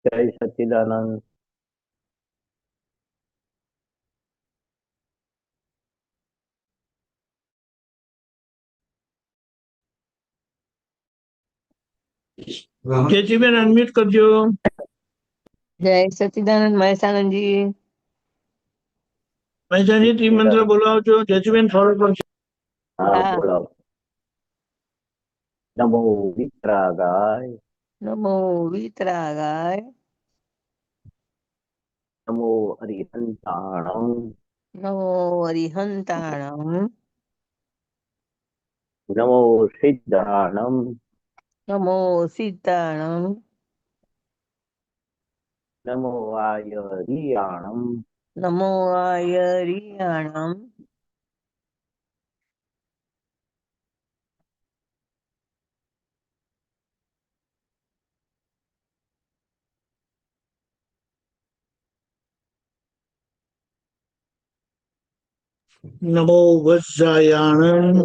જય સચ્ચિદાનંદ. કેચીબેન અનમ્યુટ કરજો. જય સચ્ચિદાનંદ મહેશાનંદજી. મહેશાજી ત્રિમંત્ર બોલાવજો. કેચીબેન ફોલો કરજો. હા, હા. બોલાવો. નમો વિતરાગાય, નમો વિતરાગાય, નમો અરિહંતાણં, નમો અરિહંતાણં, નમો સિદ્ધાણં, નમો સિદ્ધાણં, નમો આયરિયાણં, નમો આયરિયાણં, નમો વજ્રાયાણં,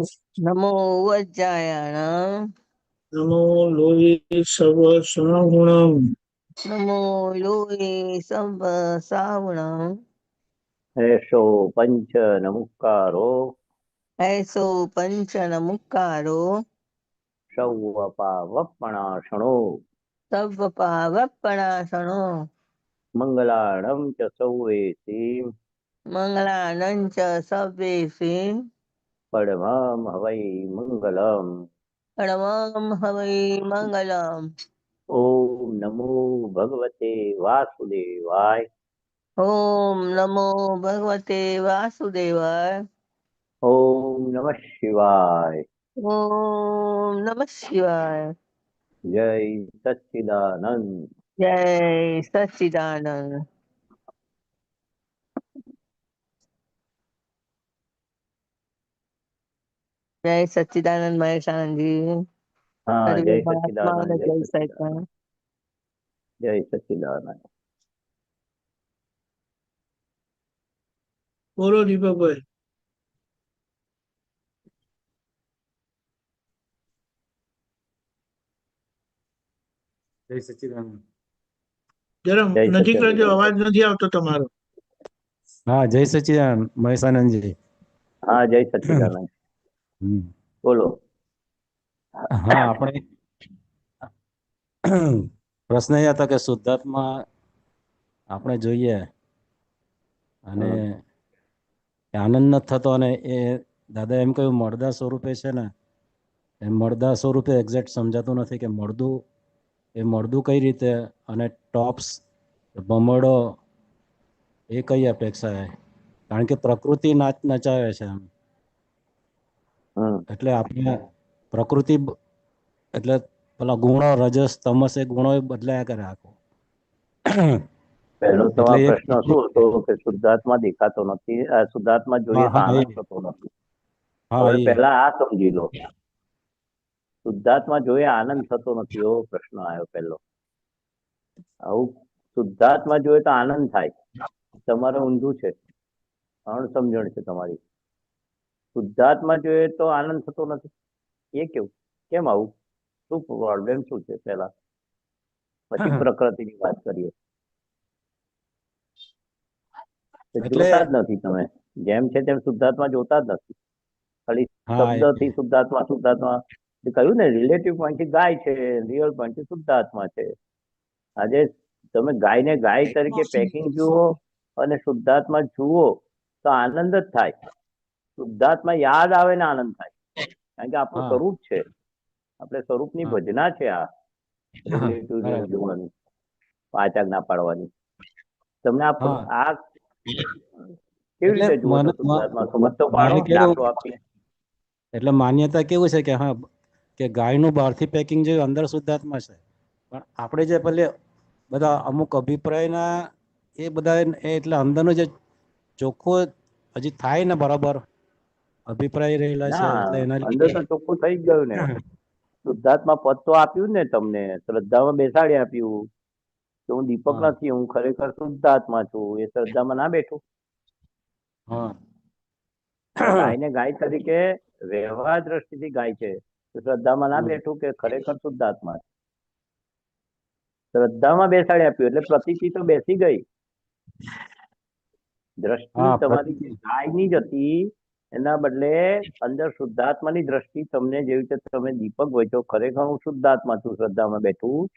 નમો વજ્જાયાણં, નમો લોહી સર્વ સગુણં, નમો લોહે સર્વ સાવણં, એષો પંચ નમુકારો, એસો પંચન મુક્કારો, સૌવપાવપણાશણો, સર્વ પાવપણાસણો, મંગલાણં ચ સૌવેસી, મંગળાનં ચ સર્વેષી, પડમં હવૈ મંગલમ. પરમં હવૈ મંગલમ. ઓમ નમો ભગવતે વાસુદેવાય, ઓમ નમો ભગવતે વાસુદેવાય, ઓમ નમઃ શિવાય. ઓમ નમઃ શિવાય. જય સચ્ચિદાનંદ. જય સચ્ચિદાનંદ. જય સચ્ચિદાનંદ મહેશાનંદજી. હા, સર્વે જય મહાત્માઓને સચ્ચિદાનંદ, જય જય સચ્ચિદાનંદ. સચ્ચિદાનંદ, જય સચ્ચિદાનંદ. બોલો દીપકભાઈ. જય સચ્ચિદાનંદ. જરા જય નજીક રહેજો, સચ્ચિદાનંદ. અવાજ નથી આવતો તમારો. હા, જય સચ્ચિદાનંદ મહેશાનંદજી. હા, જય સચ્ચિદાનંદ. હમ. બોલો. હા, આપણે પ્રશ્ન એ હતો કે શુદ્ધાત્મા આપણે જોઈએ અને આનંદ નથી થતો, અને એ દાદા એમ કહ્યું મળદા સ્વરૂપે છે ને, એ મળદા સ્વરૂપે એક્ઝેક્ટ સમજાતું નથી કે મળદું કઈ રીતે, અને ટોપ્સ ભમરડો એ કઈ અપેક્ષા, કારણ કે પ્રકૃતિ નચાવે છે એમ. એટલે આપણે પ્રકૃતિ એટલે પેલા ગુણો રજસ તમસ એ ગુણો બદલાયા કરે આખું. પહેલો એટલે તમારો પ્રશ્ન શું હતો કે શુદ્ધાત્મા દેખાતો નથી, શુદ્ધાત્મા જોઈએ તો આનંદ થતો નથી. હવે પહેલા આ સમજી લો, શુદ્ધાત્મા જોઈએ આનંદ થતો નથી એવો પ્રશ્ન આવ્યો પહેલો. આવું શુદ્ધાત્મા જોઈએ તો આનંદ થાય, તમારે ઊંધું છે, અણસમજણ છે તમારી. શુદ્ધાત્મા જોઈએ તો આનંદ થતો નથી એ કેવું, કેમ આવું, શું પ્રોબ્લેમ શું છે પહેલા, પછી પ્રકૃતિની વાત કરીએ. જોતા જ નથી તમે, જેમ છે તેમ શુદ્ધાત્મા જોતા જ નથી. ખાલી શબ્દથી શુદ્ધાત્મા શુદ્ધાત્મા કહ્યું ને, રિલેટિવ પોઈન્ટથી ગાય છે, રિયલ પોઈન્ટથી શુદ્ધાત્મા છે. આજે તમે ગાયને ગાય તરીકે પેકિંગ જુઓ અને શુદ્ધાત્મા જુઓ તો આનંદ જ થાય. શુદ્ધાત્મા યાદ આવે ને આનંદ થાય, કારણ કે આપણું સ્વરૂપ છે, આપણે સ્વરૂપની ભજના છે આ રિલેટિવ જોવાની, પાંચ આજ્ઞા પાડવાની. તમને આ કેવી રીતે જુઓ છો શુદ્ધાત્મા, સમજ તો પાડો દાખલો આપીને. એટલે માન્યતા કેવું છે કે હા, કે ગાયનું બહારથી પેકિંગ જોયું, અંદર શુદ્ધાત્મા છે, પણ આપણે જે ભલે બધા અમુક અભિપ્રાયના એ બધા એટલે અંદરનું જે ચોખ્ખું હજી થાય ને બરાબર અભિપ્રાય રહેલા છે, એટલે એના અંદર તો ચોખ્ખું થઈ ગયું ને. શુદ્ધાત્મા પદ તો આપ્યું ને તમને, શ્રદ્ધામાં બેસાડી આપ્યું કે હું દીપક નથી, હું ખરેખર શુદ્ધાત્મા છું. એ શ્રદ્ધામાં ના બેઠું. ગાયને ગાય તરીકે વ્યવહાર દ્રષ્ટિથી ગાય છે, શ્રદ્ધામાં ના બેઠું કે ખરેખર શુદ્ધાત્મા છે. શ્રદ્ધામાં બેસાડી આપ્યું એટલે પ્રતીતિ તો બેસી ગઈ. દ્રષ્ટિ હા તમારી જે ગાયની જ હતી એના બદલે અંદર શુદ્ધાત્માની દ્રષ્ટિ તમને, જેવી રીતે તમે દીપક હોય છો, ખરેખર હું શુદ્ધાત્મા છું શ્રદ્ધામાં બેઠું,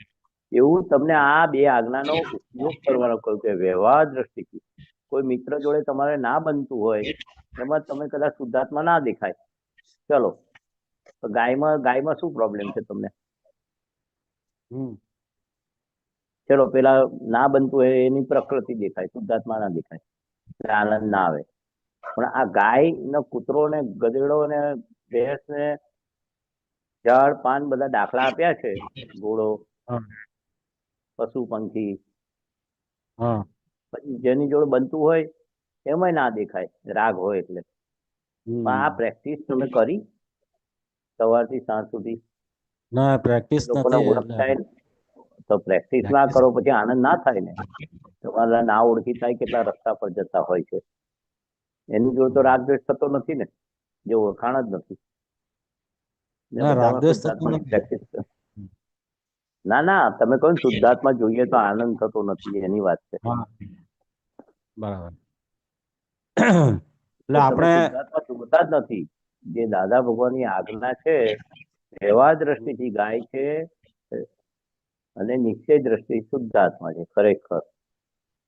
એવું તમને આ બે આજ્ઞાનો ઉપયોગ કરવાનો કહ્યું કે વ્યવહાર દ્રષ્ટિથી. કોઈ મિત્ર જોડે તમારે ના બનતું હોય એમાં તમે કદાચ શુદ્ધાત્મા ના દેખાય. ચલો, તો ગાયમાં શું પ્રોબ્લેમ છે તમને? હમ ચલો, પેલા ના બનતું હોય એની પ્રકૃતિ દેખાય, શુદ્ધાત્મા ના દેખાય, એટલે આનંદ ના આવે. પણ આ ગાય ને કૂતરો ને ગધેડો ને ભેંસ ને ઝાડ પાન બધા દાખલા આપ્યા છે, ઘોડો, હા પશુ પંખી, હા પછી જેની જોડે બનતું હોય એમાંય ના દેખાય રાગ હોય એટલે. પણ આ હમ પ્રેક્ટિસ તમે કરી સવારથી સાંજ સુધી? ના પ્રેક્ટિસ લોકોને નથી એટલે ઓળખતા તો પ્રેક્ટિસ ના practice- કરો પછી આનંદ ના થાય ને. તમારા ના ઓળખીતા કેટલા રસ્તા પર જતા હોય છે, એની જોડે તો રાગ દ્વેષ થતો નથી ને, જે ઓળખાણ જ નથી. ને ના બધામાં રાગદ્વેષ થતો શુદ્ધાત્માની નથી. પ્રેક્ટિસ. ના, તમે કહો ને શુદ્ધાત્મા જોઈએ તો આનંદ થતો નથી, એની વાત છે. હા બરાબર. એટલે તો તમે આપણે શુદ્ધાત્મા જોતા જ નથી. જે દાદા ભગવાનની આજ્ઞા છે એવા દ્રષ્ટિથી ગાય છે અને નિશ્ચય દ્રષ્ટિ શુદ્ધાત્મા છે.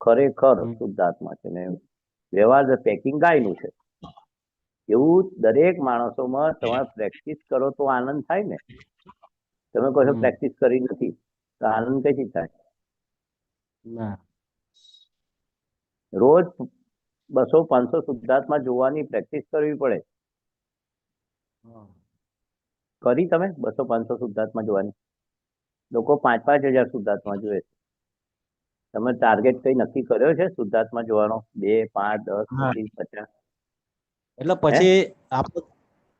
ખરેખર હમ, શુદ્ધાત્મા છે ને વ્યવહાર પેકિંગ ગાયનું છે. એવું દરેક માણસોમાં તમારે પ્રેક્ટિસ કરો તો આનંદ થાય ને. તમે કહો છો હમ, પ્રેક્ટિસ કરી નથી તો આનંદ કઈથી થાય? ના રોજ 200-500 શુદ્ધાત્મા જોવાની પ્રેક્ટિસ કરવી પડે. હા. કરી તમે 200-500 શુદ્ધાત્મા જોવાની? લોકો 5,000 શુદ્ધાત્મા જોવે છે. તમે ટાર્ગેટ કઈ નક્કી કર્યો છે શુદ્ધાત્મા જોવાનો? 2, 5, 10, હા 25, 50? એટલે હે? પછી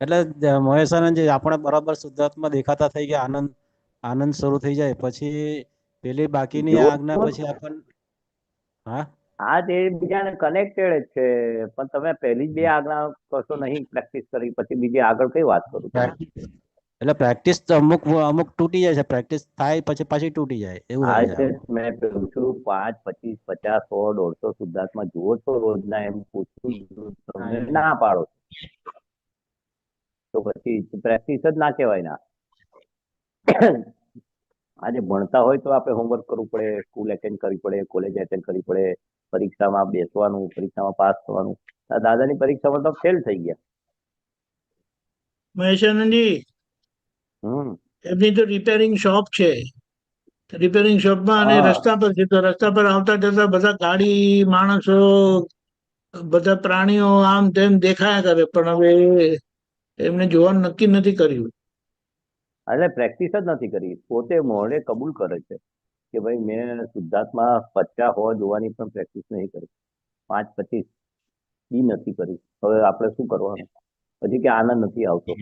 એટલે મહેશાનંદજી આપણે બરાબર શુદ્ધાત્મા દેખાતા થઈ ગયા, આનંદ શરૂ થઈ જાય પછી પેલી બાકીની જો આજ્ઞા પછી આપણને હા આ તે બીજાને કનેક્ટેડ જ છે, પણ તમે પહેલી જ 2 આજ્ઞા કરશો નહીં પ્રેક્ટિસ કરી પછી બીજી આગળ કઈ વાત કરું તમે? એટલે પ્રેક્ટિસ તો અમુક અમુક તૂટી જાય છે, પ્રેક્ટિસ થાય પછી પાછી તૂટી જાય એવું આ થાય છે. રીતે મેં કહ્યું છું 5, 25, 50, 100, 150 શુદ્ધાત્મા જુઓ છો રોજના, એમ પૂછું છું, તમે ના પાડો છો. તો પછી પ્રેક્ટિસ જ ના કહેવાય ના. આજે ભણતા હોય તો આપણે હોમવર્ક કરવું પડે, સ્કૂલ એટેન્ડ કરવી પડે, કોલેજ એટેન્ડ કરવી પડે, પરીક્ષામાં બેસવાનું, પરીક્ષામાં પાસ થવાનું. આ દાદાની પરીક્ષામાં તો ફેલ થઈ ગયા. મહેશાનંદજી, હમ એમની તો રિપેરિંગ શોપ છે. રિપેરિંગ શોપમાં અને હા રસ્તા પર છે, તો રસ્તા પર આવતા જતા બધા ગાડી, માણસો, બધા પ્રાણીઓ આમ તેમ દેખાયા કરે, પણ હવે એમને જોવાનું નક્કી નથી કર્યું. એટલે પ્રેક્ટિસ જ નથી કરી. પોતે મોઢે કબૂલ કરે છે કે ભાઈ મેં શુદ્ધાત્મા 50 હોવા જોવાની પણ પ્રેક્ટિસ નહીં કરી, 5, 25 બી નથી કરી. હવે આપણે શું કરવાનું? પછી કે આનંદ નથી આવતો.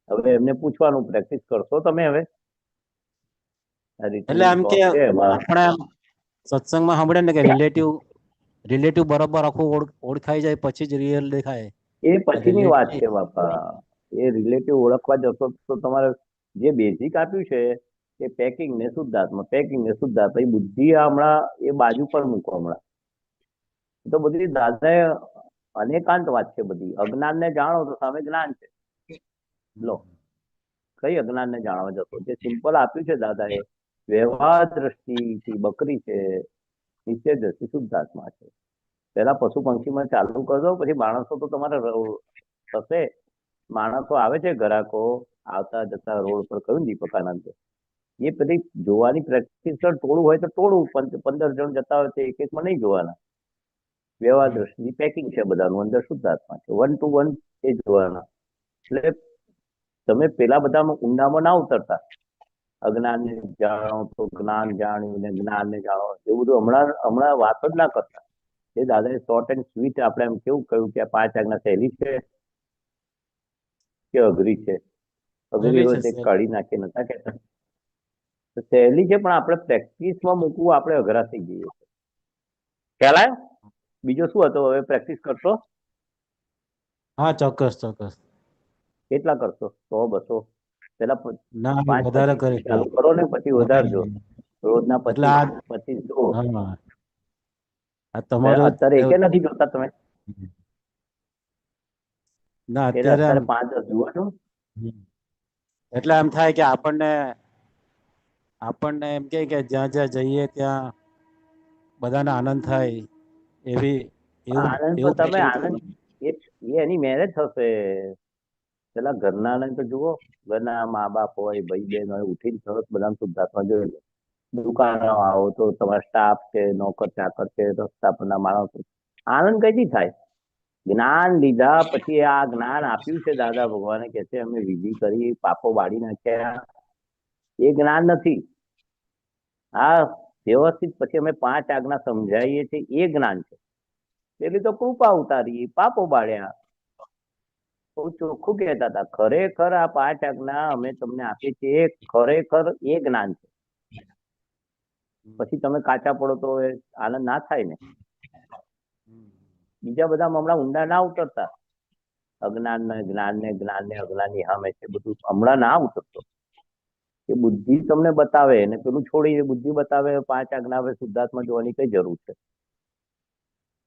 હવે એમને પૂછવાનું પ્રેક્ટિસ કરશો તમે હવે? આ એટલે રિપેરિંગ આમ કે શોપ છે એમાં આપણે સત્સંગમાં સાંભળે ને કે રિલેટિવ બરાબર આખું ઓળખાઈ જાય પછી જ રિયલ દેખાય. એ પછીની વાત રિલેટિવ છે બાપા. એ રિલેટિવ ઓળખવા જશો તો તમારે જે બેઝિક આપ્યું છે એ પેકિંગ ને શુદ્ધાત્મા, પેકિંગ ને શુદ્ધાત્મા, એ બુદ્ધિ હમણાં એ બાજુ પર મૂકો. હમણાં એ તો બધી દાદાએ અનેકાંત વાત છે બધી. અજ્ઞાન ને જાણો તો સામે જ્ઞાન છે. લો, કઈ અજ્ઞાન ને જાણવા જશો? જે સિમ્પલ આપ્યું છે દાદાએ, વ્યવહાર દ્રષ્ટિથી બકરી છે, નિશ્ચય દ્રષ્ટિ શુદ્ધાત્મા છે. પેલા પશુ પંખીમાં ચાલુ કરજો, પછી માણસો તો તમારે થશે. માણસો આવે છે, ગ્રાહકો આવતા જતા રોડ પર, કહ્યું ને દીપકાનંદે, એ બધી જોવાની પ્રેક્ટિસ ટોળું હોય તો ટોળું, 15 જણ જતા હોય તો એક એકમાં નહીં જોવાના. વ્યવહાર દ્રષ્ટિ પેકિંગ છે બધાનું, અંદર શુદ્ધાત્મા છે, 1 to 1 એ જોવાના. એટલે તમે પેલા બધામાં ઊંડામાં ના ઉતરતા. અજ્ઞાનને જાણો તો જ્ઞાન જાણ્યું ને જ્ઞાનને જાણો, એવું બધું હમણાં વાત જ ના કરતા. એ દાદાએ શોર્ટ એન્ડ સ્વીટ આપણે એમ કેવું કહ્યું કે આ 5 આજ્ઞા સહેલી છે કે અઘરી છે? અઘરી હોય તો કાઢી નાખી નતા કહેતા. તો સહેલી છે પણ આપણે પ્રેક્ટિસમાં મૂકવું, આપણે અઘરા થઈ જઈએ. ખ્યાલ આવ્યો? બીજો શું હતો? હવે પ્રેક્ટિસ કરશો? હા ચોક્કસ ચોક્કસ. કેટલા કરશો? 100, 200? પેલા ના 5, વધારે 25 કરીશું. ચાલુ કરો ને પછી વધારજો. રોજના એટલે આ 25 જુઓ. હા આ તમારો અત્યારે એકે નથી જોતા તમે? ના એટલે અત્યારે અત્યારે આમ 5-10 જુઓ છો? એટલે એમ થાય કે આપણને એમ કે જ્યાં જ્યાં જઈએ ત્યાં બધાને આનંદ થાય એવી એવું આનંદ તો એવું તમે પેકિંગ આનંદ એ એની મેરેજ થશે. પેલા ઘરના ને તો જુઓ, ઘરના મા બાપ હોય, ભાઈ બહેન હોય, ઉઠીને તરત બધા શુદ્ધાત્મા જોઈ લો. દુકાનો આવો તો તમારા સ્ટાફ છે, નોકર ચાકર છે, રસ્તા પરના માણસો, આનંદ કઈથી થાય? જ્ઞાન લીધા પછી આ જ્ઞાન આપ્યું છે દાદા ભગવાને કે છે અમે વિધિ કરી, પાપો બાળી નાખ્યા, એ જ્ઞાન નથી. આ વ્યવસ્થિત પછી અમે 5 આજ્ઞા સમજાવીએ છીએ, એ જ્ઞાન છે. પેલી તો કૃપા ઉતારી, પાપો બાળ્યા. બહુ ચોખ્ખું કહેતા હતા, ખરેખર આ 5 આજ્ઞા અમે તમને આપીએ છીએ, ખરેખર એ જ્ઞાન છે. પછી તમે કાચા પડો તો એ આનંદ ના થાય ને. બીજા બધા હમણાં ઊંડા ના ઉતરતા, અજ્ઞાન ને જ્ઞાન ને જ્ઞાન ને અજ્ઞાન ની સામે છે બધું હમણાં ના ઉતરતો. એ બુદ્ધિ તમને બતાવે ને પેલું છોડી બુદ્ધિ બતાવે. 5 આજ્ઞા હવે શુદ્ધાત્મા જોવાની કઈ જરૂર છે?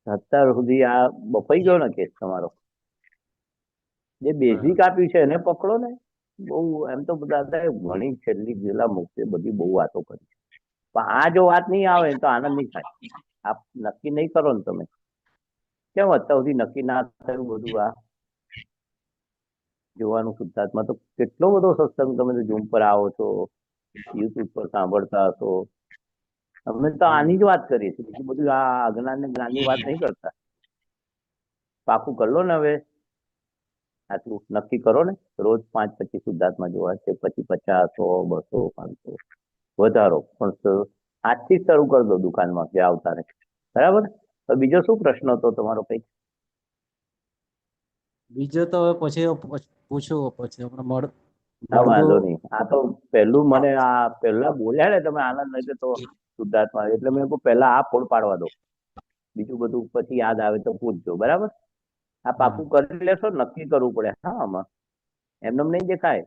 અત્યાર સુધી આ બફાઈ ગયો ને કેસ તમારો. જે બેઝિક આપ્યું છે એને પકડો ને. બહુ એમ તો બધા ઘણી છેલ્લી ગયેલા મુક્તિ બધી બહુ વાતો કરી, પણ આ જો વાત નહીં આવે તો આનંદ નહીં થાય. આપ નક્કી નહીં કરો ને તમે. કેમ અત્યાર સુધી નક્કી ના થયું બધું આ જોવાનું શુદ્ધાત્મા? તો કેટલો બધો સત્સંગ તમે તો ઝૂમ પર આવો છો, યુટ્યુબ પર સાંભળતા હશો. અમે તો આની જ વાત કરીએ છીએ, બીજું બધું આ અજ્ઞાન ને જ્ઞાનની વાત નહીં કરતા. પાકું કરી લો ને હવે, આટલું નક્કી કરો ને. રોજ 5-25 શુદ્ધાત્મા જોવા છે, પછી 50, 100, 200, 500 વધારો. પણ આજથી જ શરૂ કરી દો દુકાનમાં જે આવતા રહે. બરાબર? તો બીજો શું પ્રશ્ન હતો તમારો કઈક? બીજો તો હવે પછી પૂછું પછી હમણાં હા, વાંધો નહીં. આ તો પહેલું મને આ પહેલા બોલ્યા ને તમે આનંદ નથી તો શુદ્ધાત્મા, એટલે મેં કહ્યું પહેલા આ ફોડ પાડવા દો, બીજું બધું પછી યાદ આવે તો પૂછજો. બરાબર? આ પાકું કરી લેશો, નક્કી કરવું પડે. હા, આમાં એમને નહીં દેખાય.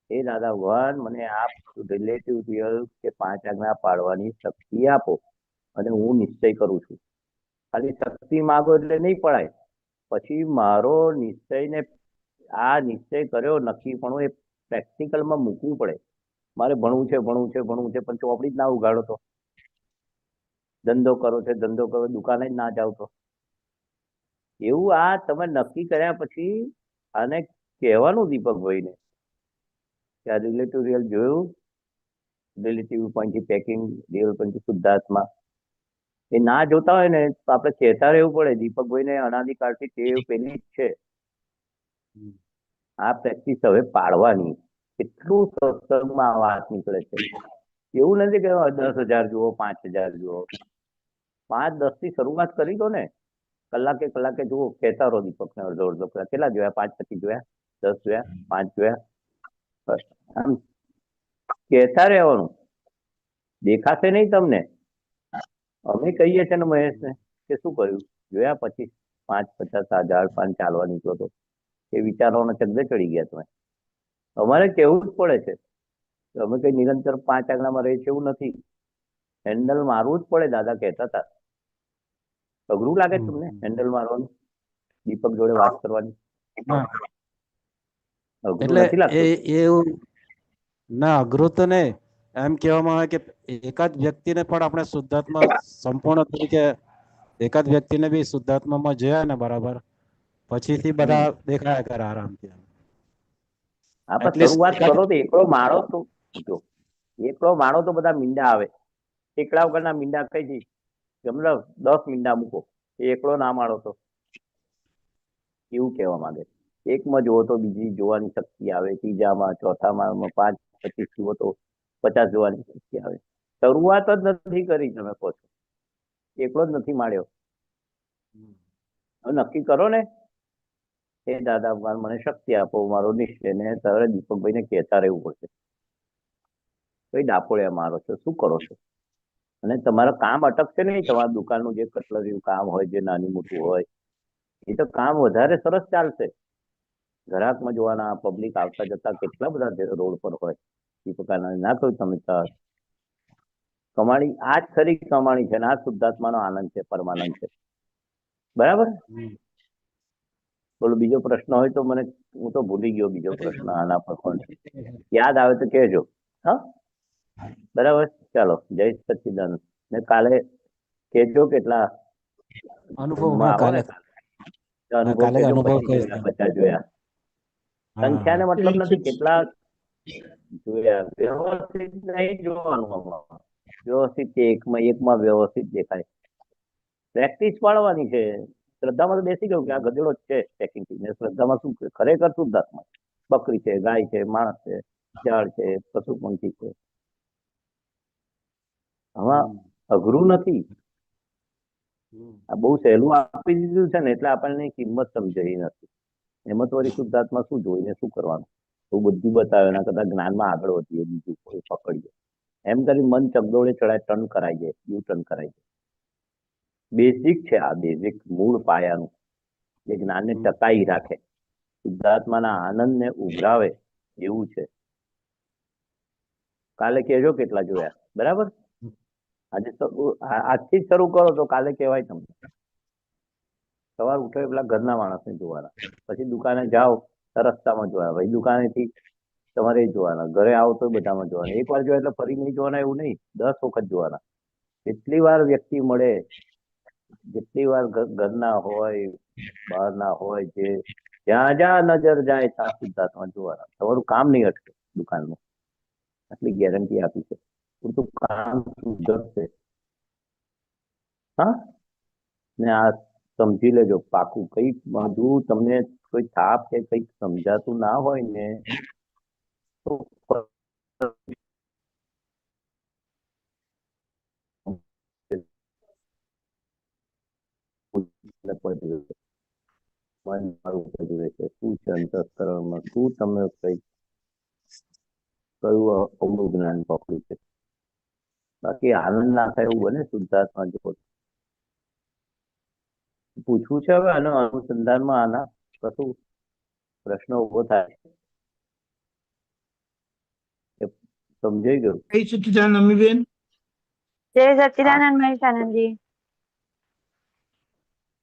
એ દાદા ભગવાન મને આપ રિલેટિવ રિયલ કે 5 આજ્ઞા પાડવાની શક્તિ આપો, અને હું નિશ્ચય કરું છું. ખાલી શક્તિ માગો એટલે નહીં પડાય. પછી મારો નિશ્ચયને આ નિશ્ચય કર્યો નક્કી, પણ એ પ્રેક્ટિકલમાં મૂકવું પડે. મારે ભણવું છે ભણવું છે ભણવું છે, પણ ચોપડી જ ના ઉગાડો તો. ધંધો કરો છે ધંધો કરો, દુકાને જ ના જાવ તો. એવું આ તમે નક્કી કર્યા પછી આને કહેવાનું દીપકભાઈને કે આ રિલેટિવ રિયલ જોયું, રિલેટિવ પોઈન્ટથી પેકિંગ, રિયલ પોઈન્ટથી શુદ્ધાત્મા. એ ના જોતા હોય ને તો આપણે કહેતા રહેવું પડે, દીપકભાઈને અનાદિકાળથી ટેવ પેલી જ છે. આ પ્રેક્ટિસ હવે પાડવાની. કેટલું સત્સંગમાં આ વાત નીકળે છે. એવું નથી કે 10,000 જુઓ, 5,000 જુઓ. 5-10 થી શરૂઆત કરી દો ને. કલાકે કલાકે જુઓ, કહેતા રહો દીપકને અડધો કલાક. કેટલા જોયા? 5-25 જોયા? 10 જોયા? 5 જોયા? બસ આમ કહેતા રહેવાનું. દેખાશે નહીં તમને. અમે કહીએ છીએ ને મહેશને કે શું કર્યું જોયા? 25, 5, 50, 1000 ચાલવા નીકળો તો એ વિચારવાનો ચગડે ચડી ગયા તમે. અમારે કેવું જ પડે છે. અમે કઈ નિરંતર 5 આજ્ઞામાં રહે છે એવું નથી. હેન્ડલ મારવું જ પડે. દાદા કહેતા હતા. અઘરું લાગે તમને હેન્ડલ મારવાનું, દીપક જોડે વાત કરવાની? અઘરું નથી લાગતું? એવું ના, અઘરું તો નહીં. એમ કહેવામાં આવે કે એકાદ વ્યક્તિને પણ આપણે શુદ્ધાત્મા સંપૂર્ણ તરીકે એકાદ વ્યક્તિને બી શુદ્ધાત્મામાં જોયા ને બરાબર, પછીથી બધા દેખાયા કરે આરામથી. આપણે શરૂઆત કરો તો એકડો માળો તો જો, એકડો માળો તો બધા મીંડા આવે. એકલા વગરના મીંડા કઈ થી? મતલબ 10 મીંડા મૂકો, એકડો ના માળો તો એવું કહેવા માંગે. એકમાં જુઓ તો બીજી જોવાની શક્તિ આવે, ત્રીજામાં, ચોથામાં, 5, 25 જુઓ તો 50 જોવાની શક્તિ આવે. શરૂઆત જ નથી કરી તમે કહો છો, એકલો જ નથી માળ્યો. હવે નક્કી કરો ને, એ દાદા ભગવાન મને શક્તિ આપો, મારો નિશ્ચય. ને તારે દીપકભાઈને કહેતા રહેવું પડશે, કઈ ડાપોળિયા મારો છો, શું કરો છો? અને તમારું કામ અટકશે નહીં. તમારા દુકાનનું જે કટલરીનું કામ હોય, જે નાની મોટું હોય, એ તો કામ વધારે સરસ ચાલશે. ગ્રાહકમાં જોવાના, પબ્લિક આવતા જતા કેટલા બધા રોડ પર હોય. દીપકાના ના કહ્યું તમે કમાણી આ જ ખરી કમાણી છે ને આ જ શુદ્ધાત્માનો આનંદ છે, પરમાનંદ છે. બરાબર. બોલો બીજો પ્રશ્ન હોય તો મને, હું તો ભૂલી ગયો બીજો પ્રશ્ન આના પર કોણ યાદ આવે તો કહેજો. હા બરાબર. ચાલો, જય સચ્ચિદાનંદ. ને કાલે કહેજો કેટલા અનુભવ ઊંઘમાં આવો ને અનુભવ કાલે કહેજો, અનુભવ 25 કહીશ. બધા જોયા. સંખ્યાને મતલબ નથી કેટલા જોયા. વ્યવસ્થિત નહીં જોવાનું આમાં. વ્યવસ્થિત છે, એકમાં વ્યવસ્થિત દેખાય. પ્રેક્ટિસ પાડવાની છે. શ્રદ્ધામાં તો બેસી ગયું કે આ ગધેડો જ છે પેકિંગ થી. ને શ્રદ્ધામાં શું છે? ખરેખર શુદ્ધાત્મા. બકરી છે, ગાય છે, માણસ છે, ઝાડ છે, પશુ પંખી છે. આમાં અઘરું નથી. આ બહુ સહેલું આપી દીધું છે ને એટલે આપણને કિંમત સમજાઈ નથી. એમાં તો વળી શુદ્ધાત્મા શું જોઈને શું કરવાનું? એવું બધું બતાવે. એના કરતા જ્ઞાનમાં આગળ વધીએ, બીજું કોઈ પકડીએ. એમ કરી મન ચગદોડે ચડાય, ટર્ન કરાઈ જાય, યુ ટર્ન કરાઈ જાય. બેઝિક છે આ, બેઝિક મૂળ પાયાનું જે જ્ઞાનને ટકાઈ રાખે, શુદ્ધાત્માના આનંદને ઉભરાવે એવું છે. કાલે કહેજો કેટલા જોયા. બરાબર. આજે આજથી જ શરૂ કરો તો કાલે કહેવાય તમને. સવાર ઉઠો પેલા ઘરના માણસને જોવાના, પછી દુકાને જાઓ રસ્તામાં જોવાના, ભાઈ દુકાનેથી તમારે જોવાના, ઘરે આવો તો બધામાં જોવાના. એક વાર જોયા એટલે ફરી નહીં જોવાના એવું નહીં, 10 વખત જોવાના. જેટલી વાર વ્યક્તિ મળે, જેટલી વાર ઘરના હોય બહારના હોય, જે જ્યાં જ્યાં નજર જાય ત્યાં શુદ્ધાત્મા જોવાના. તમારું કામ નહીં અટકે દુકાનમાં, આટલી ગેરંટી આપી છે. પૂરતું કામ સુધરશે. હા ને આ સમજી લેજો પાકું. કઈક હજુ તમને કોઈ થાપ કે કઈક સમજાતું ના હોય ને તો મન મારું ભજવે છે, શું છે અંતઃકરણમાં, શું તમે કઈક કયું અવળું જ્ઞાન પકડ્યું છે. બાકી આનંદ ના થાય એવું બને શુદ્ધાત્મા જો પૂછવું છે. હવે આનો અનુસંધાનમાં આના કશું પ્રશ્ન ઉભો થાય એ સમજાઈ ગયું? કઈ સચ્ચિદાનંદ અમીબેન? જય સચ્ચિદાનંદ મહેશાનંદજી.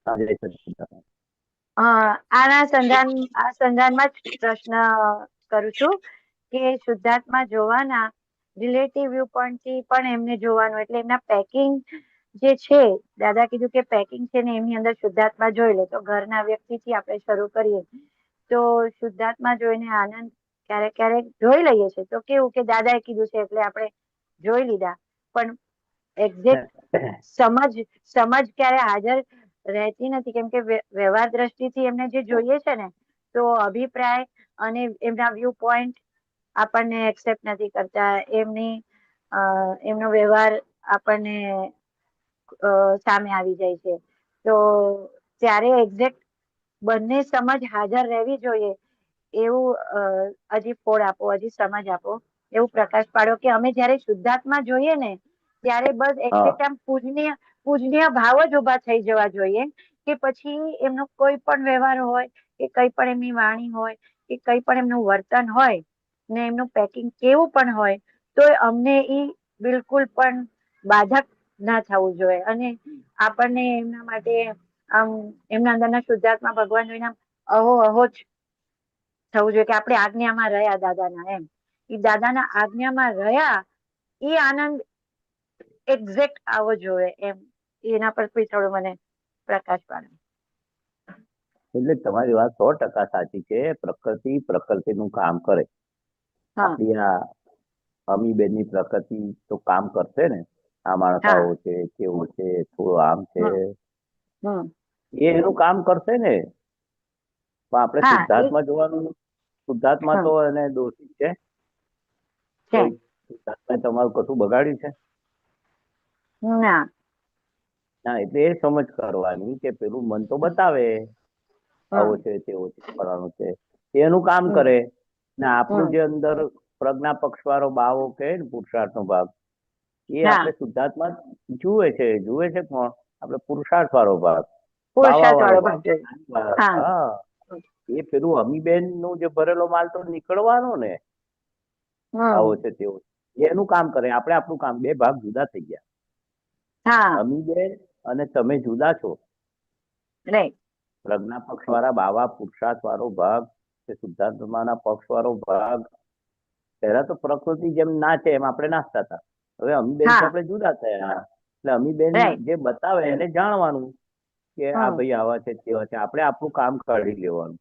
હા, જય સચ્ચિદાનંદ. આના સંધાનમાં જ પ્રશ્ન કરું છું કે શુદ્ધાત્મા જોવાના રિલેટિવ વ્યૂ પોઈન્ટ થી પણ એમને જોવાનું, એટલે એમના પેકિંગ જે છે, દાદા કીધું કે પેકિંગ છે ને એમની અંદર શુદ્ધાત્મા જોઈ લે. તો ઘરના વ્યક્તિથી આપણે શરૂ કરીએ તો શુદ્ધાત્મા જોઈને આનંદ ક્યારેક ક્યારેક જોઈ લઈએ છે. તો કેવું કે દાદાએ કીધું છે એટલે આપણે જોઈ લીધા, પણ એક્ઝેક્ટ સમજ ક્યારે હાજર રહેતી નથી. કેમ કે વ્યવહાર દ્રષ્ટિથી એમને જે જોઈએ છે ને, તો અભિપ્રાય અને એમના વ્યૂ પોઈન્ટ આપણને એક્સેપ્ટ નથી કરતા. એમનો વ્યવહાર આપણને સામે આવી જાય છે. તો ત્યારે એક્ઝેક્ટ બંને સમજ હાજર રહેવી જોઈએ એવું હજી ફોડ આપો, હજી સમજ આપો, એવું પ્રકાશ પાડો કે અમે જયારે શુદ્ધાત્મા જોઈએ ને ત્યારે બસ એક્ઝેક્ટ આમ પૂજનીય ભાવ જ ઉભા થઈ જવા જોઈએ કે પછી એમનો કોઈ પણ વ્યવહાર હોય કે કઈ પણ એમની વાણી હોય કે કઈ પણ એમનું વર્તન હોય ને એમનું પેકિંગ કેવું પણ હોય તો અમને એ બિલકુલ પણ બાધક ના થવું જોઈએ. અને આપણને એમના માટે આમ એમના અંદરના શુદ્ધાત્મા ભગવાન જોઈને અહો અહો જ થવું જોઈએ કે આપણે આજ્ઞામાં રહ્યા દાદાના. એમ એ દાદાના આજ્ઞામાં રહ્યા એ આનંદ એક્ઝેક્ટ આવો જોઈએ. એમ એના પર બી થોડું મને પ્રકાશ પાડે. એટલે તમારી વાત 100% સાચી છે. પ્રકૃતિનું કામ કરે. આપણી આ અમીબેનની પ્રકૃતિ તો કામ કરશે ને. આ માણસ આવો છે, કેવો છે, થોડો આમ છે, એ એનું કામ કરશે ને. પણ આપણે શુદ્ધાત્મા જોવાનું. શુદ્ધાત્મા તો એને દોષિત છે. શુદ્ધાત્મા તમારું કશું બગાડ્યું છે? ના. એટલે એ સમજ કરવાની કે પેલું મન તો બતાવે આવો છે, તેવો છે, ફલાણું છે, એનું કામ કરે ને આપણું જે અંદર પ્રજ્ઞા પક્ષ વાળો બાવો કે પુરુષાર્થ નો ભાગ એ આપણે શુદ્ધાત્મા જુએ છે કોણ? આપણે પુરુષાર્થ વાળો ભાગ, બાવા વાળો ભાગ. હા, એ પેલું અમીબેન નું જે ભરેલો માલ તો નીકળવાનો ને. આવો છે તેવો એનું કામ કરે, આપણે આપણું કામ. બે ભાગ જુદા થઈ ગયા. હા અમીબેન અને તમે જુદા છો. રાઈટ પ્રજ્ઞા પક્ષ વાળા બાવા પુરુષાર્થ વાળો ભાગ કે શુદ્ધાત્માના પક્ષ વાળો ભાગ. પહેલા તો પ્રકૃતિ જેમ નાચે એમ આપણે નાચતા હતા. હવે અમીબેન થી આપણે જુદા થયા. એટલે અમીબેન Right. જે બતાવે એને જાણવાનું કે આ હમ. ભાઈ આવા છે તેવા છે. આપણે આપણું કામ કાઢી લેવાનું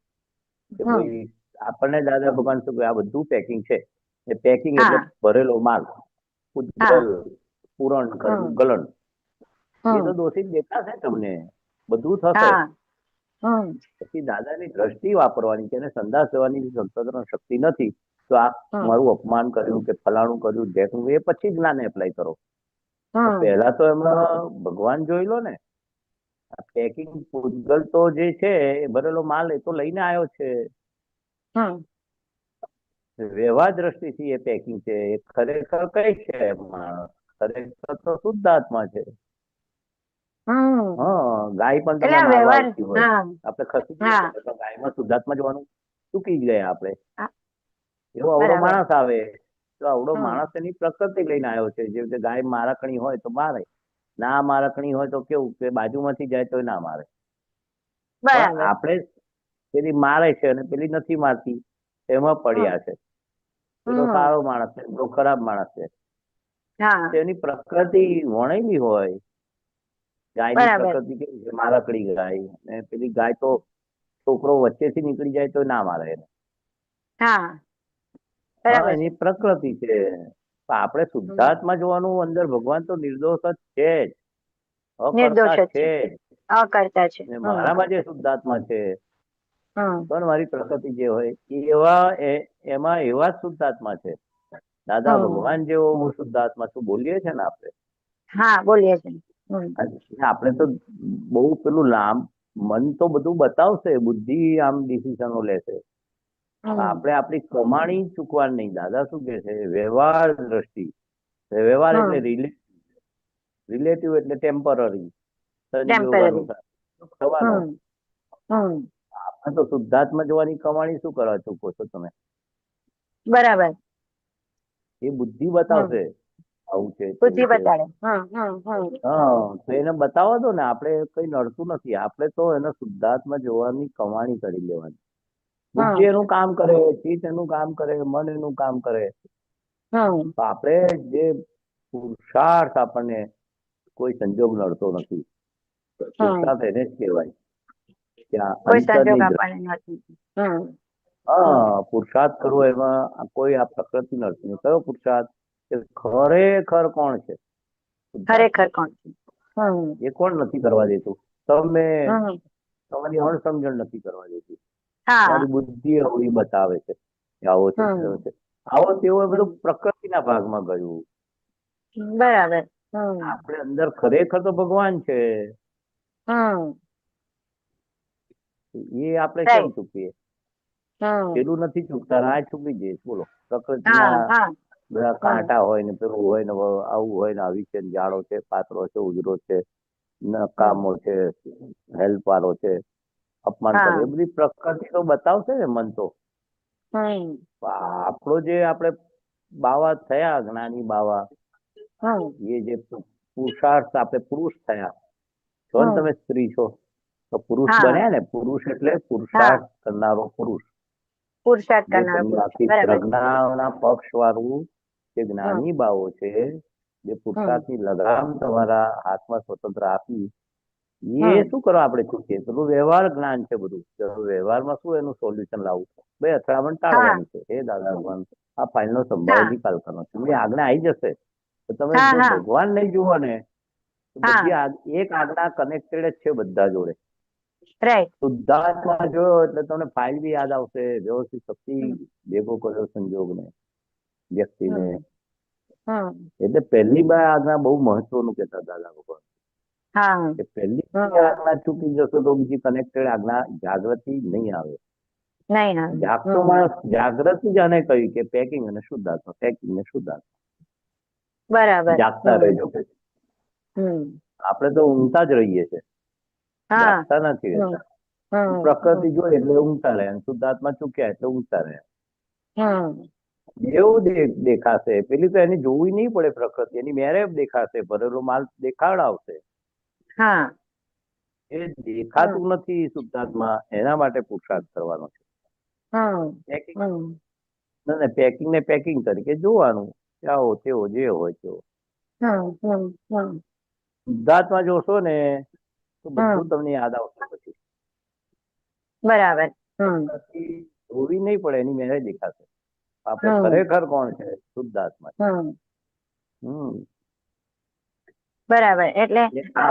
કે હમ. ભાઈ આપણને દાદા ભગવાન શું કહે, આ બધું પેકિંગ છે. એ પેકિંગ હા. એટલે ભરેલો માલ, હા. પૂરણ કરેલું હમ. ગલણ. એ હમ. તો દોષિત દેખાશે તમને, બધું થશે. હા હમ પછી દાદાની દ્રષ્ટિ વાપરવાની છે. એને સંદાસ જવાની સ્વતંત્ર શક્તિ નથી, તો આ હમ. મારું અપમાન કર્યું કે ફલાણું કર્યું ઢેકણું, એ પછી જ્ઞાન એપ્લાય કરો. હમ પહેલા તો એમાં ભગવાન જોઈ લો ને. પેકિંગ પૂતગલ તો જે છે એ ભરેલો માલ એ તો લઈને આવ્યો છે. હમ વ્યવહાર દ્રષ્ટિથી એ પેકિંગ છે. એ ખરેખર કઈ છે માણસ? ખરેખર તો શુદ્ધ આત્મા છે. હમ હા, ગાય પણ એટલે તમને આ મારવા વ્યવહાર આવતી હોય, હા આપણે ખસી હા જઈએ તો ગાયમાં શુદ્ધાત્મા જોવાનું ચૂકી જ ગયા આપણે. હા, એવો અવળો બરાબર માણસ આવે તો અવળો હમ માણસ એની પ્રકૃતિ લઈને આવ્યો છે. જેવી રીતે ગાય મારકણી હોય તો મારે, ના મારકણી હોય તો કેવું કે બાજુમાંથી જાય તો ના મારે. પણ બરાબર આપણે પેલી મારે છે અને પેલી નથી મારતી, એમાં હમ પડ્યા છે. પેલો હમ સારો માણસ છે, પેલો ખરાબ માણસ છે. હા તેની પ્રકૃતિ વણેલી હોય. ગાયની બરાબર પ્રકૃતિ કેવી છે? મારકડી ગાય. અને પેલી ગાય તો છોકરો વચ્ચેથી નીકળી જાય તો ના મારે એને. હા હા, બરાબર છે એની પ્રકૃતિ છે. તો આપણે હમ. શુદ્ધાત્મા જોવાનું, અંદર ભગવાન તો નિર્દોષ જ છે જ, નિર્દોષ અકર્તા જ છે, છે જ. અકર્તા છે. ને હમ મારામાં જે શુદ્ધાત્મા છે હમ પણ મારી પ્રકૃતિ જે હોય એમાં એવા જ શુદ્ધાત્મા છે. દાદા હમ ભગવાન જેવો હું શુદ્ધાત્મા છું બોલીએ છે ને આપણે. હા બોલીએ છીએ હમ આપણે તો બહુ પેલું મન તો બધું બતાવશે, બુદ્ધિ આમ ડિસિઝનો લેશે. હમ આપણે આપણી કમાણી ચૂકવાની નહીં. દાદા શું કે છે? વ્યવહાર દ્રષ્ટિ. વ્યવહાર એટલે હમ રિલેટિવ એટલે ટેમ્પરરી, સંયોગ ટેમ્પરરી અનુસાર થવાનો. હમ હમ આપણે તો શુદ્ધાત્મા જોવાની કમાણી શું કરવા ચૂકો છો તમે? બરાબર એ બુદ્ધિ હમ બતાવશે આવું છે બુદ્ધિ તેવું છે. બતાડે હા, તો એને બતાવવા દો ને. આપણે કઈ નડતું નથી. આપણે તો એને શુદ્ધાત્મા જોવાની કમાણી કરી લેવાની. બુદ્ધિ હમ એનું કામ કરે, ચિત્ત એનું કામ કરે, મન એનું કામ કરે. હમ તો આપણે જે પુરુષાર્થ, આપણને કોઈ સંજોગ નડતો નથી. હમ પુરુષાર્થ એને જ કહેવાય કે આ કોઈ સંજોગ અંતરની આપણને નથી હમ હા, પુરુષાર્થ કરવો એમાં કોઈ આ પ્રકૃતિ નડતી નહીં. કયો પુરુષાર્થ? કે ખરેખર કોણ છે શુદ્ધાત્મા? ખરેખર કોણ છે હમ એ કોણ નથી કરવા દેતું? તમે હમ તમારી અણસમજણ નથી કરવા દેતી. હા તમારી બુદ્ધિ અવળી બતાવે છે કે આવો છે તેવો હમ છે. આવો તેવો એ બધું હમ પ્રકૃતિના ભાગમાં ગયું. બરાબર હમ આપણે અંદર ખરેખર તો ભગવાન છે. હમ એ આપણે કેમ રાઈટ ચૂકીએ? હમ પેલું નથી ચૂકતા, આ ચૂકી જઈએ. બોલો, હા પ્રકૃતિના હા બધા હમ કાંટા હોય ને પેલું હોય ને આવું હોય ને આવી છે, જાડો છે, પાતળો છે, ઉજરો છે, નકામો છે, હેલ્પ વાળો છે, અપમાન હા કરે, એ બધી પ્રકૃતિ તો બતાવશે ને મન તો. હમ આપણો જે આપણે બાવા થયા, જ્ઞાની બાવા, હમ એ જે પુરુષાર્થ આપણે પુરુષ થયા છો ને, હમ તમે સ્ત્રી છો તો પુરુષ હા બન્યા ને. પુરુષ એટલે હા પુરુષાર્થ કરનારો પુરુષ. પુરુષાર્થ જે કરનારો તમને પુરુષ આખી બરાબર પ્રજ્ઞાના પક્ષ વાળું જે હમ જ્ઞાની બાવો છે, જે હમ પુરુષાર્થની લગામ તમારા હાથમાં સ્વતંત્ર આપી, એ હમ શું કરવા આપણે ચૂકીએ? પેલું વ્યવહાર જ્ઞાન છે બધું. વ્યવહારમાં શું એનું સોલ્યુશન લાવવું? ભાઈ અથડામણ હા ટાળવાની છે. એ દાદા ભગવાન આ ફાઇલનો સંભાવ હા નિકાલ કરવાનો છે. એમની આજ્ઞા આવી જશે તો તમે હા જો હા ભગવાન નહીં જુઓ ને તો હા બધી એક આજ્ઞા કનેક્ટેડ જ છે બધા જોડે. રાઈટ શુદ્ધાત્મા જોયો એટલે તમને ફાઇલ બી યાદ આવશે. વ્યવસ્થિત શક્તિ હમ ભેગો કર્યો સંજોગને, વ્યક્તિને. હમ હમ એટલે પહેલી બે આજ્ઞા બહુ મહત્વનું કહેતા દાદા ભગવાન હા કે પહેલી હમ આજ્ઞા ચૂકી જશો તો બીજી કનેક્ટેડ આજ્ઞા જાગૃતિ નહીં આવે. નહીં આવે જાગતો માણસ જાગૃતિ જ આને કહ્યું કે પેકિંગ અને શુદ્ધાત્મા, પેકિંગ ને શુદ્ધાત્મા. બરાબર જાગતા રહેજો કે હમ આપણે તો ઊંઘતા જ રહીએ છીએ, હા જાગતા નથી હમ રહેતા. હમ પ્રકૃતિ જોઈએ એટલે ઊંઘતા રહે, શુદ્ધાત્મા ચૂક્યા એટલે ઊંઘતા રહે. હમ એવું દેખાશે. પેલી તો એની જોવી નહીં પડે પ્રકૃતિ, એની મેરે દેખાશે, ભરેલો માલ દેખાડાવશે. હા એ દેખાતું નથી શુદ્ધાત્મા, એના માટે પુરુષાર્થ કરવાનો છે. હમ પેકિંગ હમ પેકિંગ ને પેકિંગ તરીકે જોવાનું, આવો તેવો જે હોય તેવો. હમ શુદ્ધાત્મા જોશો ને તો બધું હમ તમને યાદ આવશે પછી. બરાબર. પછી જોવી નહીં પડે, એની મેરે દેખાશે આપણે હમ ખરેખર કોણ છે. શુદ્ધાત્મા. હમ હમ બરાબર. એટલે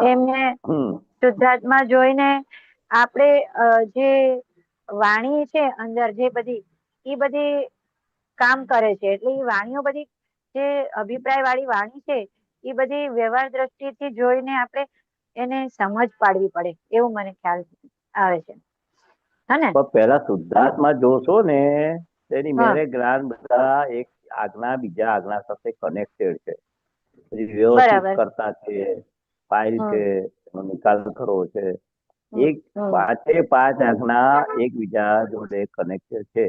એમને હમ શુદ્ધાત્મા જોઈને આપણે જે વાણી છે અંદર જે બધી એ બધી કામ કરે છે. એટલે એ વાણીઓ બધી જે અભિપ્રાય વાળી વાણી છે એ બધી વ્યવહાર દ્રષ્ટિથી જોઈને આપણે એને સમજ પાડવી પડે એવું મને ખ્યાલ આવે છે. હે પણ પેલા શુદ્ધાત્મા જોશો ને તેની હા મેરે જ્ઞાન બધા એક આજ્ઞા બીજા આજ્ઞા સાથે કનેક્ટેડ છે. પછી વ્યવસ્થિત બરાબર. કરતા છે, ફાઇલ છે, એનો નિકાલ કરવો છે. એક હમ પાંચે પાંચ આજ્ઞા એકબીજા જોડે કનેક્ટેડ છે.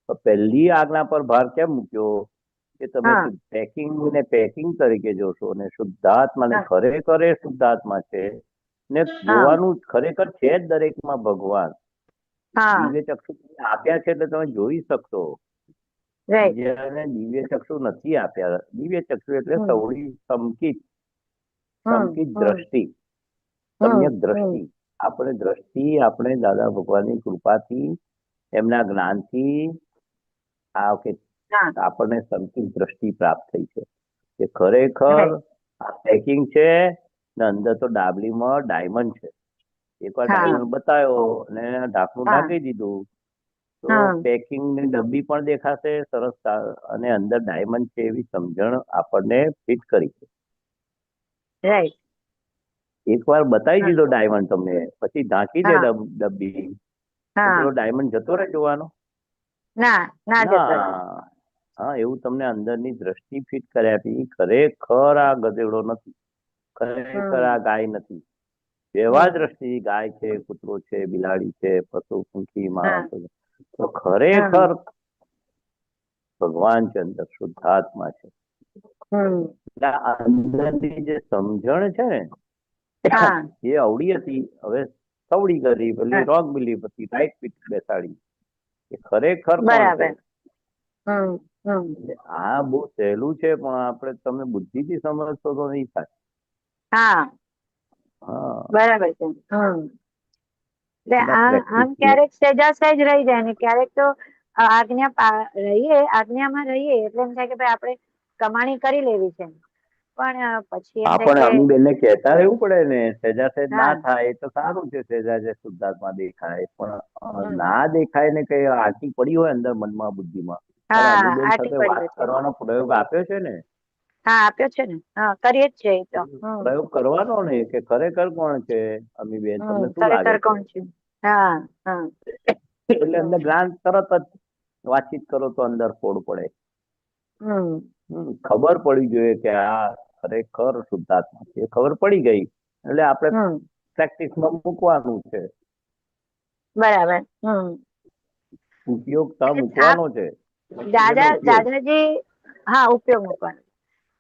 તો પહેલી આજ્ઞા પર ભાર કેમ મૂક્યો કે તમે હા પેકિંગ ને પેકિંગ તરીકે જોશો ને શુદ્ધાત્મા ને હા ખરેખર એ શુદ્ધાત્મા છે ને હા જોવાનું ખરેખર છે જ દરેકમાં ભગવાન. હા દિવ્ય ચક્ષુ તમને આપ્યા છે એટલે તમે જોઈ શકશો. રાઈટ. બીજાને દિવ્ય ચક્ષુ નથી આપ્યા. દિવ્ય ચક્ષુ એટલે હમ સૌડી સમકિત હમ સમકિત હમ દ્રષ્ટિ, હમ સમ્યક દ્રષ્ટિ. આપણે દ્રષ્ટિ આપણે દાદા ભગવાનની કૃપાથી એમના જ્ઞાનથી આ કે હા આપણને સમકિત દ્રષ્ટિ પ્રાપ્ત થઈ છે કે ખરેખર રાઈટ. આ પેકિંગ છે ને અંદર તો ડાબલીમાં ડાયમંડ છે. એકવાર હા ડાયમંડ બતાવ્યો અને ઢાંકણું હા ઢાંકી દીધું તો હા પેકિંગ ની ડબ્બી પણ દેખાશે સરસ અને અંદર ડાયમંડ છે એવી સમજણ આપણને ફિટ કરી છે. રાઈટ. એકવાર બતાવી હા દીધો ડાયમંડ તમને, પછી ઢાંકી દે હા ડબ્બી તો હા પેલો ડાયમંડ જતો રહે જોવાનો? ના ના જતો રહે. ના. હા, એવું તમને અંદરની દ્રષ્ટિ ફિટ કરી આપી. ખરેખર આ ગધેડો નથી, ખરેખર હમ આ ગાય નથી. વ્યવહાર હમ દ્રષ્ટિ ગાય છે, કૂતરો છે, બિલાડી છે, પશુ પંખી, હા માણસ તો હમ ખરેખર ભગવાન છે, અંદર શુદ્ધાત્મા છે. હમ એટલે આ અંદરની જે સમજણ છે ને હા એ અવળી હતી, હવે સવડી કરી, પેલી હા રોંગ બિલીફ હતી, રાઈટ બેસાડી. એ ખરેખર કોણ છે? બરાબર. હમ હમ એટલે આ બહુ સહેલું છે પણ આપણે તમે બુદ્ધિથી સમજશો તો નહીં થાય. હા હા, બરાબર છે. એટલે એટલે આમ પ્રેક્ટિસ ક્યારેક સહેજા સહેજ રહી જાય ને ક્યારેક તો આજ્ઞામાં રહીએ એટલે એમ થાય કે ભાઈ આપણે કમાણી કરી લેવી છે. પણ પછી એમ થાય આપણે કે અમીબેનને કહેતા રહેવું પડે ને, સહેજા સહેજ ના હા થાય એ તો સારું છે, સહેજા સહેજ શુદ્ધાત્મા દેખાય પણ હમ ના દેખાય ને કઈ આટી પડી હોય અંદર મનમાં બુદ્ધિમાં ત્યારે હા અમીબેન આટી સાથે વાત પડ્યું છે. કરવાનો પ્રયોગ આપ્યો છે ને, હા આપ્યો છે ને. હા કરીએ જ છે એ તો. પ્રયોગ કરવાનો ને કે ખરેખર કોણ છે અમીબેન, તમને શું લાગે ખરેખર છે? કોણ છે? હા હા એટલે અંદર જ્ઞાન તરત જ વાતચીત કરો તો અંદર ફોડ પડે. હમ ખબર પડવી જોઈએ કે આ ખરેખર શુદ્ધાત્મા છે. ખબર પડી ગઈ એટલે આપણે હમ પ્રેક્ટિસમાં મૂકવાનું છે, બરાબર. ઉપયોગતા આપ મૂકવાનો છે. એટલે ઉપયોગ. દાદાજી હા ઉપયોગ મૂકવાનો.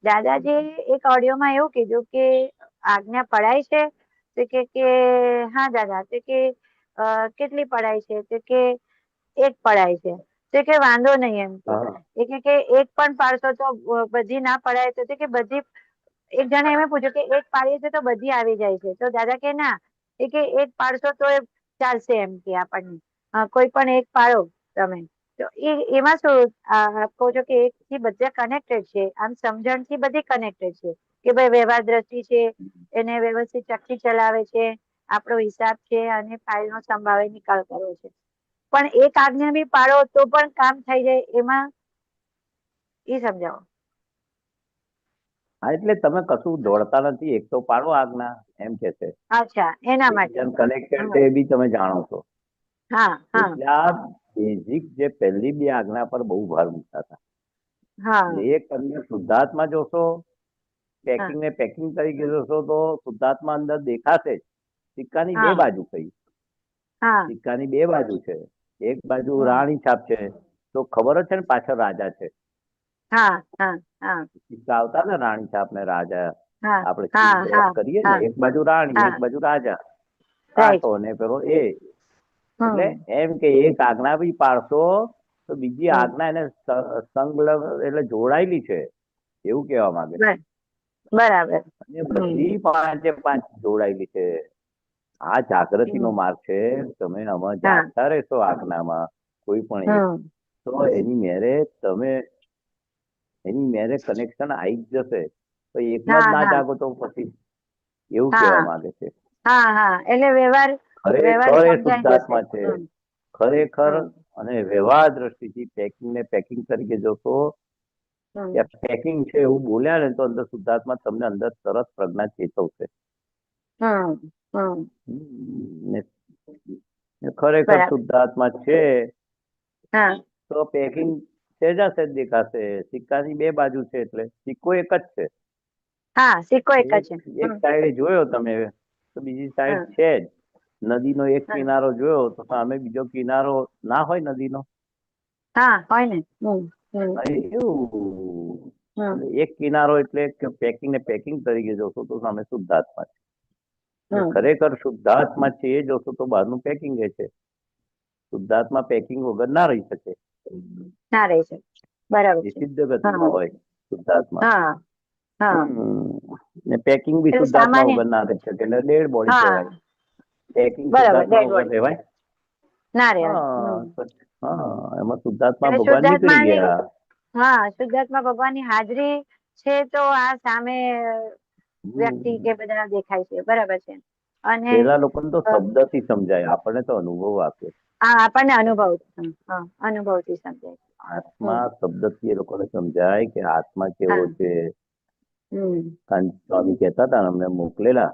દાદાજી એક ઓડિયોમાં એવું કીધું કે આજ્ઞા પડાય છે કે હા દાદા કે કેટલી પડાય છે કે એક પડાય છે તો કે વાંધો નહીં એમ હા કે એક પણ પાડશો તો બધી ના પડાય તો કે બધી એક જણે એમ પૂછ્યું કે એક પાડીએ છે તો બધી આવી જાય છે તો દાદા કે ના એ કે એક પાડશો તો એ ચાલશે એમ કે આપણને કોઈ પણ એક પાડો તમે તો એમાં શું કહો છો કે એક થી બધા કનેક્ટેડ છે આમ સમજણ થી બધી કનેક્ટેડ છે કે ભાઈ વ્યવહાર દ્રષ્ટિ છે એને વ્યવસ્થિત ચક્કી ચલાવે છે આપણો હિસાબ છે અને ફાઇલ નો સંભાવે નિકાલ કરવો છે પણ એક આજ્ઞા બી પાડો તો પણ કામ થઈ જાય એમાં એ સમજાવો. હા, એટલે તમે કશું દોડતા નથી, એક તો પાડો આજ્ઞા એમ કે છે. અચ્છા એના માટે. એકબીજાને કનેક્ટેડ હા છે એ બી તમે જાણો છો. હા હા એટલે આ બેઝિક જે પહેલી બે આજ્ઞા પર બહુ ભાર મૂકતા હતા. હા એક અંદર શુદ્ધાત્મા જોશો, હા પેકિંગ ને પેકિંગ તરીકે જોશો તો શુદ્ધાત્મા અંદર દેખાશે જ. સિક્કાની બે હા બાજુ કઈ, હા સિક્કાની બે બાજુ છે. એક બાજુ હમ રાણી છાપ છે તો ખબર જ છે ને પાછળ રાજા છે. હા હા હા કિસ્સા આવતા ને રાણી છાપ ને રાજા, હા આપણે હા વાત હા કરીએ ને, હા એક બાજુ રાણી હા એક બાજુ રાજા, રાઈટ. કાંટો ને પેલો એ. એટલે હમ એમ કે એક આજ્ઞા બી પાડશો તો બીજી હમ આજ્ઞા એને સંલગ્ન એટલે જોડાયેલી છે એવું કહેવા માંગે છે. બરાબર. અને હમ બધી પાંચે પાંચ જોડાયેલી છે. આ જાગૃતિ નો હમ માર્ગ છે. તમે આમાં હા જાગતા રહેશો આજ્ઞામાં કોઈ પણ એક, હમ તો એની મેરે તમે એની મેરે કનેક્શન આવી જ જશે. તો એકમાં જ હા ના હા જાગો તો પછી એવું કહેવા હા માંગે છે. હા હા એટલે વ્યવહાર વ્યવહાર ખરેખર એ સમજાઈ જશે. શુદ્ધાત્મા છે. ખરેખર. હમ અને વ્યવહાર દ્રષ્ટિથી પેકિંગ ને પેકિંગ તરીકે જોશો, હમ ત્યાં પેકિંગ છે એવું બોલ્યા ને તો અંદર શુદ્ધાત્મા તમને અંદર તરત પ્રજ્ઞા ચેતવશે. હમ હમ ને ખરેખર બરાબર. શુદ્ધાત્મા છે હા તો પેકિંગ સહેજા સહેજ દેખાશે. સિક્કાની બે બાજુ છે એટલે સિક્કો એક જ છે. હા સિક્કો એક જ છે. એક સાઈડે જોયો તમે તો બીજી સાઈડ હમ છે જ. નદીનો એક હમ કિનારો જોયો તો સામે બીજો કિનારો ના હોય નદીનો. હા હોય ને. હમ એવું હમ એટલે એક કિનારો એટલે પેકિંગ ને પેકિંગ તરીકે જોશો તો સામે શુદ્ધાત્મા છે. એટલે હમ ખરેખર શુદ્ધાત્મા છે એ જોશો તો બહારનું પેકિંગ છે. શુદ્ધાત્મા પેકિંગ વગર ના રહી શકે. ના રહી શકે. બરાબર એ છે. સિદ્ધ હા ગતિમાં હોય શુદ્ધાત્મા. હા હા ને પેકિંગ બી એટલે શુદ્ધાત્મા સામાન્ય. વગર ના રહી શકે એટલે ડેડ બોડી હા કહેવાય. પેકિંગ બરાબર શુદ્ધાત્મા ડેડ વગર બોડી રહેવાય. ના રહેવાય. હા એમાં શુદ્ધાત્મા એટલે ભગવાન નીકળી શુદ્ધાત્માની ગયા. હા શુદ્ધાત્મા ભગવાનની હાજરી છે તો આ સામે વ્યક્તિ હમ. કે બધા દેખાય છે. બરાબર છે. અને પેલા લોકોને તો અ, શબ્દથી સમજાય, આપણને તો અનુભવ આપે. આ આપણને અનુભવ હા અનુભવથી સમજાય. આત્મા હમ શબ્દથી એ લોકોને સમજાય કે આત્મા કેવો હા છે. હમ કાનજી સ્વામી કહેતા હતા ને, અમને મોકલેલા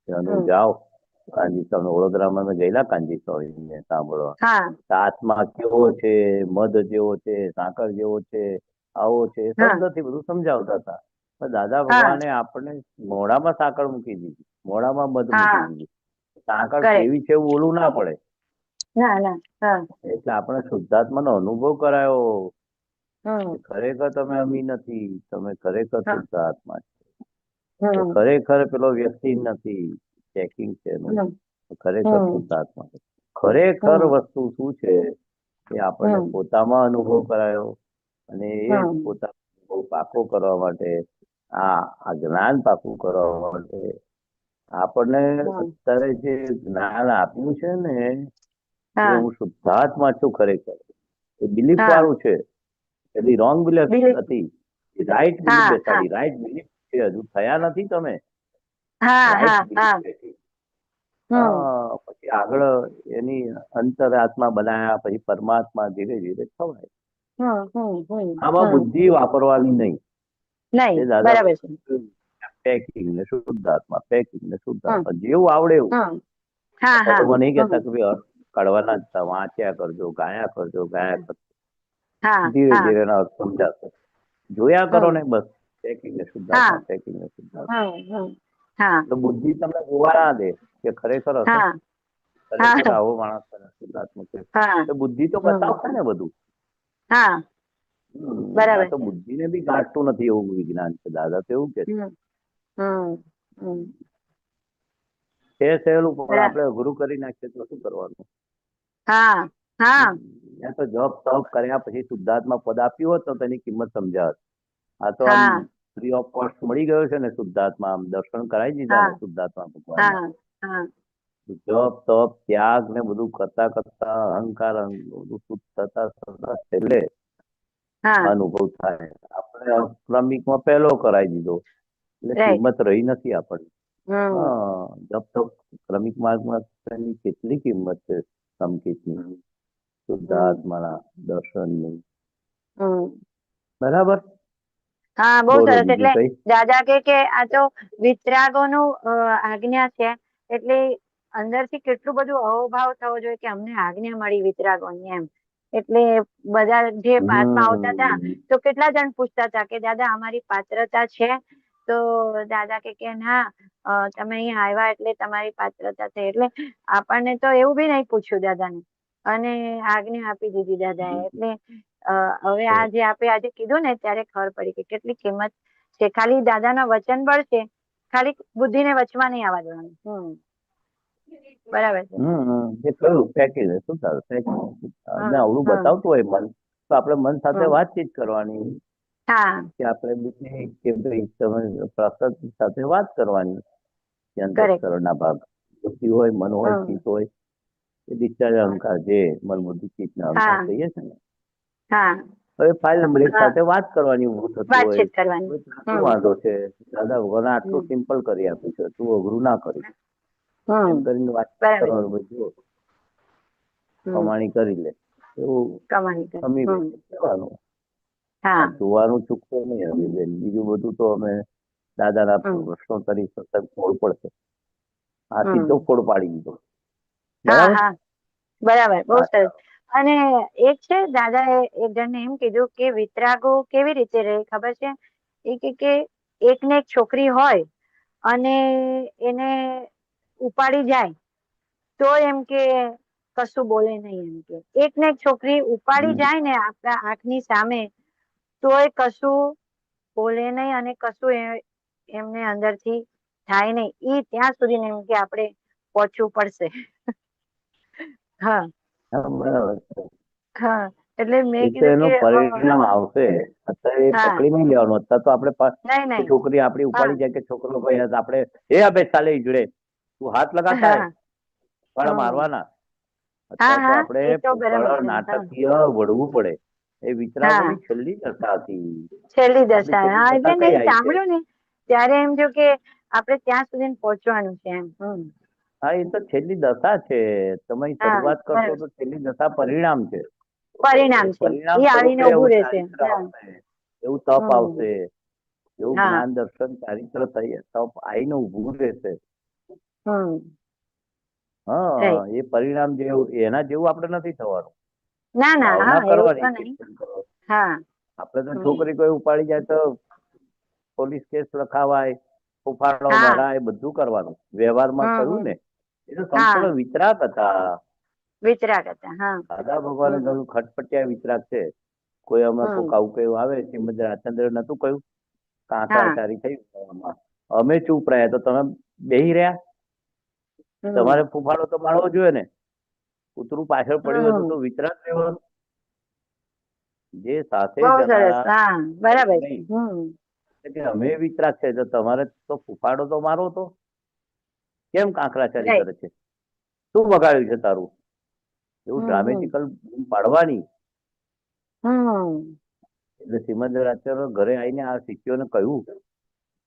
કે અનુ હમ જાઓ. કાનજી સ્વામી વડોદરામાં અમે ગયેલા કાનજી સ્વામીને સાંભળવા. હા તો આત્મા કેવો છે, મધ જેવો છે, સાકર જેવો છે, આવો છે, હા શબ્દથી બધું સમજાવતા હતા. પણ દાદા હા ભગવાને આપણને મોઢામાં સાકર મૂકી દીધી, મોઢામાં મધ મૂકી હા દીધી. સાકર કરેક્ટ. કેવી છે એવું બોલવું ના પડે. ના ના હા એટલે આપણે શુદ્ધાત્માનો અનુભવ કરાયો હમ કે ખરેખર તમે અમી નથી, તમે ખરેખર હા શુદ્ધ આત્મા છે. કે હમ ખરેખર પેલો વ્યક્તિ નથી, ચેકિંગ છે એનું. હમ ખરેખર હમ શુદ્ધ આત્મા છે. ખરેખર હમ વસ્તુ શું છે એ આપણને હમ પોતામાં અનુભવ કરાયો. અને એ હમ પોતા બહુ પાકો કરવા માટે આ જ્ઞાન પાકું કરવા માટે આપણને હમ અત્યારે જે જ્ઞાન આપ્યું છે ને એ હા હું શુદ્ધાત્મા છું ખરેખર, એ બિલીફ હા વાળું છે. એની રોંગ બિલીફ બિલીફ હતી. રાઈટ બિલીફ હા હા બેસાડી. રાઈટ બિલીફ છે, હજુ થયા નથી તમે. હા રાઈટ હા હા બિલીફ બેઠી. હમ પછી આગળ એની અંતરાત્મા બનાયા, પછી પરમાત્મા ધીરે ધીરે ખવાય. આમાં હમ બુદ્ધિ વાપરવાની નહીં. નહીં એ દાદા બરાબર છે. પેકિંગ ને શુદ્ધાત્મા, પેકિંગ ને હમ શુદ્ધાત્મા, જેવું આવડે એવું. હમ હા દાદા હા તો મને નહીં હમ કહેતા કે ભાઈ અર્થ કાઢવાના જ હતા, વાંચ્યા કરજો, ગાયા કરજો, ગાયા કરજો. હા ધીરે હા ધીરે એનો અર્થ સમજાશે. જોયા કરો હમ ને બસ. પેકિંગ ને હા શુદ્ધાત્મા, પેકિંગ ને શુદ્ધાત્મા. હા એટલે બુદ્ધિ તમને જોવા ના દે કે ખરેખર હશે. હા ખરેખર હા આવો માણસ શુદ્ધાત્મા છે. હા તો બુદ્ધિ તો હમ બતાવશે ને બધું. હા આ બરાબર તો છે. બુદ્ધિને બી ગાંઠતું નથી એવું વિજ્ઞાન છે. દાદા તો એવું કે છે. હમ હમ હમ સહેલું પણ બરાબર. આપણે અઘરું કરી નાખીએ તો શું કરવાનું. હા હા ત્યાં તો જપ તપ કર્યા પછી શુદ્ધાત્મા પદ આપ્યું હોત તો તેની કિંમત સમજાવત. આ તો આમ હા ફ્રી ઓફ કોસ્ટ મળી ગયો છે ને શુદ્ધાત્મા. આમ દર્શન કરાવી દીધા હા ને શુદ્ધાત્મા ભગવાનના. હા હા જપ તપ ત્યાગ ને બધું કરતા કરતા અહંકાર બધું શુદ્ધ થતા થતા છેલ્લે હા અનુભવ થાય. આપણે ક્રમિકમાં પહેલો કરાવી દીધો એટલે રાઈટ. કિંમત રહી નથી આપણને. હમ હા જપ તપ ક્રમિક માર્ગમાં તેની કેટલી કિંમત છે સંકેતની, હમ શુદ્ધાત્માના દર્શનની. હમ બરાબર. હા બહુ બોલો સરસ. બીજું એટલે કઈ. દાદા કે આ તો વિતરાગોનું આજ્ઞા છે. એટલે અંદરથી કેટલું બધું અહોભાવ થવો જોઈએ કે અમને આજ્ઞા મળી વિતરાગોની એમ. એટલે બધા જે પાસમાં આવતા હતા હમ તો કેટલા જણ પૂછતા હતા કે દાદા અમારી પાત્રતા છે? તો દાદા કે ના તમે અહીંયા આવ્યા એટલે તમારી પાત્રતા છે. એટલે આપણને તો એવું બી નહીં પૂછ્યું દાદાને, અને આજ્ઞા આપી દીધી દાદાએ. એટલે હવે આ જે આપણે આજે કીધું ને ત્યારે ખબર પડી કે કેટલી કિંમત છે. ખાલી દાદાના વચન બળ છે, ખાલી બુદ્ધિને વચમાં નહીં આવવા દેવાનું. બરાબર છે. જે કહ્યું પેકેજ શું તારું પેકેજ અવળું બતાવતું હોય મન, તો આપણે મન સાથે વાતચીત કરવાની હા કે આપણે બીજી કે ભાઈ તમે પ્રકૃતિ સાથે વાત કરવાની કે અંતઃકરણના ભાગ બુદ્ધિ હોય, મન હોય, ચિત્ત હોય, એ ડિસ્ચાર્જ અહંકાર જે મન બુદ્ધિ ચિત્તના અહંકાર કહીએ છે ને, હા હવે ફાઇલ નંબર એક સાથે વાત કરવાની ઊભું થતું હોય. વાતચીત કરવાની. શું વાંધો છે દાદા, ભગવાને આટલું સિમ્પલ કરી આપ્યું છે, તું અઘરું ના કરી એમ કરીને વાત કરવાનું. બધું કમાણી કરી લે એવું અમી કહેવાનું. જોવાનું ચૂકતો નહીં અમીબેન. બીજું બધું તો અમે દાદાના પ્રશ્નોત્તરી સતત ફોડ પડશે. આ સીધો ફોડ પાડી દીધો. બરાબર, બહુ સરસ. અને એક છે દાદાએ એક જણને એમ કીધું કે વિતરાગો કેવી રીતે રહે ખબર છે? એ કે એક ને એક છોકરી હોય અને એને ઉપાડી જાય તો એમ કે કશું બોલે નહીં. એમ કે એક ને એક છોકરી ઉપાડી જાય ને આપણા આંખની સામે તો એ કશું બોલે નહીં અને કશું એમને અંદરથી થાય નહીં. એ ત્યાં સુધી એમ કે આપણે પહોંચવું પડશે. એટલે મેં કીધું કે પરિણામ આવશે. અત્યારે પકડી નહીં લેવાનું. અત્યારે તો આપણે છોકરી આપડી ઉપાડી જાય કે છોકરો ભાઈ આપણે એ અભે ચાલે જોડે તું હાથ લગાતા પણ મારવાના. અત્યારે તો આપણે નાટકીય વળવું પડે. એ વિતરાગોની છેલ્લી દશા હતી. છેલ્લી દશા. હા, એટલે મેં સાંભળ્યું ને ત્યારે એમ થયું કે આપણે ત્યાં સુધી પહોંચવાનું છે એમ. હા, એ તો છેલ્લી દશા છે. તમે શરૂઆત કરશો તો છેલ્લી દશા પરિણામ છે. પરિણામ આવીને ઉભું રહેશે. એવું તપ આવશે, એવું જ્ઞાન દર્શન ચારિત્ર તપ આવીને ઉભું રહેશે. હા, એ પરિણામ જેવું એના જેવું આપણે નથી થવાનું. ભાવના કરવાની. આપણે તો છોકરી કોઈ ઉપાડી જાય તો પોલીસ કેસ લખાવાય, ફૂફાડો ભરાય, બધું કરવાનું. વ્યવહારમાં કહ્યું ને એ તો સંપૂર્ણ વિતરાગ હતા. દાદા ભગવાને કહ્યું ખટપટિયા વિતરાગ છે. કોઈ અમે કોક આવું કયું આવે શ્રીમદ રાજચંદ્ર નતું કહ્યું કાંકરાચારી થયું, અમે ચૂપ રહ્યા તો તમે બેહી રહ્યા? તમારે ફૂફાડો તો મારવો જોઈએ ને. કૂતરું પાછળ પડ્યું હતું તો વિતરાગ રહેવાનું. જે સાથે અમે વિતરાગ છે તો તમારે તો ફૂફાડો તો મારો તો કેમ કાંકરાચારી કરે છે? શું બગાડ્યું છે તારું? એવું ડ્રામેટિકલ પાડવાની. એટલે શ્રીમદ રાજચંદ્ર ઘરે આવીને આ શિષ્યોને કહ્યું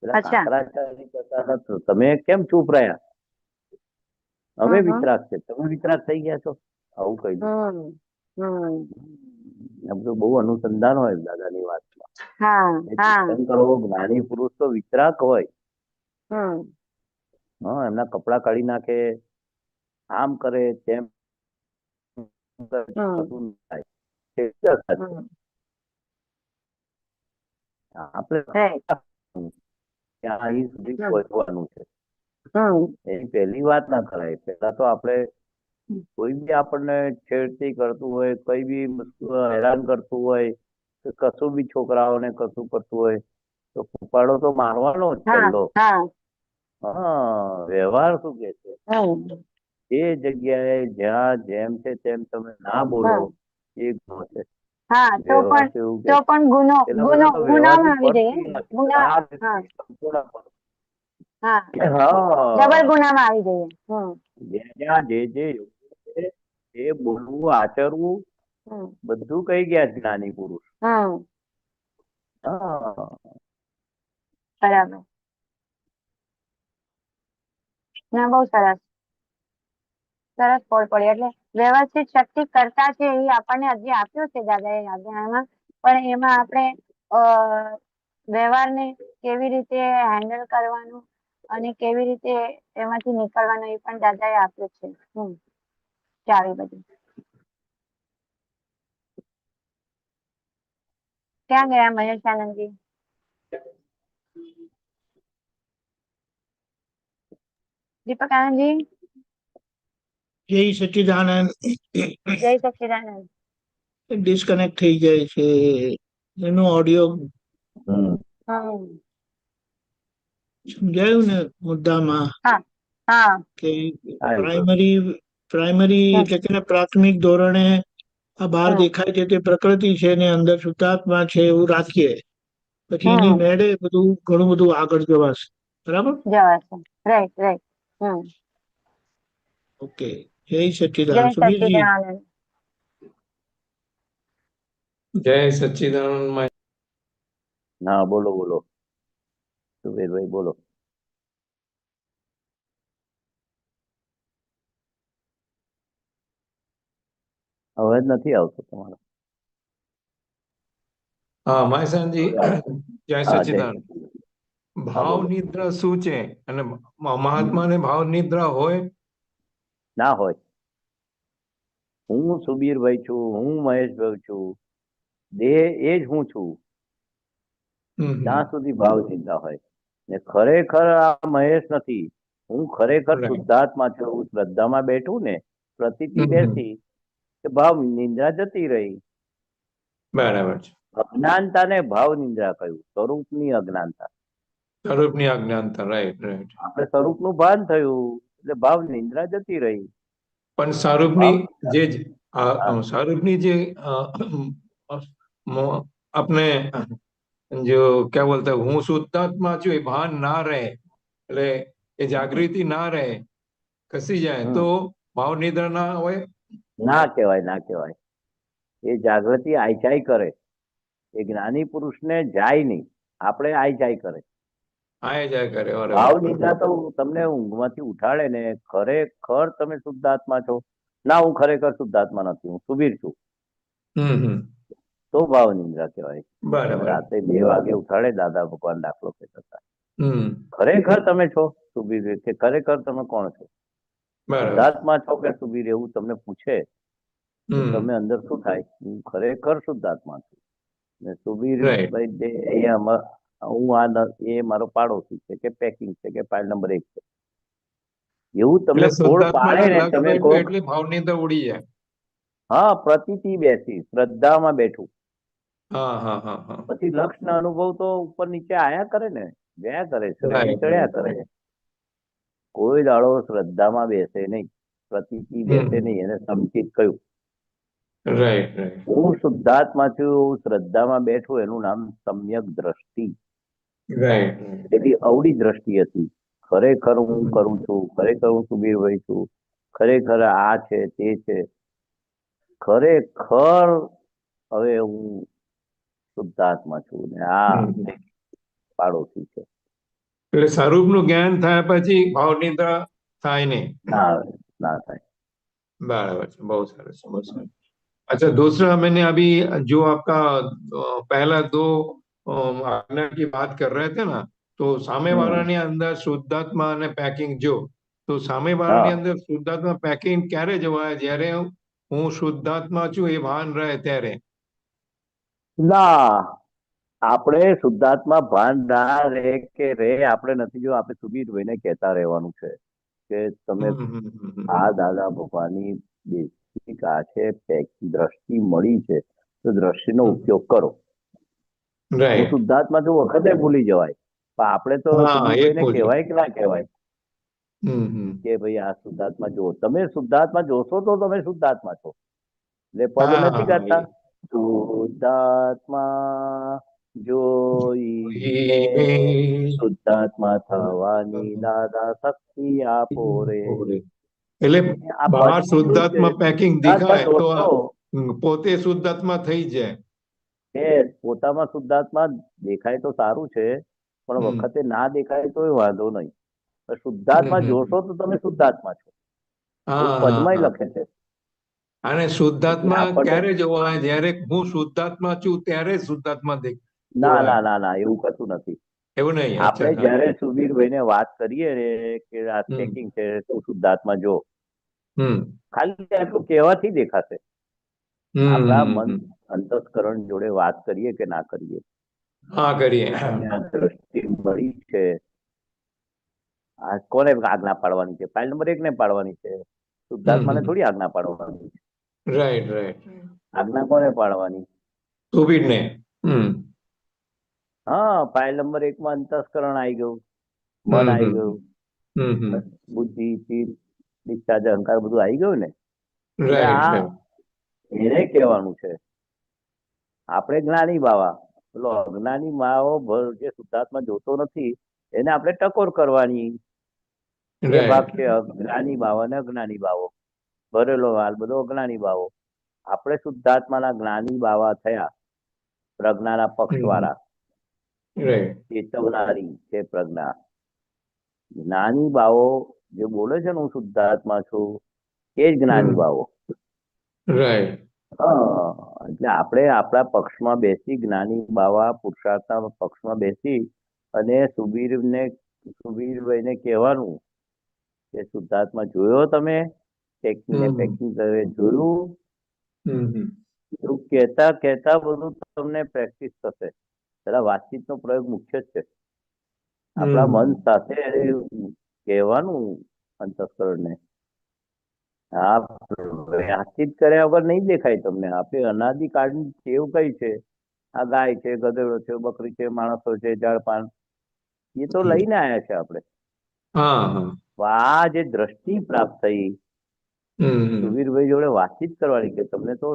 કાંકરાચારી કરતા હતા તમે કેમ ચૂપ રહ્યા? અમે વિતરાગ છે, તમે વિતરાગ થઈ ગયા છો. આવું કહ્યું. આ બધું બહુ અનુસંધાન હોય દાદાની વાતમાં. કરો જ્ઞાની પુરુષ તો વિતરાગ હોય. એમના કપડા કાઢી નાખે, આમ કરે તેમ આપણે અહીં સુધી પહોંચવાનું છે. એની પહેલી વાત ના કરાય. પેલા તો આપણે કોઈ બી આપણને છેડતી કરતું હોય, કઈ બી હેરાન કરતું હોય, કશું બી છોકરાઓને કશું કરતું હોય તો ફૂફાડો તો મારવાનો જ પહેલો. વ્યવહાર શું કે છે? એ જગ્યાએ જ્યાં જેમ છે તેમ તમે ના બોલો એ ગુનો છે. જે બોલવું આચરવું બધું કઈ ગયા જ્ઞાની પુરુષ. બરાબર. ના, બહુ સરસ સરસ ફળ પડ્યો. એટલે વ્યવસ્થિત શક્તિ કરતા છે એ આપણને હજી આપ્યું છે દાદાએ આજ્ઞામાં, પણ એમાં આપણે વ્યવહારને કેવી રીતે હેન્ડલ કરવાનું અને કેવી રીતે એમાંથી નીકળવાનું એ પણ દાદાએ આપ્યું છે. ચાવી બધી ક્યાં ગયા મહેશાનંદજી? દીપક આનંદજી, જય સચ્ચિદાનંદ. જય સચ્ચિદાનંદ. ડિસ્કનેક્ટ થઈ જાય છે, એનો ઓડિયો હમ હમ. સમજાયું ને મુદ્દામાં હા હા કે આવ્યું. પ્રાઇમરી હમ, એટલે કે પ્રાથમિક ધોરણે આ બહાર હમ, દેખાય છે તે પ્રકૃતિ છે ને અંદર શુદ્ધાત્મા છે એવું રાખીએ, પછી એની હમ. મેળે બધું ઘણું બધું આગળ જવાશે. બરાબર? જવાશે. Right right. હમ. ઓકે. જય જય સચ્ચિદાનંદ. સુબીરજી. સચ્ચિદાનંદ. જય સચ્ચિદાનંદ. હા બોલો બોલો સુબીરભાઈ બોલો. અવાજ નથી આવતો તમારો. હા મહેશાનજી, જય હા જય સચ્ચિદાનંદ. સચ્ચિદાનંદ. હા ભાવ બોલો. નિદ્રા શું છે અને મહાત્માને ભાવ નિદ્રા હોય? ના હોય. હું સુબીરભાઈ છું, હું મહેશભાઈ છું, દેહ એ જ હું છું ત્યાં સુધી ભાવ ચિંતા હોય. ને ખરેખર આ મહેશ નથી, હું ખરેખર Right. શુદ્ધાત્મા છું. હું શ્રદ્ધામાં બેઠું ને પ્રતીતિ બેસી કે ભાવ નિંદ્રા જતી રહી. બરાબર છે. અજ્ઞાનતાને ભાવ નિંદ્રા કહ્યું, સ્વરૂપની અજ્ઞાનતા. સ્વરૂપની અજ્ઞાનતા. Right right. આપણે સ્વરૂપનું ભાન થયું એટલે ભાવ નિંદ્રા જતી રહી. પણ સ્વરૂપની ભાવ જે હા, સ્વરૂપની જે अपने जो क्या बोलते हैं હું શુદ્ધાત્મા છું એ ભાન ના રહે, એટલે એ જાગૃતિ ના રહે, ખસી જાય હમ. તો ભાવ નિદ્રા ના હોય. ના કહેવાય, ના કહેવાય. એ જાગૃતિ આઈચાઈ કરે. એ જ્ઞાની પુરુષને જાય નહીં, આપણે આઈચાઈ કરે. આય જાય કરે. ભાવ નિદ્રા તો તમને ઊંઘમાંથી ઉઠાડે ને ખરેખર તમે શુદ્ધાત્મા છો. ના, હું ખરેખર શુદ્ધાત્મા નથી, હું સુબીર છું, હમ. તો ભાવ નિદ્રા કહેવાય. બરાબર. રાતે 2 વાગે ઉઠાડે દાદા ભગવાન દાખલો કહેતા હતા. હમ. ખરેખર તમે છો સુબીર કે ખરેખર તમે કોણ છો? બરાબર. શુદ્ધાત્મા છો કે સુબીર એવું તમને પૂછે તો હમ. તમે અંદર શું થાય? હું ખરેખર શુદ્ધાત્મા છું. ને સુબીર Right. ભાઈ હું એ મારો પાડોશી છે કે પેકિંગ છે કે ફાઇલ નંબર 1 છે, એવું તમને એટલે ફોડ શુદ્ધાત્માના પાડે ને લક્ષ તમે બેઠું કહો. એટલે ભાવની અંદર ઉડી જાય. હા, પ્રતીતિ બેસી શ્રદ્ધામાં બેઠું હા હા હા હા. પછી લક્ષના અનુભવ તો ઉપર નીચે આયા કરે ને, ગયા કરે છે, Right. ચડ્યા કરે. કોઈ દાડો શ્રદ્ધામાં બેસે નહીં, પ્રતીતિ બેસે નહીં. એને સમચિત કહ્યું. Right right. હું શુદ્ધાત્મા છું, હું શ્રદ્ધામાં બેઠું, એનું નામ સમ્યક દ્રષ્ટિ. રાઈટ. એવી અવળી દ્રષ્ટિ હતી. ખરેખર હું કરું છું, ખરેખર હું સુબીરભાઈ છું, ખરેખર આ છે તે છે, ખરેખર હવે હું શુદ્ધાત્મા છું ને આ પાડોશી છે. એટલે સ્વરૂપનું જ્ઞાન થયા પછી ભાવ નિદ્રા થાય નહીં. ના આવે, ના થાય. बराबर है, बहुत सारे समझ में। अच्छा, दूसरा मैंने अभी जो आपका पहला 2 आज्ञा की बात कर रहे थे ना, तो सामे वाળાની અંદર શુદ્ધાત્મા અને પેકિંગ જો, તો સામે વાળાની હા, અંદર શુદ્ધાત્મા પેકિંગ ક્યારે જોવાય? જ્યારે હું શુદ્ધાત્મા છું એ ભાન રહે ત્યારે. ના, આપણે શુદ્ધાત્મા ભાન ના રે કે રે આપણે નથી. જો આપણે સુબીરભાઈને કહેતા રહેવાનું છે કે તમે આ દાદા ભગવાનની બેસિક આ છે દ્રષ્ટિ મળી છે તો દ્રષ્ટિનો ઉપયોગ કરો. હું રાઈટ. શુદ્ધાત્મા જો વખતે ભૂલી જવાય, પણ આપણે તો હા, સુબીરભાઈને એક કહેવાય કે ના કહેવાય હમ. કે ભાઈ આ શુદ્ધાત્મા જો, તમે શુદ્ધાત્મા જોશો તો તમે શુદ્ધાત્મા છો. એટલે પદ હા નથી ગાતા, શુદ્ધાત્મા જોઈને શુદ્ધાત્મા થવાની દાદા શક્તિ આપો રે. એટલે આ બહાર પદ શુદ્ધાત્મા પેકિંગ શુદ્ધાત્મા દેખાય તો જોશો પોતે શુદ્ધાત્મા થઈ જાય. એ પોતામાં શુદ્ધાત્મા દેખાય તો સારું છે, પણ વખતે ના દેખાય તો વાંધો નહીં. પણ શુદ્ધાત્મા જોશો તો તમે શુદ્ધાત્મા છો, એવું પદમાં લખે છે. અને શુદ્ધાત્મા આપણને ક્યારે જોવાય? જ્યારે હું શુદ્ધાત્મા છું ત્યારે શુદ્ધાત્મા ના જોવાય. ના ના ના, એવું કશું નથી. એવું નહીં. આપણે અચ્છા. જયારે સુબીરભાઈને વાત કરીએ ને કે આ ચેકિંગ છે તું શુદ્ધાત્મા જો, ખાલી આટલું કહેવાથી દેખાશે. આપણા મન અંતસ્કરણ જોડે વાત કરીએ કે ના કરીએ, હા, કરીએ. તમને આ દ્રષ્ટિ મળી છે, આ કોને આજ્ઞા પાડવાની છે? ફાઇલ નંબર 1 ને પાડવાની છે, શુદ્ધાત્માને થોડી આજ્ઞા પાડવાની છે. Right right. આજ્ઞા કોને પાડવાની? સુબીરને. હા, ફાઇલ નંબર 1 માં અંતસ્કરણ આવી ગયું, મન હમ આવી હમ ગયું, હમ બુદ્ધિ, ચિત્ત, ડિસ્ચાર્જ, અહંકાર બધું આવી ગયું ને. એટલે રાઈટ આ રાઈટ. એને કહેવાનું છે. આપણે જ્ઞાની બાવા, પેલો અજ્ઞાની માવો જે શુદ્ધાત્મા જોતો નથી એને આપણે ટકોર કરવાની. બે ભાગ રાઈટ. છે, જ્ઞાની બાવો અને અજ્ઞાની બાવો. ભરેલો હાલ બધો અજ્ઞાની બાવો. આપણે શુદ્ધાત્માના જ્ઞાની બાવા થયા, પ્રજ્ઞાના પક્ષ વાળા, રાઈટ. ચેતવનારી છે પ્રજ્ઞા. જ્ઞાની બાવો જે બોલે છે ને હું શુદ્ધાત્મા છું, એ જ જ્ઞાની બાવો. રાઈટ. હા, એટલે આપણે આપણા પક્ષમાં બેસી, જ્ઞાની બાવા પુરુષાર્થના પક્ષમાં બેસી અને સુબીરભાઈને કહેવાનું કે શુદ્ધાત્મા જોયો તમે, પેકિંગ ને પેકિંગ કરે જોયું. એવું કહેતા કહેતા બધું તમને પ્રેક્ટિસ થશે. પેલા વાતચીતનો પ્રયોગ મુખ્ય જ છે. આપણા મન સાથે કહેવાનું અંતસ્કરણને. આ વાતચીત કર્યા વગર નહીં દેખાય તમને. આપણે અનાદિકાળની ટેવ કઈ છે? આ ગાય છે, ગધેડો છે, બકરી છે, માણસો છે, ઝાડ પાન, એ તો લઈને આયા છે આપણે. આ જે દ્રષ્ટિ પ્રાપ્ત થઈ સુવીરભાઈ જોડે વાતચીત કરવાની કે તમને તો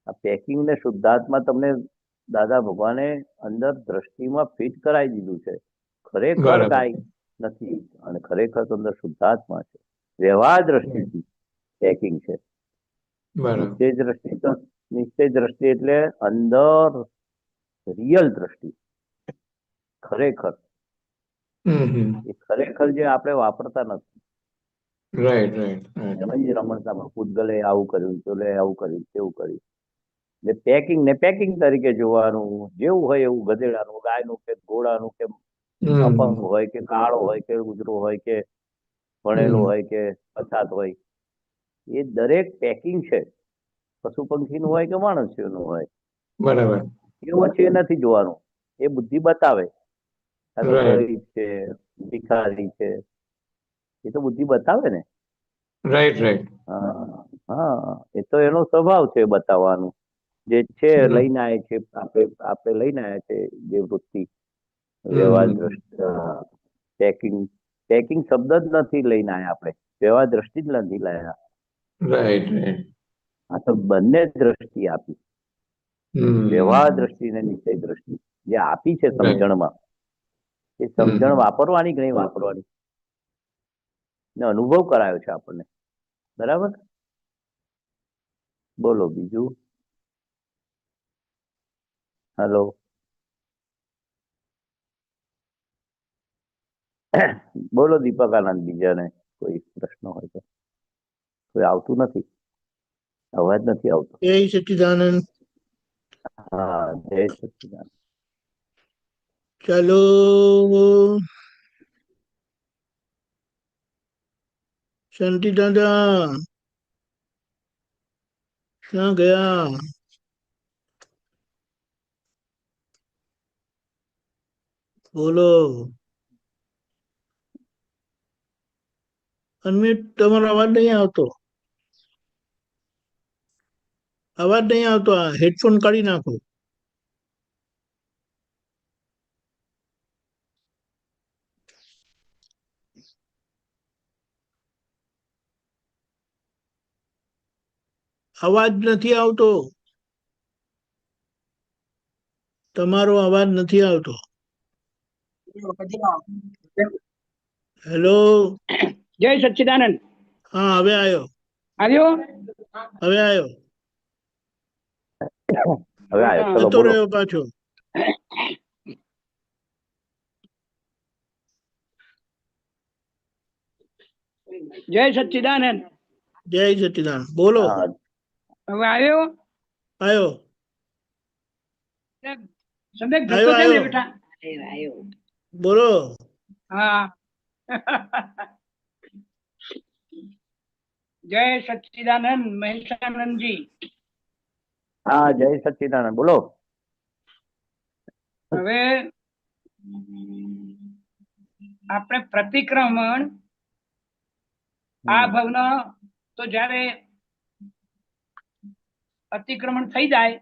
આ પેકિંગ ને શુદ્ધાત્મા તમને દાદા ભગવાને અંદર દ્રષ્ટિમાં ફિટ કરાવી દીધું છે. ખરેખર ગાય નથી અને ખરેખર તો અંદર શુદ્ધાત્મા છે. વ્યવહાર દ્રષ્ટિથી પેકિંગ છે. નિશ્ચય દ્રષ્ટિ એટલે અંદર રિયલ દ્રષ્ટિ, ખરેખર. એ ખરેખર જે આપણે વાપરતા નથી. Right right. એમાં જ રમણતામાં પૂતગલે આવું કર્યું, ચોલે આવું કર્યું, તેવું કર્યું. એટલે પેકિંગ ને પેકિંગ તરીકે જોવાનું. જેવું હોય એવું, ગધેડાનું, ગાયનું કે ઘોડાનું કે અપંગ હોય કે કાળો હોય કે ઉજરો હોય કે ભણેલો હોય કે પછાત હોય, એ દરેક પેકિંગ છે. પશુ પંખીનું હોય કે માણસનું હોય. બરાબર. એવું છે નથી જોવાનું. એ બુદ્ધિ બતાવે. ગરીબ છે, ભિખારી છે, એ તો બુદ્ધિ બતાવે ને. Right right. હા, એ તો એનો સ્વભાવ છે બતાવવાનું. જે છે લઈને આવે છે, આપણે લઈને આવ્યા છે જે વૃત્તિ, વ્યવહાર દ્રષ્ટિ. પેકિંગ પેકિંગ શબ્દ જ નથી લઈને આવ્યા આપણે, વ્યવહાર દ્રષ્ટિ જ નથી લાયા. Right right. આ તો બંને દ્રષ્ટિ આપી, વ્યવહાર દ્રષ્ટિ ને નિશ્ચય દ્રષ્ટિ જે આપી છે સમજણમાં. એ સમજણ વાપરવાની કે નહીં વાપરવાની ને અનુભવ કરાયો છે આપણને. બરાબર. બોલો બીજું. હેલો. બોલો દીપક આનંદ. બીજાને કોઈ પ્રશ્ન હોય તો. કોઈ આવતું નથી, અવાજ નથી આવતો. જય સચ્ચિદાનંદ. હા, જય સચ્ચિદાનંદ. ચાલો શાંતિ દાદા, ક્યાં ગયા? બોલો. અનમ્યુટ. તમારો અવાજ નહીં આવતો. અવાજ નહીં આવતો. આ હેડફોન કાઢી નાખો. અવાજ નથી આવતો. તમારો અવાજ નથી આવતો. હેલો. જય સચ્ચિદાનંદ. હા, હવે આવ્યો. આવ્યો? હવે આવ્યો. હવે આવ્યો. ચલો જતો બોલો. રહ્યો પાછો. જય સચ્ચિદાનંદ. જય સચ્ચિદાનંદ. બોલો. હા, હવે આવ્યો? આવ્યો. સંદેશ જતો આવ્યો, છે ને આવ્યો. બેટા? બોલો. હા. જય સચ્ચિદાનંદ. મહેશાનંદજી. હા, જય સચ્ચિદાનંદ. બોલો. હવે આપણે પ્રતિક્રમણ આ ભાવના તો જયારે અતિક્રમણ થઈ જાય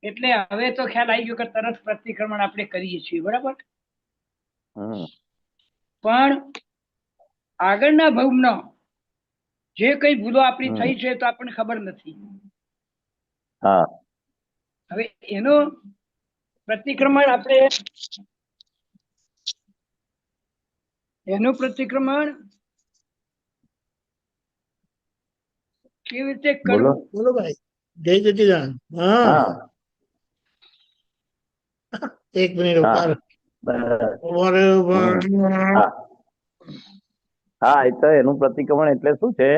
એટલે હવે તો ખ્યાલ આવી ગયો કે તરત પ્રતિક્રમણ આપણે કરીએ છીએ, બરાબર. હમ પણ આગળના ભવનો જે કઈ ભૂલો આપણી થઈ છે તો આપણને ખબર નથી. હા હવે એનો પ્રતિક્રમણ આપણે એનું પ્રતિક્રમણ કેવી રીતે બોલો. કરવું? બોલો ભાઈ. જય સચિદાન. હા, હા 1 મિનિટ હા ઉભા રહો. બરાબર. હા હા એ તો એનું પ્રતિક્રમણ એટલે શું છે,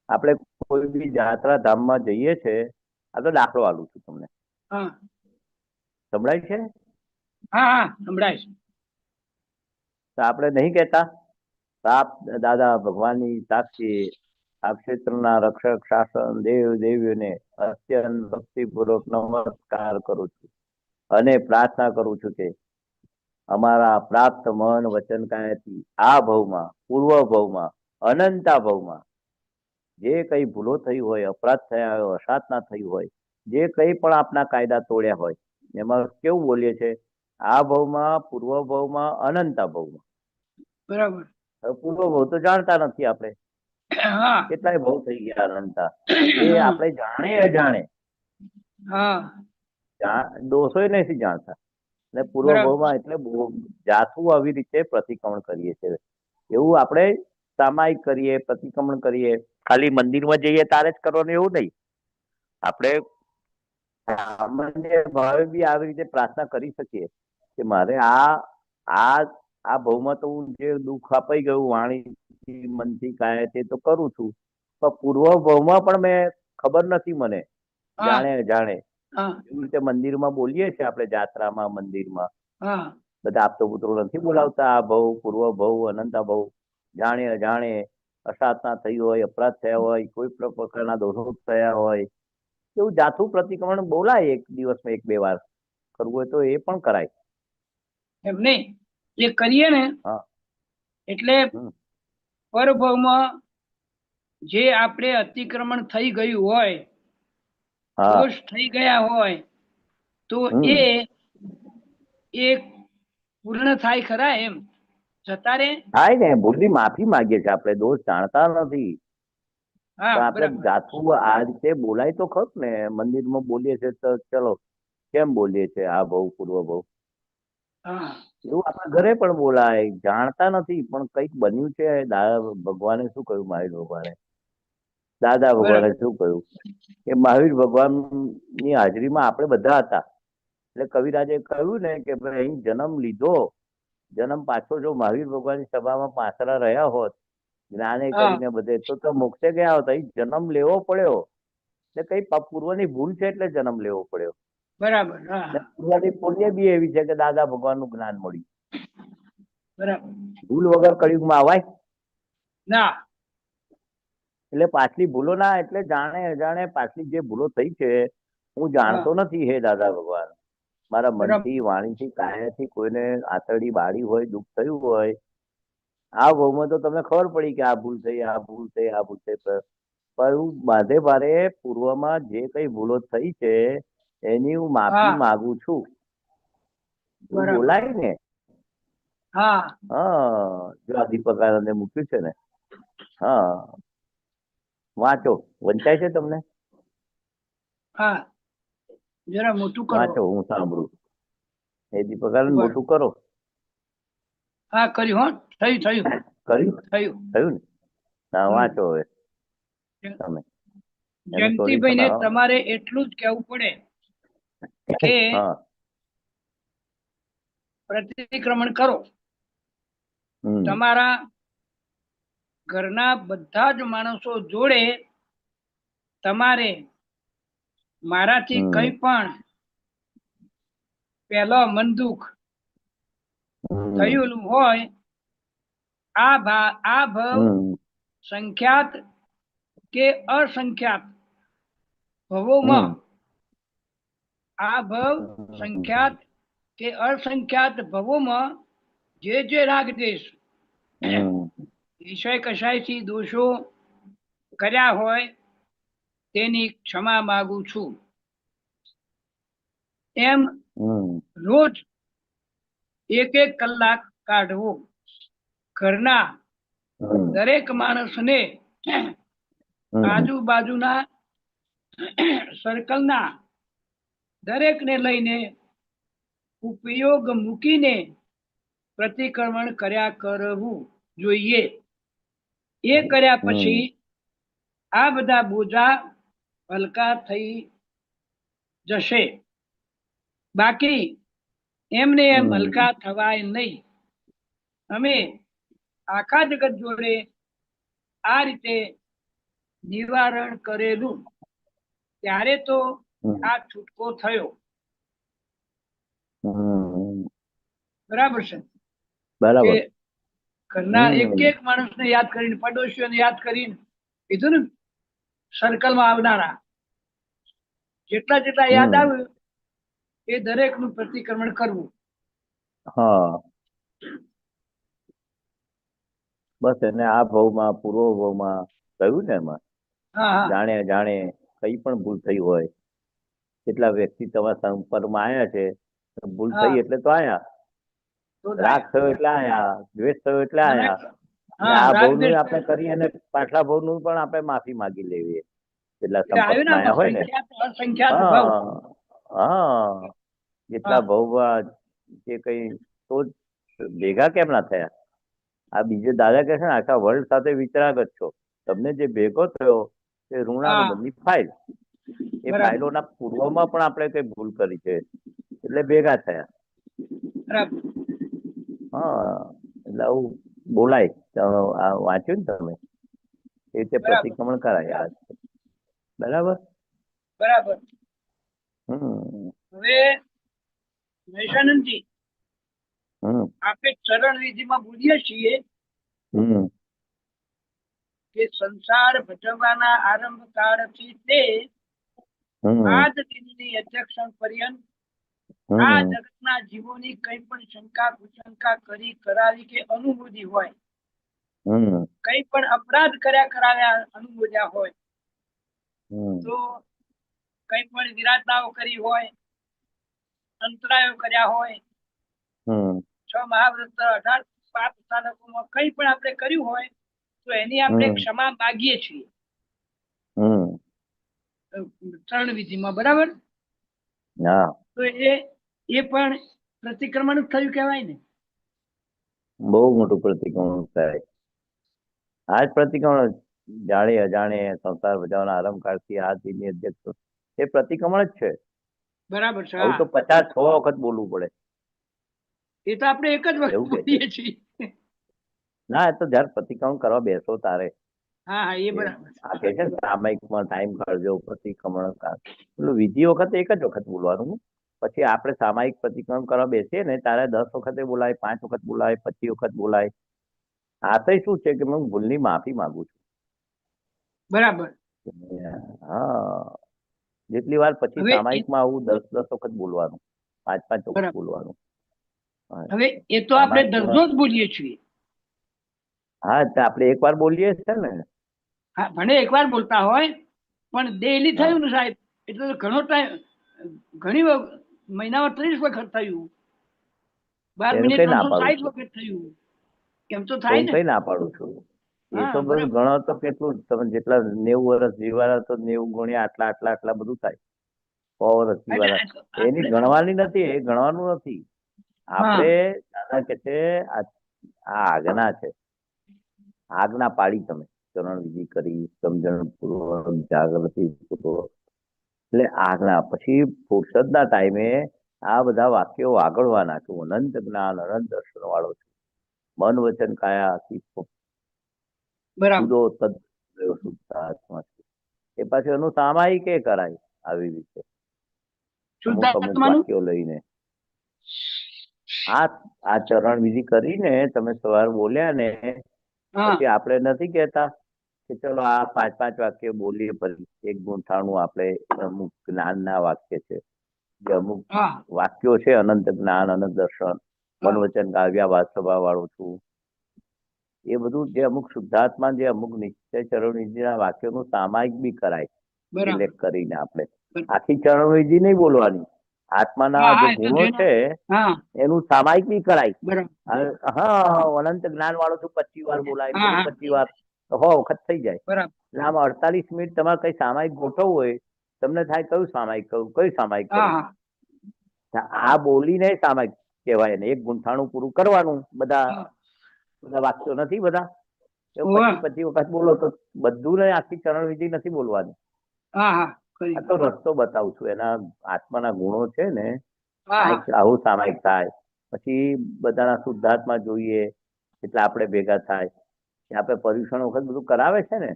આપણે કોઈ બી યાત્રા ધામમાં જઈએ છે. આ તો દાખલો આલું છું તમને, હા સંભળાય છે? હા હા સંભળાય છે. તો આપણે નહીં કહેતા સાપ દાદા ભગવાનની સાક્ષી આ ક્ષેત્રના રક્ષક શાસન દેવ દેવીઓને અત્યંત ભક્તિપૂર્વક નમસ્કાર કરું છું અને પ્રાર્થના કરું છું કે અમારા પ્રાપ્ત મન વચન કાયાથી આ ભવમાં પૂર્વ ભવમાં અનંતા ભવમાં જે કઈ ભૂલો થઈ હોય, અપરાધ થયા હોય, અસાધના થઈ હોય, જે કઈ પણ આપના કાયદા તોડ્યા હોય, એમાં કેવું બોલીએ છે, આ ભવમાં પૂર્વ ભવમાં અનંતા ભવમાં. બરાબર. હવે પૂર્વ ભવ તો જાણતા નથી આપણે, હા કેટલાય ભવ થઈ ગયા અનંતા. એ હા આપણે જાણે અજાણે હા દોષો નથી જાણતા. અને પૂર્વ બરાબર. ભવમાં એટલે જાથું આવી રીતે પ્રતિક્રમણ કરીએ છીએ. એવું આપણે સામાયિક કરીએ, પ્રતિક્રમણ કરીએ, ખાલી મંદિરમાં જઈએ તારે જ કરવાનું એવું નહીં. આપણે સામાન્ય ભાવે બી આવી રીતે પ્રાર્થના કરી શકીએ કે મારે આ આ ભવમાં તો હું જે દુઃખ અપાઈ ગયું વાણીથી મનથી કાયાથી તો કરું છું, પણ પૂર્વ ભવમાં પણ મેં ખબર નથી મને હા જાણે જાણે હા એવી રીતે મંદિરમાં બોલીએ છીએ આપણે, જાત્રામાં મંદિરમાં હા બધા આપતો પુત્રો નથી બોલાવતા, આ ભવ પૂર્વ ભવ અનંતા ભવ. જાણે અજાણે અસાધના થઈ હોય, અપરાધ થયા હોય, કોઈ પણ પ્રકારના દોષો થયા હોય, એવું જાથું પ્રતિક્રમણ બોલાય એક દિવસમાં 1-2 વાર. કરવું હોય તો એ પણ કરાય. એમ નહીં, એ કરીએ ને હા એટલે હમ. પરભવમાં જે આપણે અતિક્રમણ થઈ ગયું હોય, હા દોષ થઈ ગયા હોય, તો હમ એ પૂર્ણ થાય ખરા, એમ જતા રે. થાય ને, ભૂલની માફી માંગીએ છીએ આપણે, દોષ જાણતા નથી. હા પણ આપણે બરાબર. જાથું આ રીતે બોલાય તો ખરું ને, મંદિરમાં બોલીએ છીએ તો ચલો કેમ બોલીએ છીએ આ ભવ પૂર્વ ભવ, હા એવું આપણા ઘરે પણ બોલાય. જાણતા નથી પણ કંઈક બન્યું છે. ભગવાને શું કહ્યું, મહાવીર ભગવાને, દાદા ભગવાને બરાબર. શું કહ્યું કે મહાવીર ભગવાનની હાજરીમાં આપણે બધા હતા. એટલે કવિરાજે કહ્યું ને કે ભાઈ અહીં જન્મ લીધો, જન્મ પાછો જો મહાવીર ભગવાનની સભામાં પાછળ રહ્યા હોત, જ્ઞાને હા કરીને બધે, તો મોક્ષે ગયા હોત. અહીં જન્મ લેવો પડ્યો એટલે કઈ પૂર્વની ભૂલ છે એટલે જન્મ લેવો પડ્યો. બરાબર. હા ને હા પૂર્વની પુણ્ય બી એવી છે કે દાદા ભગવાનનું જ્ઞાન મળ્યું. બરાબર. ભૂલ વગર કળિયુગમાં આવાય? ના. એટલે પાછલી ભૂલો ના, એટલે જાણે અજાણે પાછલી જે ભૂલો થઈ છે હું જાણતો હા નથી. હે દાદા ભગવાન, મારા બરાબર. મનથી વાણીથી કાયાથી કોઈને આતરડી બાળી હોય, દુઃખ થયું હોય, આ ભવમાં તો તમને ખબર પડી કે આ ભૂલ થઈ, આ ભૂલ થઈ, આ ભૂલ થઈ, પણ બાંધે ભારે પૂર્વમાં જે કઈ ભૂલો થઈ છે એની હું માફી હા માંગુ છું, એવું બરાબર. બોલાય ને. હા હા, જો આ દીપક આનંદે મૂક્યું છે ને, હા વાંચો, વંચાય છે તમને? હા જરા મોટું કરો. વાંચો, હું સાંભળું. એ દીપક આનંદ બરાબર. મોટું કરો. હા કર્યું. હો થયું થયું કર્યું? થયું. થયું ને? ના હમ. વાંચો હવે તમે એનું જયંતિભાઈ સોલ્યુશન. ને તમારે એટલું જ કહેવું પડે કે હા પ્રતિક્રમણ કરો. હમ તમારા ઘરના બધા જ માણસો જોડે તમારે મારાથી હમ કંઈ પણ પહેલો મન દુઃખ હમ થયેલું હોય, આ ભવ હમ સંખ્યાત કે અસંખ્યાત ભવોમાં, હમ આ ભવ સંખ્યાત કે અસંખ્યાત ભવોમાં જે રાગદેશ હમ વિષય કશાયથી દોષો કર્યા હોય તેની ક્ષમા માગું છું. એમ હમ રોજ 1 કલાક કાઢવો. ઘરના હમ દરેક માણસને હમ આજુબાજુના સર્કલના દરેકને લઈને ઉપયોગ મૂકીને પ્રતિક્રમણ કર્યા કરવું જોઈએ. એ કર્યા પછી આ બધા બોજા હલકા થઈ જશે. બાકી એમને એમ હલકા થવાય નહીં. અમે આખા જગત જોડે આ રીતે નિવારણ કરેલું ત્યારે તો આ છૂટકો થયો. હમ બરાબર છે બરાબર. કે ઘરના એક માણસને યાદ કરીને, પડોશીઓને યાદ કરીને કીધું ને, સર્કલમાં આવનારા જેટલા યાદ આવ્યું એ દરેકનું પ્રતિક્રમણ કરવું. હા, બસ એને આ ભાવમાં પૂર્વ ભાવમાં કહ્યું ને, એમાં હા હા જાણે જાણે કઈ પણ ભૂલ થઈ હોય, કેટલા વ્યક્તિ તમારા સંપર્કમાં આવ્યા છે, ભૂલ હા. થઈ એટલે તો આયા, તો રાગ થયો એટલે આયા, દ્વેષ થયો એટલે આયા. હા, આ રાગ ભાવનું દ્વેષ આપણે કરીએ અને પાછલા ભાવનું પણ આપણે માફી માંગી લેવીએ, જેટલા એટલે આવ્યું ને સંપર્કમાં આવ્યા હોય ને. સંખ્યાત અસંખ્યાત ભાવ. હા, જેટલા હા. ભાવમાં જે કઈ તો જ ભેગા કેમ ના થયા? આ બીજે દાદા કહે છે ને, આખા વર્લ્ડ સાથે વિતરાગ જ છો. તમને જે ભેગો થયો એ ઋણાનુબંધની ફાઇલ, એ બરાબર. ફાઇલોના પૂર્વમાં પણ આપણે કઈ ભૂલ કરી છે એટલે ભેગા થયા. બરાબર. હા, એટલે આવું બોલાય. આ વાંચ્યું ને તમે, એ રીતે બરાબર. પ્રતિક્રમણ કરાય. બરાબર. બરાબર. હમ હવે મહેશાનંદજી, હમ આપણે ચરણ વિધિમાં બોલીએ છીએ હમ કે સંસાર ભજવવાના આરંભ કાળથી તે હમ આજ દિનની અધ્યક્ષણ પર્યંત આ જગતના જીવોની કઈ પણ શંકા કુશંકા કરી કરાવી કે અનુભૂતિ હોય, કઈ પણ અપરાધ કર્યા કરાવ્યા અનુભવ્યા હોય, તો કઈ પણ વિરાટતાઓ કરી હોય, અંતરાયો કર્યા હોય, 6 મહાવ્રત 18 પાપ સાધકોમાં કઈ પણ આપણે કર્યું હોય તો એની આપણે ક્ષમા માગીએ છીએ ચરણ વિધિમાં. બરાબર. તો એ પણ પ્રતિક્રમણ થયું કહેવાય ને. બહુ મોટું પ્રતિક્રમણ થાય. આ જ પ્રતિક્રમણ જાણે અજાણે સંસાર ભજવવાના આરંભ કાળથી આ દિનની અધ્યક્ષ, એ પ્રતિક્રમણ જ છે. બરાબર છે. આવું તો 50-100 વખત બોલવું પડે. એ તો આપણે એક જ વખત બોલીએ છીએ. ના, એ તો જયારે પ્રતિક્રમણ કરવા બેસો તારે. હા હા, એ બરાબર. આ કે છે ને સામયિકમાં ટાઈમ કાઢજો, પ્રતિક્રમણ પેલું બીજી વખત એક જ વખત બોલવાનું. પછી આપણે સામાયિક પ્રતિક્રમણ કરવા બેસીએ ને ત્યારે 10 વખતે બોલાય, 5 વખત બોલાય, 25 વખત બોલાય. આશય શું છે કે હું ભૂલની માફી માંગુ છું. બરાબર. હા, જેટલી વાર પછી સામાયિકમાં આવું 10 વખત બોલવાનું, 5 વખત બોલવાનું. હવે એ તો આપણે દરરોજ બોલીએ છીએ. હા, આપણે એક વાર બોલીએ છે ને. હા, ભલે એકવાર બોલતા હોય પણ ડેઈલી થયું ને સાહેબ, એટલે ઘણો ટાઈમ, ઘણી મહિનામાં 30 વખત થયું, 12 મિનિટ 360 વખત થયું, એમ તો થાય ને. કઈ ના પાડું છું. એ તો બધું ગણો તો કેટલું, તમે જેટલા 90 વર્ષ જીવાના તો 90 ગુણ્યા આટલા બધું થાય. 100 વર્ષ જીવાના એની ગણવાની નથી, એ ગણવાનું નથી. આપણે દાદા કે છે આ આજ્ઞા છે, આજ્ઞા પાડી તમે, ચરણ વિધિ કરી, સમજણ પૂર્વક, જાગૃતિ પૂર્વક, એટલે આજ્ઞા. પછી ફુરસદના ટાઈમે આ બધા વાક્યો આગળવાના છું. અનંત જ્ઞાન અનંત દર્શન વાળો છું, મન વચન કાયા જુદો તદ શુદ્ધાત્મા છે. એ પછી એનું સામાયિક કરાય આવી રીતે અમુક વાક્યો લઈને. આ ચરણ વિધિ કરીને તમે સવાર બોલ્યા ને, પછી આપણે નથી કેતા કે ચલો આ 5 વાક્ય બોલીએ, પછી એક ગુંઠાણું આપણે અમુક જ્ઞાનના વાક્ય છે, જે અમુક વાક્યો છે અનંત જ્ઞાન અનંત દર્શન, મન વચન કાવ્યા વાત સ્વભાવ વાળું છું. એ બધું જે અમુક શુદ્ધાત્મા, જે અમુક નિશ્ચય ચરણ વિધિના વાક્યોનું સામાયિક બી કરાય. બરાબર સિલેક્ટ કરીને આપણે બરાબર. આખી ચરણવિધિ નહીં બોલવાની. આત્માના હા જે હા, એ તો ગુણો જેને છે હા એનું સામાયિક બી કરાય. બરાબર હા, અનંત જ્ઞાન વાળો છું 25 વાર બોલાય, હા પેલું હા 25 વાર તો 100 વખત થઈ જાય. બરાબર એટલે આમ 48 મિનિટ તમારે કઈ સામાયિક ગોઠવવું હોય, તમને થાય કયું સામાયિક કરું, કયું સામાયિક હા કરું. હા આ બોલીને સામાયિક કહેવાય ને. એક ગુંઠાણું પૂરું કરવાનું. બધા હા. બધા વાક્યો નથી બધા એવું ઓવે. 25 વખત બોલો તો બધું ને આખી ચરણવિધિ નથી બોલવાની. હા હા કરી આ તો રસ્તો બતાવું છું. એના આત્માના ગુણો છે ને, હા આ હા એક આવું સામાયિક થાય. પછી બધાના શુદ્ધાત્મા જોઈએ એટલે આપણે ભેગા થાય. આપણે પર્યુષણ વખત બધું કરાવે છે ને.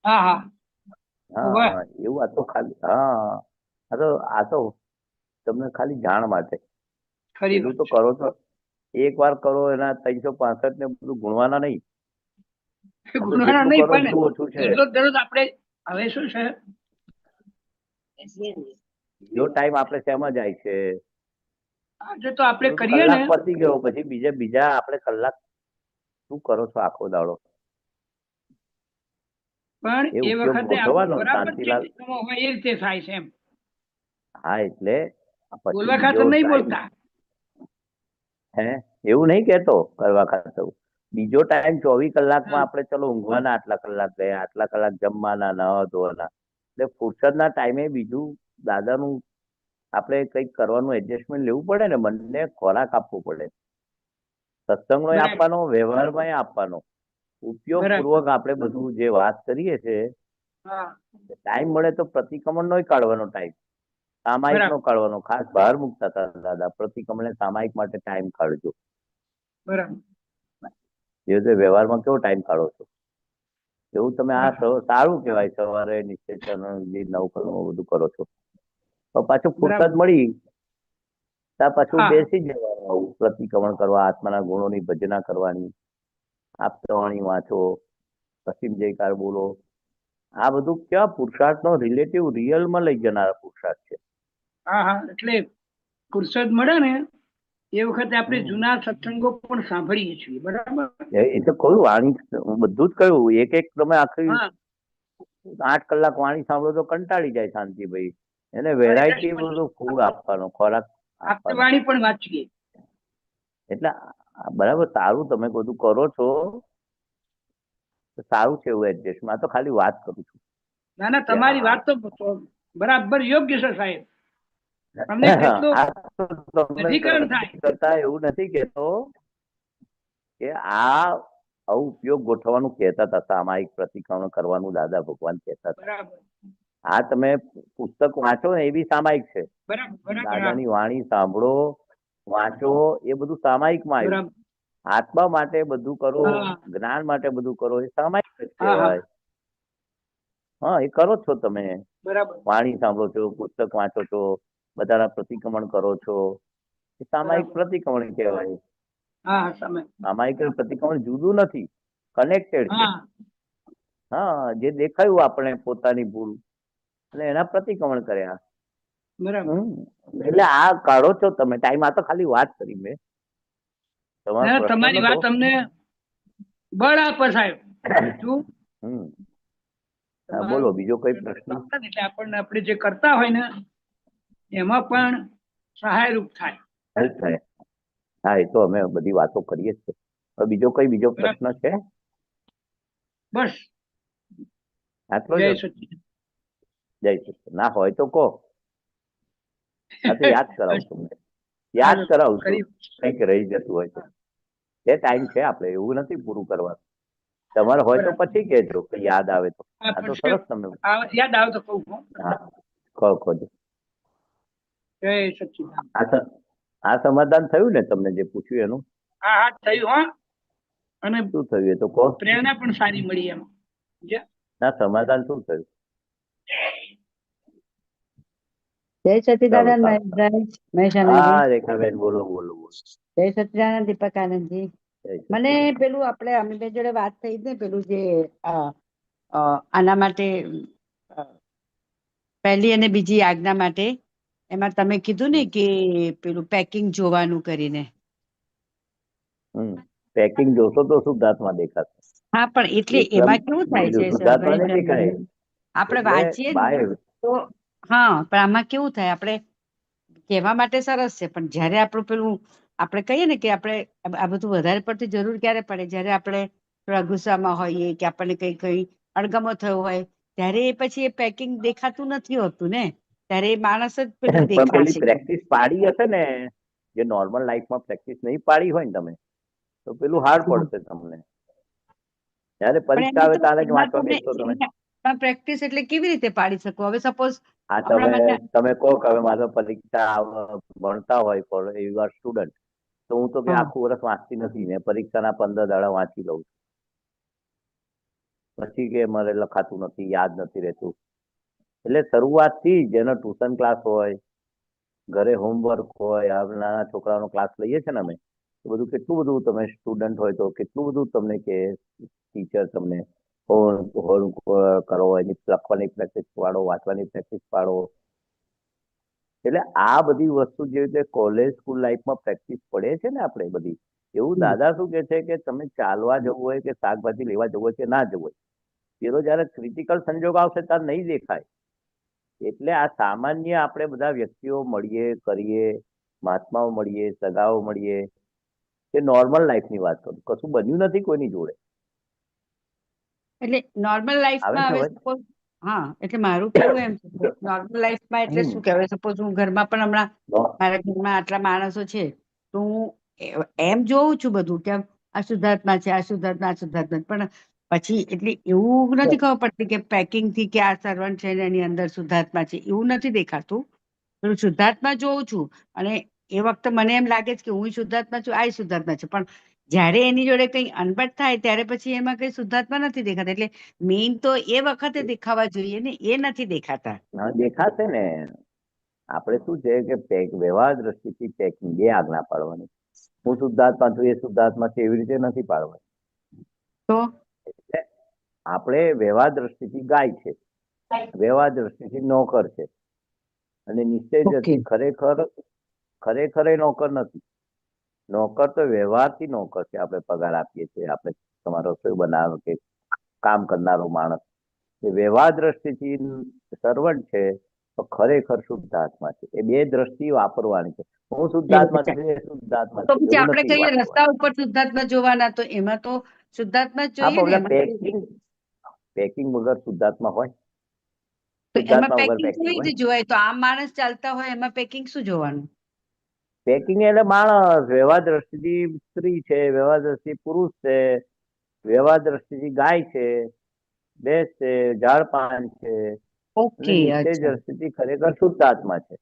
હા હા ઓવે. હા, એવું. આ તો ખાલી આ તો તમને ખાલી જાણ માટે. ખરી પેલું વાત તો કરો તો એક વાર કરો એના 365 ને બધું ગુણવાના નહીં. છે. આ તો ગુણવાના જેટલું નહીં કરો પણ એટલું ઓછું છે. દરરોજ આપણે હવે શું છે જો ટાઈમ આપણે શેમાં જાય છે. આજે તો આપણે પેલું કરીએ ને કલાક પતી ગયો પછી બીજા આપણે કલાક શું કરો છો આખો દાડો. પણ એ એ ઉપયોગ વખતે ગોઠવવાનો બરાબર જે શાંતિલાલ. નિયમો હોય એ રીતે થાય છે એમ. હા, એટલે પછી બોલવા બીજો ખાતર નહીં ટાઈમ બોલતા. એવું નહીં કેતો કરવા ખાતર. બીજો ટાઈમ 24 કલાકમાં હા આપણે ચલો ઊંઘવાના આટલા કલાક ગયા, આટલા કલાક જમવાના, નવા ધોવાના. એટલે ફુરસદના ટાઈમે બીજું દાદાનું આપણે કંઈક કરવાનું એડજસ્ટમેન્ટ લેવું પડે ને. મનને ખોરાક આપવો પડે. સત્સંગનો બરાબર આપવાનો, વ્યવહારમાં આપવાનો. ઉપયોગ બરાબર પૂર્વક આપણે બધું જે વાત કરીએ છીએ, હા ટાઈમ મળે તો પ્રતિક્રમણ નો કાઢવાનો ટાઈમ, સામાયિક નો બરાબર કાઢવાનો. ખાસ બહાર મૂકતા હતા દાદા, પ્રતિક્રમણ ને સામાયિક માટે ટાઈમ કાઢજો. બરાબર એ રીતે વ્યવહારમાં કેવો ટાઈમ કાઢો છો એવું તમે આ હા સારું કહેવાય. સવારે નિશ્ચય 9 કલાક બધું કરો છો તો પાછું ફુરસદ બરાબર મળી ત્યાં પાછું હા બેસી જવાનું. આવું પ્રતિક્રમણ કરવા, આત્માના ગુણોની ભજના કરવાની, આપતવાણી વાંચો, પશ્ચિમ જયકાર બોલો. આ બધું ક્યાં પુરુષાર્થનો રિલેટિવ રિયલમાં લઈ જનારા પુરુષાર્થ છે. હા હા એટલે ફુરસદ મળે ને એ વખતે આપણે જૂના સત્સંગો પણ સાંભળીએ છીએ. બરાબર એ તો કહ્યું વાણી બધું જ કહ્યું. એક તમે આખી હા 8 કલાક વાણી સાંભળો તો કંટાળી જાય શાંતિભાઈ. એને અને વેરાયટી બધું ફૂડ આપવાનો, ખોરાક આપવાનો. વાણી પણ વાંચીએ. એટલે બરાબર સારું તમે બધું કરો છો સારું છે એવું એડજસ્ટમાં. તો ખાલી વાત કરું છું ના ના કે તમારી વાત તો બરાબર યોગ્ય છે સાહેબ. અમને જેટલું આ તો તમને અધિકરણ થાય. કરતા એવું નથી કેતો કે આ આવું ઉપયોગ ગોઠવવાનું કહેતા હતા. સામાયિક પ્રતિક્રમણ કરવાનું દાદા ભગવાન કહેતા હતા. બરાબર આ તમે પુસ્તક વાંચો ને એ બી સામાયિક છે. બરાબર બરાબર દાદાની વાણી સાંભળો, વાંચો, એ બધું સામાયિકમાં આવ્યું. બરાબર આત્મા માટે બધું કરો, હા જ્ઞાન માટે બધું કરો, એ સામાયિક જ હા હા કહેવાય. હા, એ કરો છો તમે. બરાબર વાણી સાંભળો છો, પુસ્તક વાંચો છો, બધાના પ્રતિક્રમણ કરો છો, એ સામાયિક બરાબર પ્રતિક્રમણ કહેવાય. હા હા સમય સામાયિક અને પ્રતિક્રમણ જુદું નથી, કનેક્ટેડ છે. હા હા, જે દેખાયું આપણે પોતાની ભૂલ અને એના પ્રતિક્રમણ કર્યા. બરાબર એટલે આ કાઢો છો તમે ટાઈમ. આ તો ખાલી વાત કરી મેં. તમારો ના પ્રશ્ન તમારી નતો. વાત અમને બળ આપે સાહેબ. શું હમ હા, બોલો તમારું બીજો કઈ પ્રશ્ન? એટલે આપણને આપણે જે કરતા હોય ને એમાં પણ સહાયરૂપ થાય. હેલ્પ થાય. હા, એ તો અમે બધી વાતો કરીએ જ છે. હવે બીજો બરાબર પ્રશ્ન છે? બસ આટલો જય જ? સચિદાનંદ. જય સચિદાનંદ. ના હોય તો કહો. આ તો યાદ કરાવું તમને. યાદ હાલો, કરાવું છું કરી કંઈક રહી જતું હોય તો. એ ટાઈમ છે આપણે, એવું નથી પૂરું કરવાનું. તમારે હોય તો બરાબર પછી કહેજો કે યાદ આવે તો. હા આ તો પણ સરસ તમે. યાદ આવે તો કહું હો. હા, કહો જો. જય સચિદાનંદ. આ સમાધાન થયું ને તમને જે પૂછ્યું એનું? હા હા થયું હો. અને શું થયું એ તો કહો. પ્રેરણા પણ સારી મળી એમ. ના, સમાધાન શું થયું? જય ચાલો સચિદાનંદ સારું. મહેશાનંદજી. હા, રેખાબેન બોલો બોલો બોલો. જય સચિદાનંદ દીપકાનંદજી. જય મને સચિદાનંદ. પેલું આપણે અમે બે જોડે વાત થઈ ને પેલું જે આના માટે પહેલી અને બીજી આજ્ઞા માટે એમાં તમે કીધું ને કે પેલું પેકિંગ જોવાનું કરીને. પેકિંગ જોશો તો શુદ્ધાત્મા દેખાશે. હા પણ એટલે એકદમ એમાં કેવું થાય છે શુદ્ધાત્મા નહીં દેખાય. આપણે એટલે વાંચીએ ને બાય તો હા, પણ આમાં કેવું થાય, આપણે કહેવા માટે સરસ છે, પણ જયારે આપણું પેલું આપણે કહીએ ને કે આપણે આ બધું વધારે પડતી જરૂર ક્યારે પડે, જયારે આપણે થોડા ગુસ્સામાં હોઈએ કે આપણને કઈ અણગમો થયો હોય, ત્યારે એ પછી એ પેકિંગ દેખાતું નથી હોતું ને, ત્યારે એ માણસ જ પેલું પણ પેલી દેખાશે. પ્રેક્ટિસ પાડી હશે ને, જે નોર્મલ લાઈફમાં પ્રેક્ટિસ નહીં પાડી હોય ને તમે, તો પેલું હાર્ડ પડશે તમને. જયારે પરીક્ષા આવે ત્યારે જ વાંચવા બેસતો તમે. પ્રેક્ટિસ એટલે કેવી રીતે પાડી શકો? હવે સપોઝ હા, તમે કહો કે હવે મારે પરીક્ષા ભણતા હોય, પણ યુ આર સ્ટુડન્ટ, તો હું તો હા. આખું વર્ષ વાંચતી નથી ને, પરીક્ષાના 15 દાડા વાંચી લઉં છું. પછી કે મારે લખાતું નથી, યાદ નથી રહેતું. એટલે શરૂઆતથી જેનો ટ્યુશન ક્લાસ હોય, ઘરે હોમવર્ક હોય, આ નાના છોકરાઓનો ક્લાસ લઈએ છે ને અમે, તો બધું કેટલું બધું તમે સ્ટુડન્ટ હોય તો કેટલું બધું તમને કે ટીચર તમને કરો, એની લખવાની પ્રેક્ટિસ પાડો, વાંચવાની પ્રેક્ટિસ પાડો. એટલે આ બધી વસ્તુ જે રીતે કોલેજ સ્કૂલ લાઈફમાં પ્રેક્ટિસ પડે છે ને આપણે બધી, એવું દાદા શું કે છે કે તમે ચાલવા જવું હોય કે શાકભાજી લેવા જવું હોય કે ના જવું હોય, પેલો જયારે ક્રિટિકલ સંજોગ આવશે ત્યારે નહીં દેખાય. એટલે આ સામાન્ય આપણે બધા વ્યક્તિઓ મળીએ કરીએ, મહાત્માઓ મળીએ, સગાઓ મળીએ, કે નોર્મલ લાઈફની વાત કરું, કશું બન્યું નથી કોઈની જોડે. એટલે નોર્મલ લાઈફમાં આવે હવે છે સપોઝ એટલે મારું કેવું એમ છે, નોર્મલ લાઈફમાં એટલે શું કહેવાય, સપોઝ હું ઘરમાં પણ હમણાં મારા ઘરમાં આટલા માણસો છે, તો હું એમ જોઉં છું બધું કે આ શુદ્ધાત્મા છે, આ શુદ્ધાત્મા, આ શુદ્ધાત્મા, પણ પછી એટલે એવું નથી ખબર પડતી કે પેકિંગ થી કે આ સર્વન્ટ છે ને એની અંદર શુદ્ધાત્મા છે, એવું નથી દેખાતું. હું શુદ્ધાત્મા જોઉં છું, અને એ વખતે મને એમ લાગે છે કે હું શુદ્ધાત્મા છું, આ શુદ્ધાત્મા છે, પણ જયારે એની જોડે કઈ અનબટ થાય ત્યારે પછી એમાં કઈ શુદ્ધાત્મા નથી દેખાતા. એટલે મેઇન તો એ વખતે દેખાવા જોઈએ ને, એ નથી દેખાતા. હા, દેખાશે ને. આપણે શું છે કે વ્યવહાર દ્રષ્ટિથી પેકિંગ બે આજ્ઞા પાડવાની. હું શુદ્ધાત્મા છું, એ શુદ્ધાત્મા છે, એવી રીતે નથી પાડવાની. તો એટલે આપણે વ્યવહાર દ્રષ્ટિથી ગાય છે, વ્યવહાર દ્રષ્ટિથી નોકર છે, અને નિશ્ચય દ્રષ્ટિ ખરેખર એ નોકર નથી. નોકર તો વ્યવહારથી નોકર છે. આપણે પગાર આપીએ છીએ, આપણે તમારો રસોઈ બનાવો કે કામ કરનારો માણસ, એ વ્યવહાર દ્રષ્ટિથી સર્વન્ટ છે, તો ખરેખર શુદ્ધાત્મા છે. એ બે દ્રષ્ટિ વાપરવાની છે. હું શુદ્ધાત્મા છું, એ શુદ્ધાત્મા તો છે, પછી એવું આપણે નથી કહીએ વાપરવાનું. રસ્તા ઉપર શુદ્ધાત્મા જોવાના, તો એમાં તો શુદ્ધાત્મા જ હા, જોઈએ ને. પણ પેકિંગ વગર શુદ્ધાત્મા હોય? તો એમાં શુદ્ધાત્મા વગર પેકિંગ પેકિંગ કેવી હોય? રીતે જોવાય? તો આમ માણસ ચાલતા હોય એમાં પેકિંગ શું જોવાનું? પેકિંગ એટલે માણસ. વ્યવહાર દ્રષ્ટિથી સ્ત્રી છે, વ્યવહાર દ્રષ્ટિ પુરુષ છે, વ્યવહાર દ્રષ્ટિથી ગાય છે, ભેંસ છે, ઝાડ પાન છે, અને ઓકે, નિશ્ચય અચ્છા. દ્રષ્ટિથી ખરેખર શુદ્ધાત્મા છે.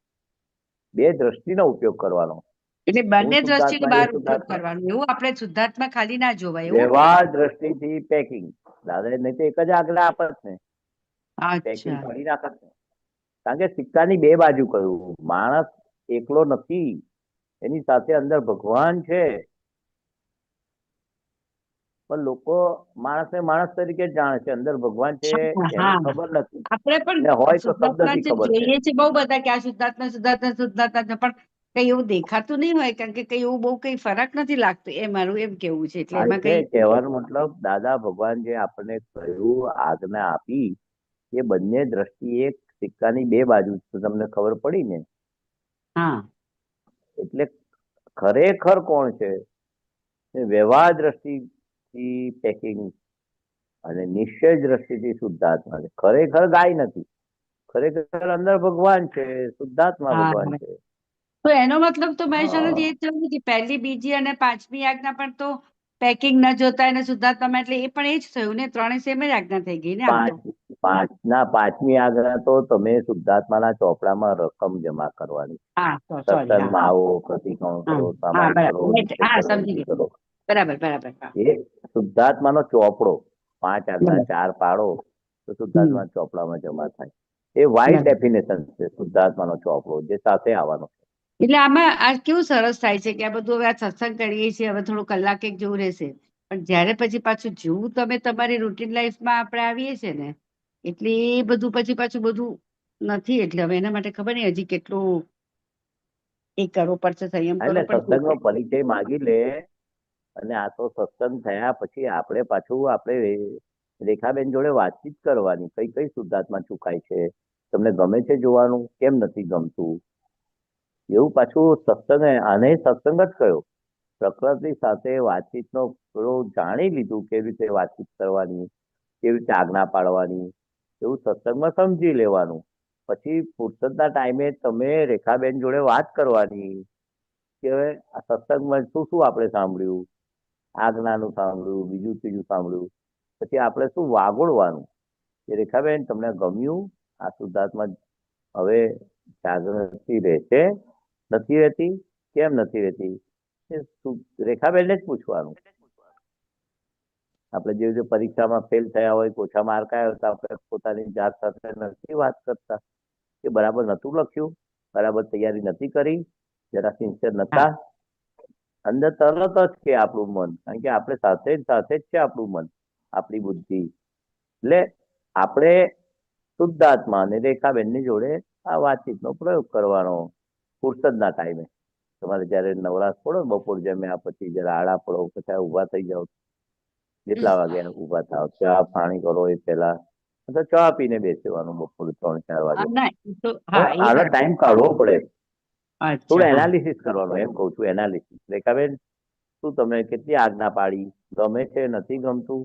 બે દ્રષ્ટિનો ઉપયોગ કરવાનો. એટલે હું બંને દ્રષ્ટિનો શુદ્ધાત્મા, એ બહાર ઉપયોગ શુદ્ધાત્મા. કરવાનો, એવું આપણે શુદ્ધાત્મા ખાલી ના જોવાય એવું. વ્યવહાર દ્રષ્ટિથી પેકિંગ. દાદા નહીં તો એક જ આજ્ઞા આપત ને, પેકિંગ અચ્છા. કાઢી નાખત ને. કારણ કે સિક્કાની બે બાજુ કહ્યું. માણસ એકલો નથી, એની સાથે અંદર ભગવાન છે. પણ લોકો માણસને માણસ તરીકે જ જાણે છે, અંદર ભગવાન છે એને હા, ખબર નથી. આપણે પણ ને હોય તો શુદ્ધાત્મા શબ્દથી જે ખબર છે. જોઈએ છે બહુ બધા કે આ શુદ્ધાત્મા, શુદ્ધાત્મા, શુદ્ધાત્મા, પણ કઈ એવું દેખાતું નહીં હોય, કારણ કે કઈ એવું બહુ કઈ ફરક નથી લાગતો. એ મારું એમ કેવું છે. એટલે હા, એમાં એટલે કઈ કહેવાનો મતલબ દાદા ભગવાન જે આપણને કહ્યું, આજ્ઞા આપી, એ બંને દ્રષ્ટિ એક સિક્કાની બે બાજુ છે. તમને ખબર પડી ને? હા, એટલે ખરેખર કોણ છે? વ્યવહાર દ્રષ્ટિથી પેકિંગ અને નિશ્ચય દ્રષ્ટિથી શુદ્ધાત્મા છે. ખરેખર ગાય નથી, ખરેખર અંદર ભગવાન છે, શુદ્ધાત્મા ભગવાન હા. છે. તો એનો મતલબ તો મહેશાનંદ હા. એ થયું કે પહેલી, બીજી અને પાંચમી આજ્ઞા પણ તો પેકિંગ ન જોતા એને શુદ્ધાત્મા, એટલે એ પણ એ જ થયું ને. ત્રણે સેમ જ આજ્ઞા થઈ ગઈ ને આમ તો. પાંચમી આજ્ઞા તો તમે શુદ્ધાત્માના ચોપડામાં રકમ જમા કરવાની. હા, સોરી. હા, સત્સંગમાં આવો, પ્રતિક્રમણ હા, કરો, હા, સામાયિક કરો, બરાબર. નિશ્ચય હા, કરો, સમજી વિધિ ગઈ. કરો. બરાબર, બરાબર. હા, એ શુદ્ધાત્માનો ચોપડો. 5 આજ્ઞા બરાબર. 4 પાડો તો શુદ્ધાત્મા ચોપડામાં જમા થાય. એ વાઇડ બરાબર. ડેફિનેશન છે શુદ્ધાત્માનો ચોપડો, જે સાથે આવવાનો. એટલે આમાં આ કેવું સરસ થાય છે કે આ બધું હવે આ સત્સંગ કરીએ છીએ, હવે થોડું કલાક એક જેવું રહેશે, પણ જયારે પછી પાછું જેવું તમે તમારી રૂટીન લાઈફમાં આપણે આવીએ છીએ ને, એટલે એ બધું પછી પાછું બધું નથી. એટલે હવે એના માટે ખબર નહીં હજી કેટલું એ કરવો પડશે, સંયમ એટલે કરવો પડશે. સત્સંગનો પરિચય માગી લે. અને આ તો સત્સંગ થયા પછી આપણે પાછું આપણે રેખાબેન જોડે વાતચીત કરવાની, કઈ કઈ શુદ્ધાત્મા ચૂકાય છે, તમને ગમે છે જોવાનું, કેમ નથી ગમતું, એવું પાછું સત્સંગ, આને સત્સંગ જ કયો. પ્રકૃતિ સાથે વાતચીતનો પેલો જાણી લીધું કેવી રીતે વાતચીત કરવાની, કેવી રીતે આજ્ઞા પાડવાની, એવું સત્સંગમાં સમજી લેવાનું. પછી ફુરસદના ટાઈમે તમે રેખાબેન જોડે વાત કરવાની કે આ સત્સંગમાં શું શું આપણે સાંભળ્યું, આજ્ઞાનું સાંભળ્યું, બીજું ત્રીજું સાંભળ્યું, પછી આપણે શું વાગોળવાનું કે રેખાબેન તમને ગમ્યું, આ શુદ્ધાત્મા હવે જાગૃતિ રહેશે, નથી રહેતી, કેમ નથી રહેતી, રેખાબેનને જ પૂછવાનું. આપણે જેવી રીતે પરીક્ષામાં ફેલ થયા હોય, ઓછા માર્ક આવ્યા તો આપણે પોતાની જાત સાથે નથી વાત કરતા કે બરાબર નતું લખ્યું, બરાબર તૈયારી નથી કરી, જરા સિન્સિયર નતા. અંદર તરત જ કે આપણું મન, કારણ કે આપણે સાથે જ છે આપણું મન, આપણી બુદ્ધિ. એટલે આપણે શુદ્ધાત્મા અને રેખાબેનની જોડે આ વાતચીતનો પ્રયોગ કરવાનો ફુરસદના ટાઈમે. તમારે જયારે નવરાશ પડો, બપોર જમ્યા પછી જરા આડા પડો, પછી ઉભા થઈ જાઓ, જેટલા વાગે ઉભા થાવ, ચા પાણી કરો એ પહેલા, અથવા ચા પીને બેસવાનું બપોર 3-4 વાગે. આનો ટાઈમ કાઢવો પડે, થોડું એનાલિસિસ કરવાનું, એમ કઉ છું, એનાલિસિસ. રેખાબેન શું તમે કેટલી આજ્ઞા પાડી, ગમે છે નથી ગમતું,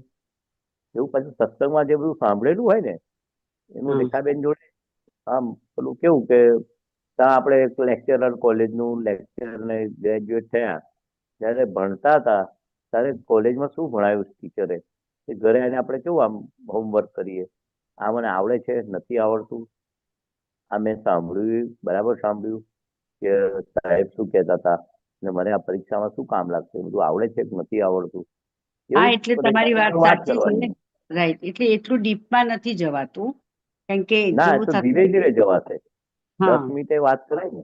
એવું પછી સત્સંગમાં જે બધું સાંભળેલું હોય ને એનું રેખાબેન જોડે આમ પેલું કેવું કે ત્યાં આપણે એક લેક્ચરર કોલેજનું લેક્ચર ને ગ્રેજ્યુએટ થયા, જયારે ભણતા હતા ત્યારે કોલેજમાં શું ભણાયું ટીચરે, ઘરે આવીને આપણે કેવું આમ હોમવર્ક કરીએ, આ મને આવડે છે, નથી આવડતું, આ મેં સાંભળ્યું, બરાબર સાંભળ્યું કે સાહેબ શું કહેતા હતા ને મને આ પરીક્ષામાં શું કામ લાગશે, બધું આવડે છે કે નથી આવડતું. હા, એટલે તમારી વાત સાચી છે ને, રાઈટ. એટલે એટલું ડીપમાં નથી જવાતું, કારણ કે ના, તો ધીરે ધીરે જવાશે. 10 મિનિટે વાત કરાય ને,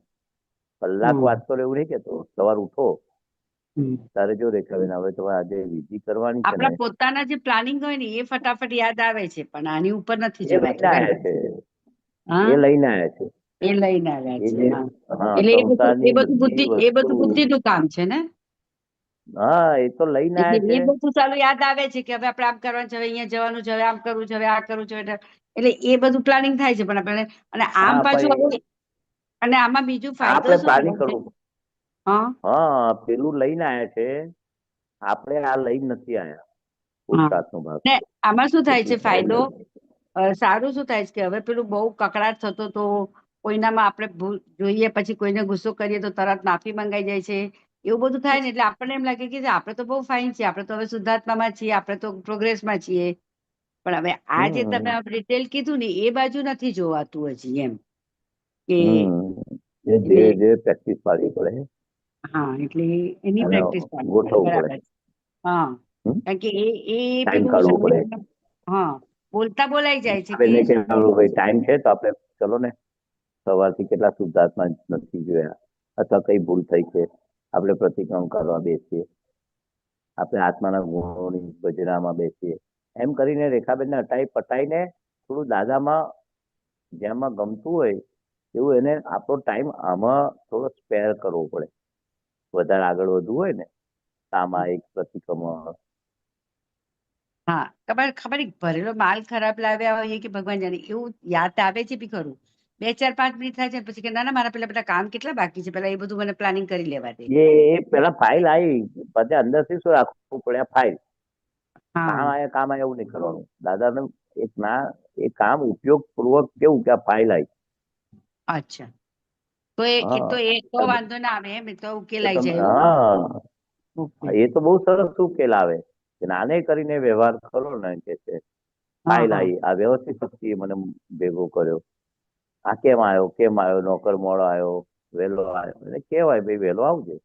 કલાક વાત કરો એવું નહીં કેતો. સવાર ઉઠો તારે જો રેખાબેન હવે તમારે આજે વિધિ કરવાની છે ને, આપણા પોતાના જે પ્લાનિંગ હોય ને એ ફટાફટ યાદ આવે છે, પણ આની ઉપર નથી એ લઈને આવ્યા છે, એ લઈને આવ્યા છે, એ લઈને આવ્યા એ છે. જે એટલે એ બધું બુદ્ધિનું કામ છે ને. હા, એ તો લઈને આવ્યા છે. એ બધું ચાલુ યાદ આવે છે કે હવે આપણે આમ કરવાનું છે, હવે અહીંયા જવાનું છે, હવે આમ કરવું છે, હવે આ કરવું છે, એટલે એ બધું પ્લાનિંગ થાય છે. પણ આપણે અને આમ પાછું, અને આમાં બીજું ફાયદો આપણે શું પ્લાનિંગ છે? કરવું. હા, પેલું લઈને આવ્યા છે, આપણે આ લઈને નથી આવ્યા. પુરુષાર્થનો ભાગ ને આમાં શું થાય છે ફાયદો, સારું શું થાય છે કે હવે પેલું બહુ કકડાટ થતો તો કોઈનામાં આપણે જોઈએ, પછી કોઈને ગુસ્સો કરીએ તો તરત માફી મંગાઈ જાય છે, એવું બધું થાય ને. એટલે આપણને એમ લાગે કે આપણે તો બહુ ફાઇન છીએ, આપણે તો હવે શુદ્ધાત્મામાં છીએ, આપણે તો પ્રોગ્રેસમાં છીએ. પણ હવે આ જે તમે ડિટેલ કીધું ને એ બાજુ નથી જોવાતું હજી, એમ કે ધીરે ધીરે પ્રેક્ટિસ પાડવી પડે. હા, એટલે એની પ્રેક્ટિસ ગોઠવવું બરાબર. પડે, હા, કારણ કે એ ટાઈમ પેલું કાઢવો પડે. હા, બોલતા બોલાઈ જાય છે કે ભાઈ ટાઈમ છે તો આપણે ચલો ને, સવારથી કેટલા શુદ્ધાત્મા નથી જોયા, અથવા કઈ ભૂલ થઈ છે, આપણે પ્રતિક્રમણ કરવા બેસીએ, આપણે આત્માના ગુણોની ભજરામાં બેસીએ. એમ કરીને રેખાબેનને હટાઈ પટાઈને થોડું દાદામાં જેમાં ગમતું હોય એવું એને આપણો ટાઈમ આમાં થોડો સ્પેર કરવો પડે. વધારે આગળ વધવું હોય ને સામાયિક પ્રતિક્રમણ. હા, ખબર ભરેલો માલ ખરાબ લાવ્યા હોય કે ભગવાન જાણે, એવું યાદ આવે છે બી ખરું. 2-4-5 મિનિટ થાય છે પછી કે ના ના, મારા પેલા બધા કામ કેટલા બાકી છે, પેલા એ બધું મને પ્લાનિંગ કરી લેવા દે. એ પેલા ફાઇલ આવી પછી અંદરથી શું રાખવું પડે, ફાઇલ કામ આયા એવું નહીં કરવાનું. દાદાને એક ના એ કામ ઉપયોગ પૂર્વક કેવું કે આ ફાઇલ આવી. અચ્છા, તો એ તો વાંધો ના આવે, એમ તો ઉકેલાઈ જાય. હા, એ તો બહુ સરસ ઉકેલ આવે કે નાને કરીને વ્યવહાર કરો ને કે છે ફાઇલ આવી, આ વ્યવસ્થિત શક્તિએ મને ભેગો કર્યો, આ કેમ આવ્યો, નોકર મોડો આવ્યો, વહેલો આવ્યો, એટલે કેવાય ભાઈ વહેલો આવજે,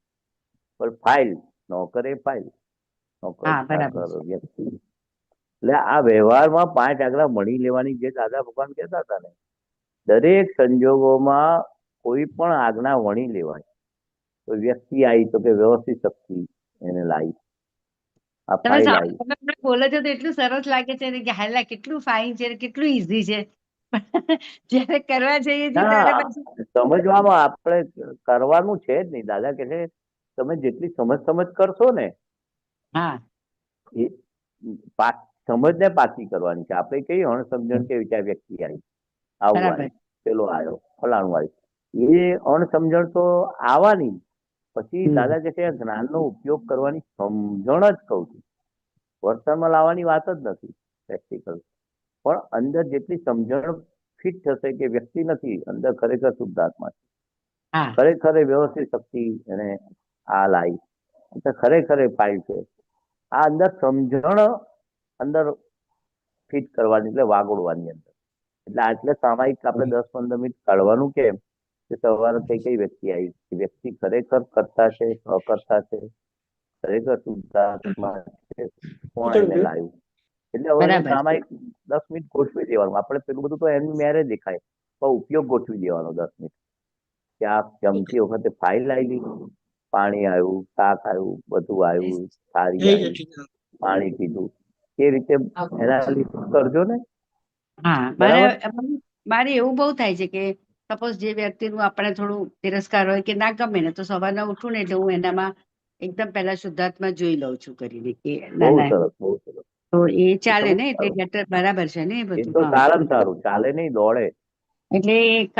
પણ ફાઇલ નોકર એ ફાઇલ, નોકર વ્યક્તિ. એટલે આ વ્યવહારમાં 5 આજ્ઞા મળી લેવાની, જે દાદા ભગવાન કહેતા હતા ને, દરેક સંજોગોમાં કોઈ પણ આજ્ઞા વણી લેવાય. તો વ્યક્તિ આવી તો કે વ્યવસ્થિત શક્તિ એને લાવી, આ ફાઇલ આવી. તમે બોલો છો તો એટલું સરસ લાગે છે ને કે હાલા કેટલું ફાઇન છે, કેટલું ઈઝી છે. જયારે કરવા જઈએ છીએ ત્યારે પછી સમજવામાં આપણે કરવાનું છે જ નહીં. દાદા કે છે તમે જેટલી સમજ કરશો ને, 5 સમજને પાકી કરવાની છે. આપણે કઈ અણસમજણ કે વિચાર વ્યક્તિ આવી આવું બરાબર. આવ્યું, પેલો આવ્યો, ફલાણું આવ્યું, એ અણસમજણ તો આવવાની. પછી દાદા કહે છે જ્ઞાનનો ઉપયોગ કરવાની સમજણ જ કહું છું, વર્તનમાં લાવવાની વાત જ નથી પ્રેક્ટિકલ. પણ અંદર જેટલી સમજણ ફિટ થશે કે વ્યક્તિ નથી, અંદર ખરેખર શુદ્ધાત્મા છે, હા ખરેખર એ વ્યવસ્થિત શક્તિ એને આ લાવી, એટલે ખરેખર એ પાય છે. આ અંદર સમજણ અંદર ફિટ કરવાની, એટલે વાગોડવાની અંદર. એટલે સામાયિક આપણે 10-15 મિનિટ કાઢવાનું કેમ કે સવારે કઈ વ્યક્તિ આવી, વ્યક્તિ ખરેખર કરતા છે, અકર્તા છે, ખરેખર શુદ્ધાત્મા છે, કોણ એને લાવ્યું. એટલે હવે બરાબર. સામાયિક 10 મિનિટ ગોઠવી દેવાનું. આપણે પેલું બધું તો એમની મેરે દેખાય, પણ ઉપયોગ ગોઠવી દેવાનો 10 મિનિટ કે આ જમતી વખતે ફાઇલ આવી, પાણી આવ્યું, શાક આવ્યું, બધું આવ્યું, સારી જય આવી, સચિદાનંદ. પાણી પીધું, એ રીતે એનાલિસિસ કરજો ને. હા મારે એવું બહુ થાય છે કે સપોઝ જે વ્યક્તિનું આપણે થોડું તિરસ્કાર હોય કે ના ગમે ને, તો સવારના ઉઠું ને એટલે હું એનામાં એકદમ પહેલા શુદ્ધાત્મા જોઈ લઉં છું કરીને કે ના બહુ ના, સરસ, બહુ સરસ. તો એ એ તો ચાલે બહુ ને, એટલે સારું. better બરાબર છે ને એ એ બધું. તો હા સારામાં સારું, ચાલે નહીં દોડે. એટલે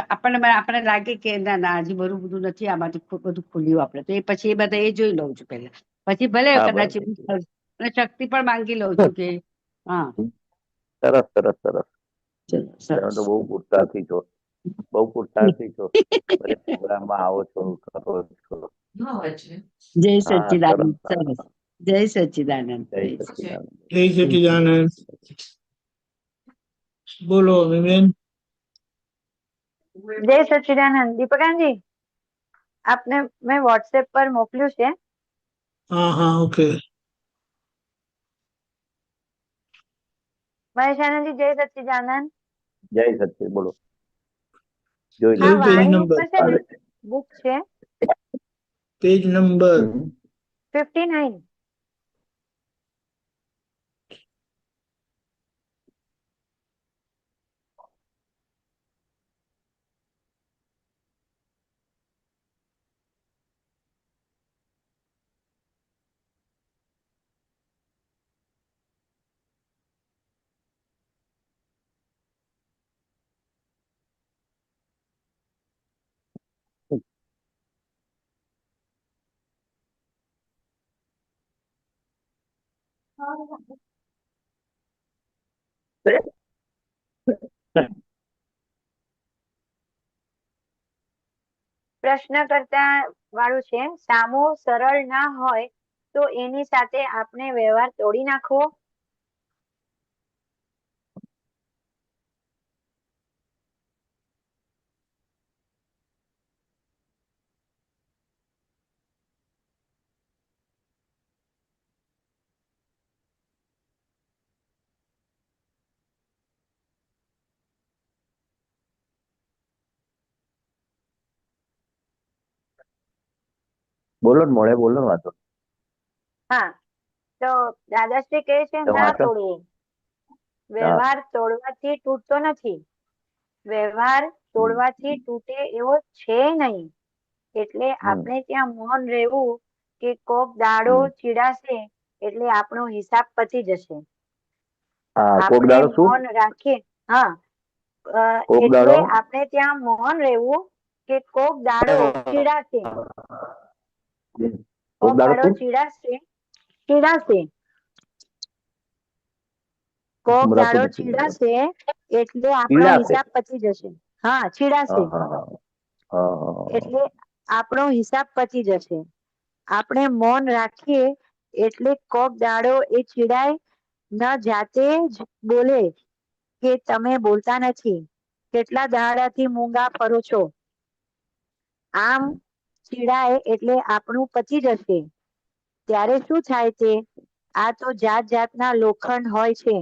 આપણને લાગે કે ના ના હજી બરું બધું નથી, આમાંથી બધું ખુલ્યું આપણે, તો એ પછી એ બધા એ જોઈ લઉં છું પહેલા. પછી ભલે હા, કદાચ બરાબર. અને શક્તિ પણ માંગી લઉં છું કે હા સરસ સરસ સરસ. ચલો તમે સરસ. તો બહુ પુરસાથી છો, બહુ પુરસાથી છો. દરેક પ્રોગ્રામમાં આવો છો, કરો છો. જય હા, સરસ. સચ્ચિદાનંદ. સરસ. જય સચ્ચિદાનંદ. જય સચિદાનંદ. જય સચિદાનંદ. બોલો વિમેન. જય સચિદાનંદ. દીપકાનજી, આપને મેં વોટ્સએપ પર મોકલ્યું છે. હા હા, ઓકે. મહેશ આનંદજી, જય સચિદાનંદ. જય સચિદ. બોલો. જોઈ આ લો. કયું પેજ વાણી નંબર? ઉપર છે ને બુક છે પેજ નંબર. 59. પ્રશ્ન કરતા વાળું છે, સામો સરળ ના હોય તો એની સાથે આપણે વ્યવહાર તોડી નાખવો. બોલો ને, મોડે બોલો ને, વાંધો. હા, તો દાદાશ્રી કહે છે તો ના વાંચો. તોડીએ. હા. વ્યવહાર તોડવાથી તૂટતો નથી. વ્યવહાર તોડવાથી તૂટે એવો છે નહીં. એટલે આપણે ત્યાં મૌન રહેવું કે કોક દાડો ચીડાશે એટલે આપણો હિસાબ પતી જશે. હા, કોક આપણે દાડો શું? મૌન રાખીએ. હા, કોક એટલે દાડો. આપણે ત્યાં મૌન રહેવું કે કોક દાડો ચીડાશે. કોક કોક દાડો દાડો શું? ચીડાશે. કોક સંભળાતું દાડો નથી બરાબર. ચીડાશે એટલે આપણો પીડાશે. હિસાબ પતી જશે. હા, ચીડાશે હા હા હા હા. એટલે આપણો હિસાબ પતી જશે. આપણે મૌન રાખીએ એટલે કોક દાડો એ ચીડાય ન જાતે જ બોલે કે તમે બોલતા નથી, કેટલા દાડાથી મૂંગા ફરો છો. આમ ચીડાય એટલે આપણું પતી જશે. ત્યારે શું થાય તે? આ તો જાત જાતના લોખંડ હોય છે.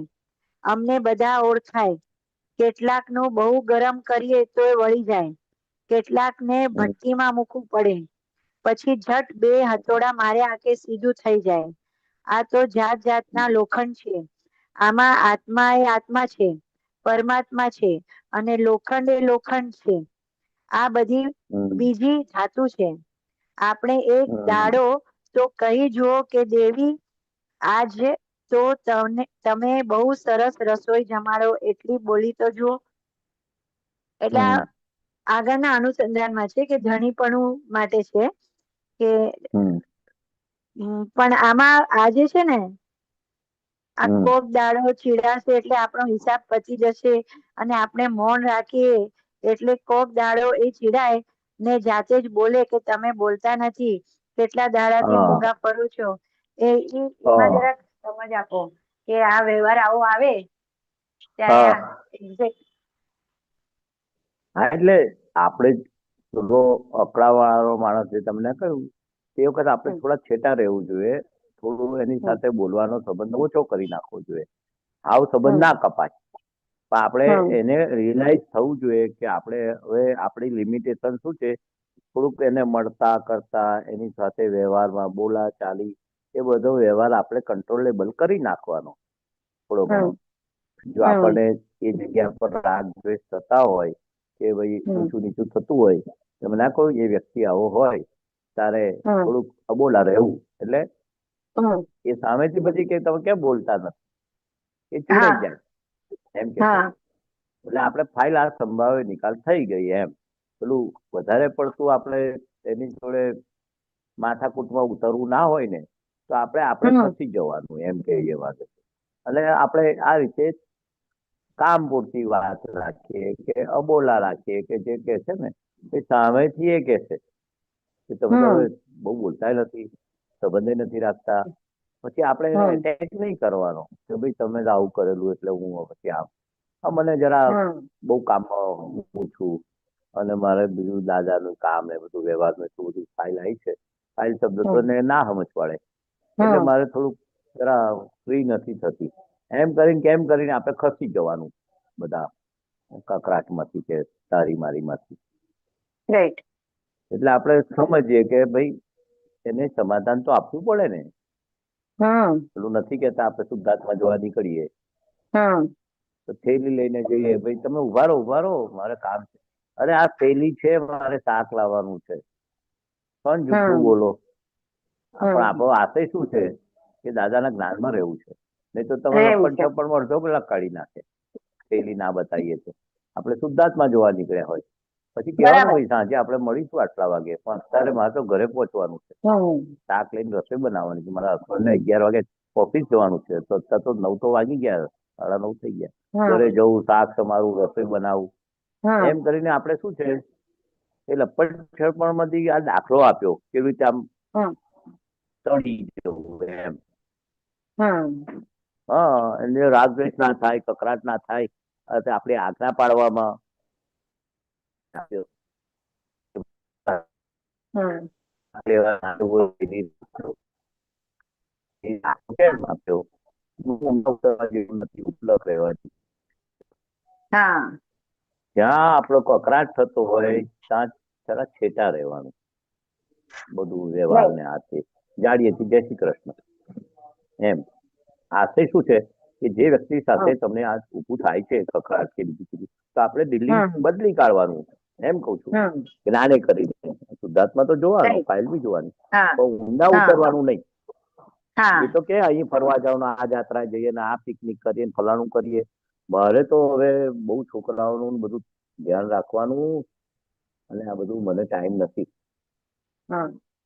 અમને બધા ઓળખાય. કેટલાકનું બહુ ગરમ કરીએ તો એ વળી જાય. કેટલાકને ભઠ્ઠીમાં મૂકવું પડે. પછી ઝટ 2 હથોડા માર્યા કે સીધું થઈ જાય. આ તો જાત જાતના લોખંડ છે. આમાં આત્મા એ આત્મા છે, પરમાત્મા છે, અને લોખંડ એ લોખંડ છે. આ બધી બીજી ધાતુ છે. આપણે એક દાડો તો કહી જુઓ કે દેવી, આજ તો તમે બહુ સરસ રસોઈ જમાડો એટલી બોલી તો જુઓ. એટલે આ આગળના અનુસંધાનમાં છે કે ધણીપણું માટે છે કે પણ આમાં આજે છે ને આ કોક દાડો ચીડાશે એટલે આપણો હિસાબ પચી જશે અને આપણે મૌન રાખીએ એટલે કોક દાડો એ ચીડાય ને જાતે જ બોલે કે તમે બોલતા નથી, કેટલા દાડાથી મૂંગા પડો છો. એમાં જરાક સમજ આપો કે આ વ્યવહાર આવો આવે ત્યારે હા, એટલે આપણે થોડો અકળાવાળો માણસ છે, તમને કહ્યું તે વખત આપણે થોડા છેટા રહેવું જોઈએ, થોડું એની સાથે બોલવાનો સંબંધ ઓછો કરી નાખવો જોઈએ. આવો સંબંધ ના કપાય, પણ આપણે એને રિયલાઇઝ થવું જોઈએ કે આપણે હવે આપણી લિમિટેશન શું છે, થોડુંક એને મળતા કરતા એની સાથે વ્યવહારમાં બોલા ચાલી એ બધો વ્યવહાર આપણે કંટ્રોલેબલ કરી નાખવાનો થોડો ઘણો. જો આપણને એ જગ્યા પર રાગ દ્વેષ થતા હોય કે ભાઈ ઊંચું નીચું થતું હોય, તમે ના કહો એ વ્યક્તિ આવો હોય તારે થોડુંક અબોલા રહેવું. એટલે એ સામેથી પછી કે તમે કેમ બોલતા નથી એ ચીડાઈ જાય એમ કે, એટલે આપણે ફાઇલ આ સંભાવે નિકાલ થઈ ગઈ એમ. પેલું વધારે પડતું આપણે એની જોડે માથાકૂટમાં ઉતરવું ના હોય ને તો આપણે ખસી જવાનું એમ કે એ વાત. એટલે આપણે આ રીતે કામ પૂરતી વાત રાખીએ કે અબોલા રાખીએ કે જે કે છે ને એ સામેથી એ કે છે કે તમે તો બહુ બોલતા નથી, સંબંધે નથી રાખતા, પછી આપણે એટેક નહીં કરવાનો કે ભાઈ તમે જ આવું કરેલું એટલે હું પછી મને જરા બહુ કામમાં હું છું અને મારે બીજું દાદાનું કામ ને બધું વ્યવહારનું એટલું બધું ફાઇલ આવી છે, ફાઇલ શબ્દ તો એને ના સમજ પડે એટલે મારે થોડુંક જરા ફ્રી નથી થતી એમ કરીને કેમ કરીને આપણે ખસી જવાનું બધા કકરાટમાંથી કે તારી મારીમાંથી. એટલે આપણે સમજીએ કે ભાઈ એને સમાધાન તો આપવું પડે ને. પેલું નથી કેતા આપણે શુદ્ધાત્મા જોવા નીકળીએ તો થેલી લઈને જઈએ, ભાઈ તમે ઉભા રહો મારે કામ છે, અરે આ થેલી છે મારે શાક લાવવાનું છે, પણ જૂઠું બોલો. પણ આપણો આશય શું છે કે દાદાના જ્ઞાનમાં રહેવું છે, નહીં તો તમે લપણ છપણ અડધો કલાક કાઢી નાખે થેલી ના બતાવીએ તો. આપણે શુદ્ધાત્મા જોવા નીકળ્યા હોય પછી કહેવાનું ભાઈ સાંજે આપણે મળીશું આટલા વાગે, પણ અત્યારે મારે તો ઘરે પહોંચવાનું છે, શાક લઈને રસોઈ બનાવવાની છે, મારા હસબન્ડને 11 વાગે ઓફિસ જવાનું છે, તો અત્યારે તો 9 તો વાગી ગયા, 9:30 થઈ ગયા, ઘરે જવું, શાક સમારવું, રસોઈ બનાવવું, એમ કરીને આપણે શું છે એ લપટ છેપણ માંથી આ દાખલો આપ્યો કેવી રીતે આમ ચડી જવું એમ. એટલે રાગદ્વેષ ના થાય, કકરાટ ના થાય, આપણે આજ્ઞા પાડવામાં આપ્યો. જ્યાં આપણો કકરાટ થતો હોય ત્યાં જરા છેટા રહેવાનું બધું વ્યવહાર ને હાથે જાડીએથી જય શ્રી કૃષ્ણ એમ. આશય શું છે કે જે વ્યક્તિ સાથે તમને આ ઊભું થાય છે કકરાટ કે બીજું તો આપણે દિલ્હી બદલી કાઢવાનું એમ કઉ છું. જ્ઞાને કરીને શુદ્ધાત્મા તો જોવાનું, ફાઇલ બી જોવાની, પણ ઊંડા ઉતરવાનું નહીં. એ તો કે અહીં ફરવા જવાનું, આ જાત્રા જઈએ ને આ પિકનિક કરીએ ફલાણું કરીએ, મારે તો હવે બહુ છોકરાઓનું બધું ધ્યાન રાખવાનું અને આ બધું મને ટાઈમ નથી.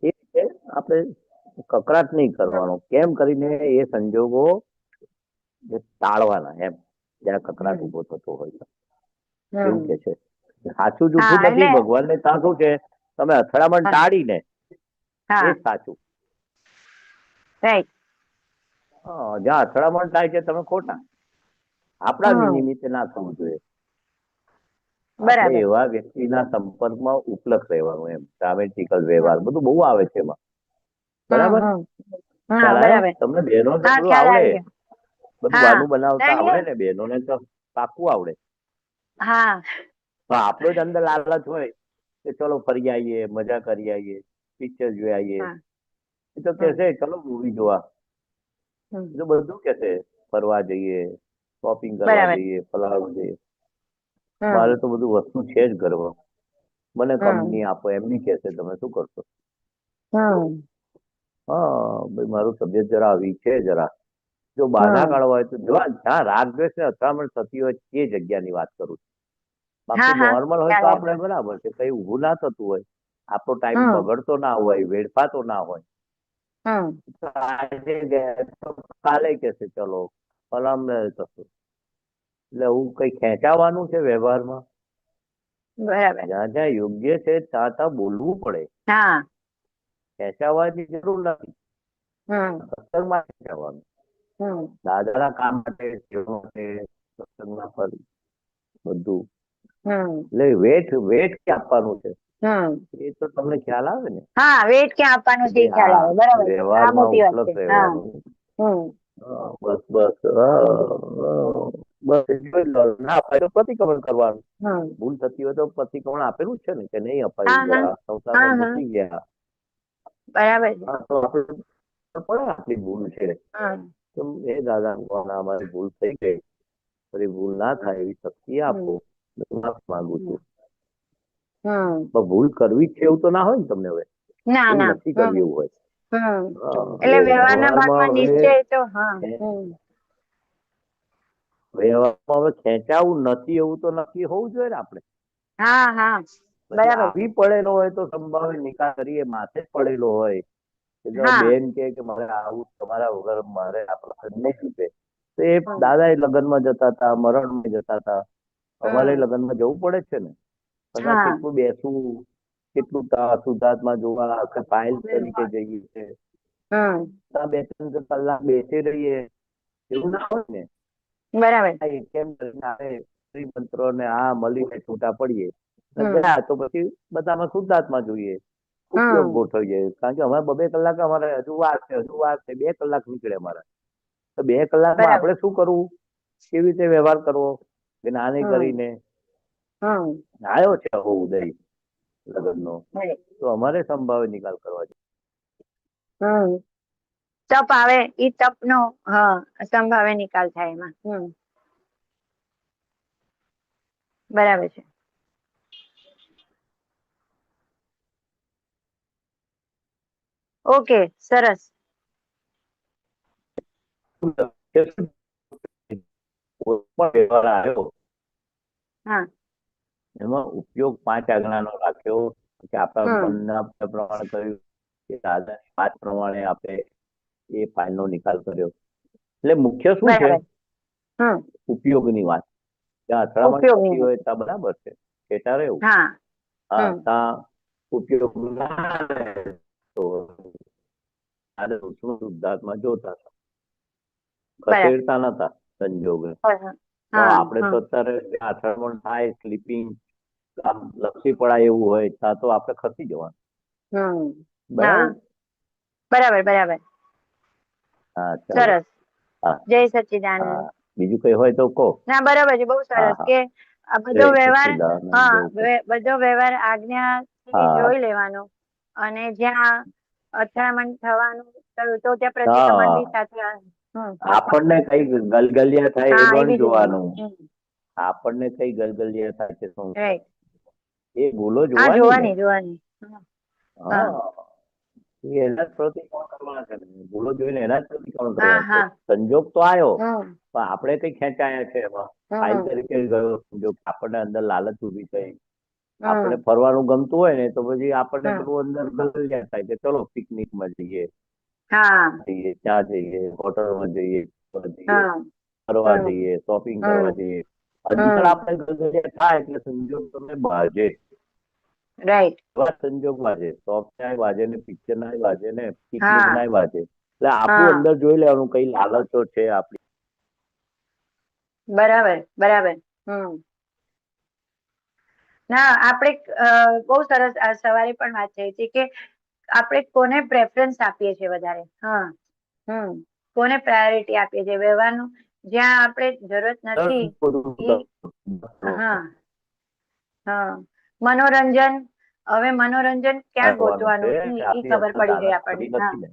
એ રીતે આપણે કકરાટ નહીં કરવાનો, કેમ કરીને એ સંજોગો ટાળવાના એમ જ્યાં કકરાટ ઉભો થતો હોય છે. એવું કે છે સાચું જૂઠું નથી, ભગવાનને ત્યાં શું છે તમે અથડામણ ટાળીને એ સાચું. જ્યાં અથડામણ થાય છે તમે ખોટા, આપણા નિમિત્તે ના થવું જોઈએ. આપણે એવા વ્યક્તિના સંપર્કમાં ઉપલબ્ધ રહેવાનું એમ. ગ્રામેટિકલ વ્યવહાર બધું બહુ આવે છે એમાં, બરાબર? તમને બહેનો તો બધું આવડે, બધું વાનું બનાવતા આવડે ને બહેનોને તો પાકું આવડે. તો આપણો જ અંદર લાલચ હોય કે ચલો ફરી આવીએ, મજા કરી આવીએ, પિક્ચર જોઈ આવીએ, એ તો કહેશે ચલો મૂવી જોવા, એ તો બધું કહેશે ફરવા જઈએ, શોપિંગ કરવા જઈએ, ફલાણું જઈએ. મારે તો બધું વસ્તુ છે જ ઘરમાં, મને કંપની આપો એમની કહેશે તમે શું કરશો? હા ભાઈ મારું તબિયત જરા આવી છે જરા જો બાધા કાઢવા હોય તો જ્યાં રાગદ્વેષ ને અથડામણ થતી હોય તે જગ્યાની વાત કરું છું. બાકી નોર્મલ હોય તો આપણે બરાબર છે, કઈ ઊભું ના થતું હોય, આપણો ટાઈમ બગડતો ના હોય, વેડફાતો ના હોય, આજે ગયા તો કાલે કેશે ચલો ફલામ થશું. એટલે હું કઈ ખેંચાવાનું છે વ્યવહારમાં? બરાબર. જ્યાં જ્યાં યોગ્ય છે ત્યાં ત્યાં બોલવું પડે, ખેંચાવવાની જરૂર નથી. સત્સંગમાં ખેંચાવાનું, દાદાના કામ માટે, સેવા માટે, સત્સંગના પર બધું. એટલે વેઠ ક્યાં આપવાનું છે એ તો તમને ખ્યાલ આવે ને? હા, વેટ ક્યાં આપવાનું છે ખ્યાલ આવે. બરાબર. વ્યવહારમાં ઉપલબ્ધ રહેવાનું. બસ બસ બસ ના અપાય તો પ્રતિક્રમણ કરવાનું. ભૂલ થતી હોય તો પ્રતિક્રમણ આપેલું જ છે ને કે નહીં અપાયું, સંસારમાં ઘૂસી ગયા. બરાબર. તો આપણે પડે આપણી ભૂલ છે તો એ દાદા અમારી ભૂલ થઈ ગઈ, ફરી ભૂલ ના થાય એવી શક્તિ આપો, માફ માંગુ છું. પણ ભૂલ કરવી જ છે એવું તો ના હોય ને તમને? હવે નથી કરવી એવું હોય એટલે વ્યવહારના ભાગમાં નિશ્ચય તો વ્યવહારમાં હવે ખેંચાવું નથી એવું તો નક્કી હોવું જોઈએ ને આપણે. આવી પડેલો હોય તો સંભાવે નિકાલ કરીએ. માથે જ પડેલો હોય બેન કે મારે આવું તમારા વગર મારે આપણે નહીં છૂટે, તો એ દાદા એ લગ્નમાં જતા હતા, મરણમાં જતા હતા, અમારે લગ્નમાં જવું પડે છે ને. કદાચ કેટલું બેસવું, કેટલું શુદ્ધાત્મા જોવા ફાઇલ તરીકે જઈએ છે, 2-3 કલાક બેસી રહીએ એવું ના હોય ને. બરાબર. કેમ મંત્રો ને આ મળીને છૂટા પડીએ તો પછી બધામાં શુદ્ધાત્મા જોઈએ, ઉપયોગ ગોઠવીએ. કારણ કે અમારે 2 કલાક અમારે હજુ વાર છે, 2 કલાક નીકળે અમારા. તો 2 કલાકમાં આપણે શું કરવું, કેવી રીતે વ્યવહાર કરવો, જ્ઞાની કરીને આવ્યો છે ઉદય લગ્નનો, તો અમારે સંભાવે નિકાલ કરવા જોઈએ. તપ આવે એ તપ નો સંભાવે નિકાલ થાય એમાં. બરાબર છે. ઓકે, સરસ. વ્યવહાર આવ્યો એમાં ઉપયોગ 5 આજ્ઞાનો રાખ્યો કે આપણા મનના પ્રમાણે કર્યું કે દાદાની વાત પ્રમાણે આપણે એ ફાઇલ નો નિકાલ કર્યો. એટલે મુખ્ય શું છે? ઉપયોગની વાત. ત્યાં અથડામણ થતી હોય ત્યાં બરાબર છે, કેટા રહેવું. ત્યાં ઉપયોગ શુદ્ધાત્મા જોતા હતા, ખસેડતા નતા સંજોગે. આપણે તો અત્યારે અથડામણ થાય, સ્લીપિંગ લપસી પડાય એવું હોય ત્યાં તો આપણે ખસી જવાનું. બરાબર. બરાબર. સરસ. જય સચ્ચિદાનંદ. બીજું કઈ હોય તો કહો. ના, બરાબર છે, બહુ સરસ. કે બધો વ્યવહાર આજ્ઞા જોઈ લેવાનો, અને જ્યાં અથડામણ થવાનું તો ત્યાં પ્રતિક્રમણ બી સાથે. આપણને કઈ ગલગલિયા થાય એ પણ જોવાનું. આપણને કઈ ગલગલિયા થાય છે એ ભૂલો જોવાની. એના જ પ્રતિક્રમણ કરવાના છે, ભૂલો જોઈને એના જ પ્રતિક્રમણ કરવાના છે. સંજોગ તો આવ્યો પણ આપણે કઈ ખેંચાયા છે એમાં, ફાઇલ તરીકે ગયો સંજોગ, આપણને અંદર લાલચ ઉભી થઈ, આપણે ફરવાનું ગમતું હોય ને તો પછી આપણને પેલું અંદર ગલગલિયા થાય કે ચલો પિકનિકમાં જઈએ, ત્યાં જઈએ, હોટલમાં જઈએ, ફરવા જઈએ, શોપિંગ કરવા જઈએ. અંદર આપણે ગલગલિયા થાય એટલે સંજોગ તમને બાજે. સંજોગ વાજે, શોપ ના વાજે ને, પિક્ચર ના વાજે ને, પિકનિક ના વાજે. એટલે આપણું અંદર જોઈ લેવાનું કઈ લાલચો છે આપણી. બરાબર. ના, આપણે બહુ સરસ સવારે પણ વાત થઈ હતી કે આપણે કોને પ્રેફરન્સ આપીએ છીએ વધારે. કોને પ્રાયોરિટી આપીએ છીએ વ્યવહારનું, જ્યાં આપણે જરૂરત નથી. મનોરંજન, હવે મનોરંજન ક્યાં ગોતવાનું એ ખબર પડી ગઈ આપણને.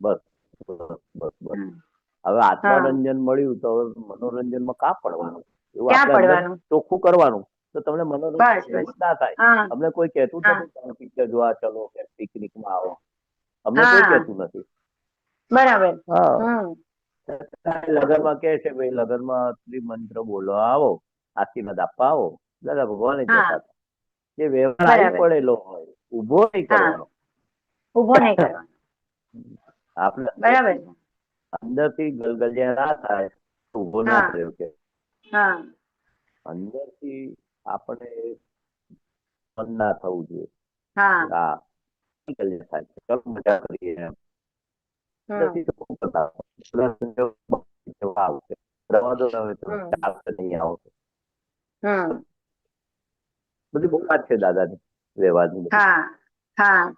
બસ. હવે આત્મરંજન મળ્યું તો હવે મનોરંજનમાં ક્યાં પડવાનું, એવું આપણે ચોખ્ખું કરવાનું તો તમને મનોરંજન ના થાય. અમને કોઈ કહેતું નથી પિક્ચર જોવા ચલો કે પિકનિકમાં આવો, અમને કોઈ કહેતું નથી. બરાબર. હા, હમ લગનમાં કે છે ભાઈ લગનમાં ત્રિમંત્ર બોલો આવો, આશીર્વાદ આપવા આવો, દાદા ભગવાન જતા હા, હતા. જે વ્યવહાર આવી બરાબર. પડેલો હોય ઉભો નહીં હા, કરવાનો. ઉભો નહીં કરવાનો. આપણે બરાબર છે. અંદરથી ગલગલિયા ના થાય તો ઉભો ના હા, રહ્યો કે હા, અંદરથી આપણે મન ના થવું જોઈએ હા, કે આ ગલગલિયા થાય છે, ચાલો મજા કરીએ એમ. હમ અંદરથી તો ખૂબ બતાવો. આવશે રવા દો હવે તો હમ ચાલશે નહીં આવશે. હમ બધી બહુ વાત છે દાદાની વ્યવહારની બધી. હા, હા.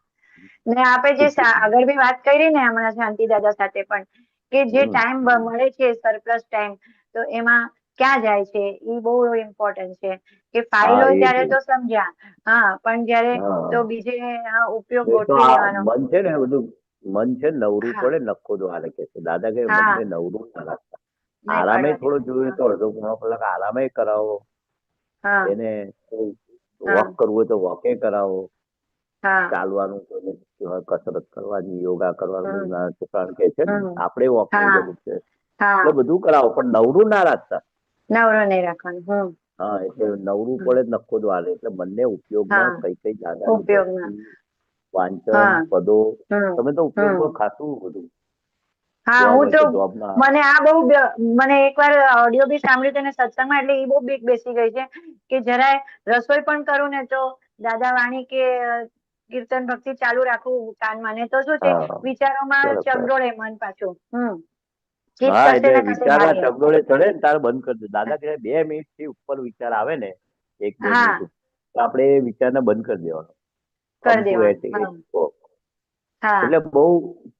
ને આપે જે આગળ બી વાત કરી ને હમણાં શાંતિ દાદા સાથે પણ, કે જે હમ ટાઈમ મળે છે સરપ્લસ ટાઈમ, તો એમાં ક્યાં જાય છે એ બહુ ઇમ્પોર્ટન્ટ છે. કે હા ફાઇલો એ ત્યારે જ. તો સમજ્યા, હા, પણ જયારે હા તો બીજે ઉપયોગ એ તો ગોઠવી આ લેવાનો. મન છે ને બધું મન છે નવરું હા, પડે નખો દ્વારે કે છે દાદા કે હા, મનને નવરું ના રાખતા. નહીં આરામે પાડવા થોડો જોઈએ દેવાનું. તો અડધો પોણો કલાક આરામે કરાવો. હા, એને હા, વોક કરવું હોય તો વોકે કરાવો. હા, ચાલવાનું કસરત કરવાની, યોગા કરવાનું બધું હમ નાના છોકરાને કે છે ને હમ આપણે વોકની હા, જરૂર છે હા, એટલે બધું કરાવો પણ નવરું ના રાખતા. નવરો નહીં રાખવાનું. હા એટલે નવરું હમ પડે નખો દ્વારે એટલે બંને ઉપયોગમાં હા, કઈ કઈ દાદાની ઉપયોગમાં. ભક્તિ વાંચન હા, પદો હમ તમે તો હમ ઉપયોગમાં ખાસું બધું હા, જોબ હું હોય તો તો જોબના. મને આ બહુ મને એકવાર ઓડિયો બી સાંભળ્યું હતું ને સત્સંગમાં, એટલે એ બહુ બીક બેસી ગઈ છે કે જરાય રસોઈ પણ કરું ને તો દાદા વાણી કે કીર્તન ભક્તિ ચાલુ રાખવું કાનમાં, ને તો શું છે હા વિચારોમાં સરસ સરસ. ચગડોળે મન પાછું. ચિત્ત હા કશે એટલે ને કશે વિચારના ભાગે. ચગડોળે ચડે ને તારે બંધ કરી દે. દાદા કહે 2 મિનિટ થી ઉપર વિચાર આવે ને 1-2 મિનિટ હા, તો આપણે એ વિચારને બંધ કરી દેવાનો. કરી કમ ટુ એટ દેવાનું. હા, એટલે બહુ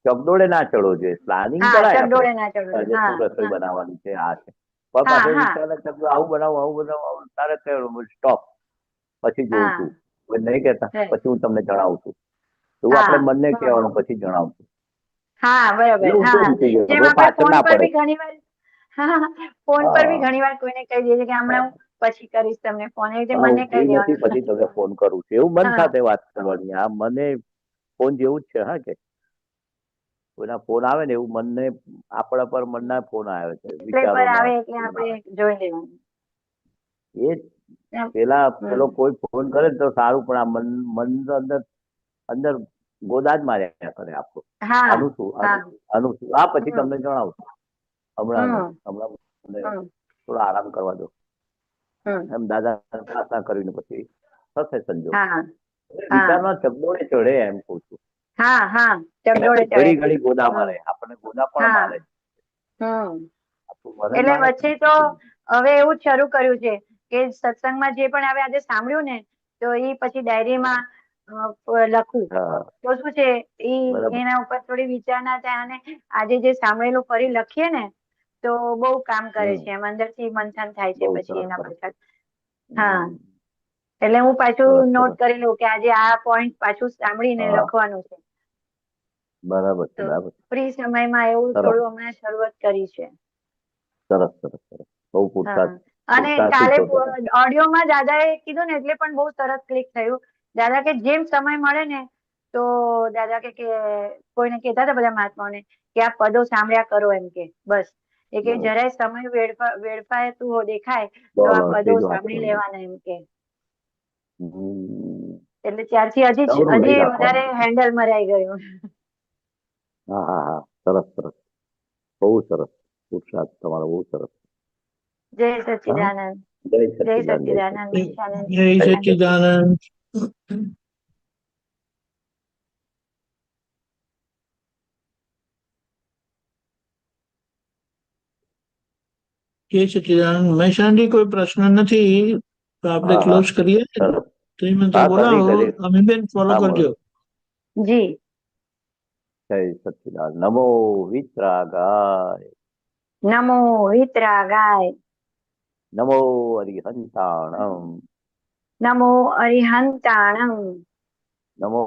ચગડોળે ના ચડવો જોઈએ. પ્લાનિંગ હા, કરાય આપણે ચગડોળે ના ચડવું. આજે હા, શું રસોઈ હા, બનાવવાની છે આ છે પણ હા, પાછો હા, વિચાર ચગડો આવું બનાવું આવું બનાવું આવું તારે કહેવાનું સ્ટોપ પછી જોઉં હા, છું. હવે નહીં કહેતા right. પછી હું તમને જણાવું છું એવું આપણે હા, મનને કહેવાનું પછી જણાવું છું. હા, એટલે બરાબર. ઊંચું હા, મૂકી ગયો જેમ હવે આપણે પાછળ ફોન ના પર પડે. બી ઘણી વાર, હા, ફોન પર બી હા ઘણી વાર કોઈને કહી દઈએ છે કે હમણાં હું પછી કરીશ તમને ફોન, એ રીતે હા હું મને કહી ફ્રી નથી દેવાનું. પછી તમને ફોન કરું છું એવું મન હા, સાથે વાત કરવાની. આ મને ફોન જેવું જ છે હા કે કોઈના ફોન આવે ને એવું મનને આપણા પર મનના ફોન આવે છે એટલે પર વિચારોના આવે એટલે ફોન આપણે આવે જોઈ લેવાનું. એ જ એમ. પેલો હમ. કોઈ ફોન કરે ને તો સારું પણ આ મન તો અંદર અંદર ગોદા જ માર્યા કરે આપણું. હા, આનું શું હા, આનું શું આનું શું આ પછી હમ, તમને જણાવું હમણાં નહીં હમ, હમણાં મને હમ, થોડો આરામ કરવા દો હમ, એમ દાદા પ્રાર્થના કરીને પછી થશે સંજોગ. હા, હા, વિચારમાં ચગડોળે ચડે એમ કહું છું. હા, હા, ચગડોળે ચડે. ઘડી ઘડી ગોદા હમ, મારે આપણને ગોદા પણ હા, મારે હમ. આપણું મન એટલે મારે વચ્ચે તો હવે એવું જ શરૂ કર્યું છે કે સત્સંગમાં જે પણ હવે આજે સાંભળ્યું ને તો એ પછી ડાયરીમાં લખવું. હા તો શું છે બરાબર એના ઉપર થોડી વિચારણા થાય, અને આજે જે સાંભળેલું ફરી લખીએ ને તો બહુ કામ કરે હમ છે એમ, અંદરથી મંથન થાય છે બહુ પછી સરસ એના સરસ. પાછળ. હા, હમ એટલે હું સરસ પાછું નોટ સરસ કરી લઉં કે આજે આ પોઈન્ટ પાછું સાંભળીને હા લખવાનું છે. બરાબર છે તો બરાબર ફ્રી સમયમાં એવું સરસ થોડું હમણાં શરૂઆત કરી છે. સરસ સરસ સરસ બહુ હા, પુરસાદ અને પુરસાદથી કાલે છો તમે. ઓડિયોમાં દાદાએ કીધું ને એટલે પણ બહુ સરસ ક્લિક થયું. દાદા કે જેમ સમય મળે ને તો દાદા કે કોઈને કહેતા હતા બધા મહાત્માઓને કે આ પદો સાંભળ્યા કરો એમ કે બસ એ કે બરાબર. જરાય સમય વેડફાય તું દેખાય તો આ બસ એ પદો જ વાત સાંભળી કરું છું. લેવાના એમ કે. હમ એટલે ત્યારથી નવરું નહીં હજી વધારે રાખવાનું. હેન્ડલ મરાઈ ગયું. હા હા હા સરસ સરસ બહુ સરસ પુરસાદ તમારો બહુ સરસ. જય હા સચ્ચિદાનંદ. જય જય સચ્ચિદાનંદ જય સચ્ચિદાનંદ. સચ્ચિદાનંદ મહેશાનંદ. જય સચ્ચિદાનંદ. જય સચ્ચિદાનંદ. મહેશાનજી કોઈ પ્રશ્ન નથી તો આપણે હા હા ક્લોઝ કરીએ. સરસ શ્રીમંતર હા કરી બોલાવો. કરી અમીબેન ફોલો હા કરજો. બોલો જી. જય સચ્ચિદાનંદ નમો વિતરાગાય નમો વિતરાગાય. નમો હરિહંતાણમ નમો અરિહંતાણમ. નમો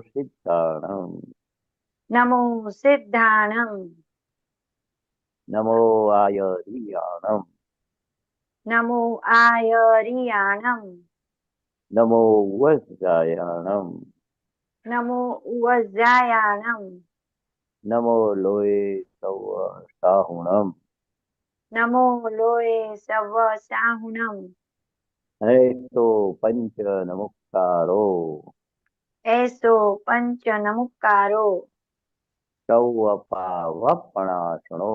સિદ્ધાણમ નમો સિદ્ધાણમ. નમો આયરિયાણમ નમો આયરિયાણમ. નમો વજ્રાયાણમ નમો વજ્રાયાણમ. નમો લોહે સૌ સાહુણમ નમો લોએ સવ સાહુણમ હરેતો પંચ નમુક્કારો એસો પંચ નમુક્કારો સૌ અપાવપણાસણો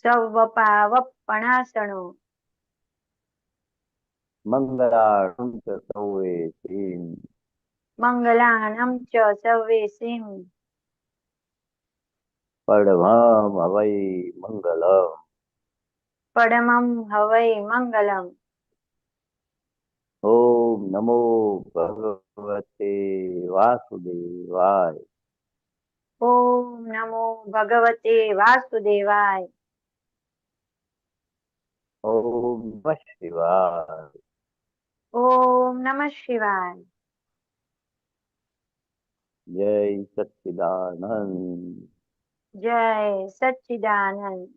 સૌવપાવપણાસણો મંગળાણું ચ સૌએ શ્રીમ મંગલાણમ ચ સર્વે સિંહ પડમમ હવૈ મંગલમ પરમં હવૈ મંગલમ ઓમ નમો ભગવતે વાસુદેવાય ઓમ નમો ભગવતે વાસુદેવાય ઓમ નમઃ શિવાય ઓમ નમઃ શિવાય જય સચ્ચિદાનંદ જય સચ્ચિદાનંદ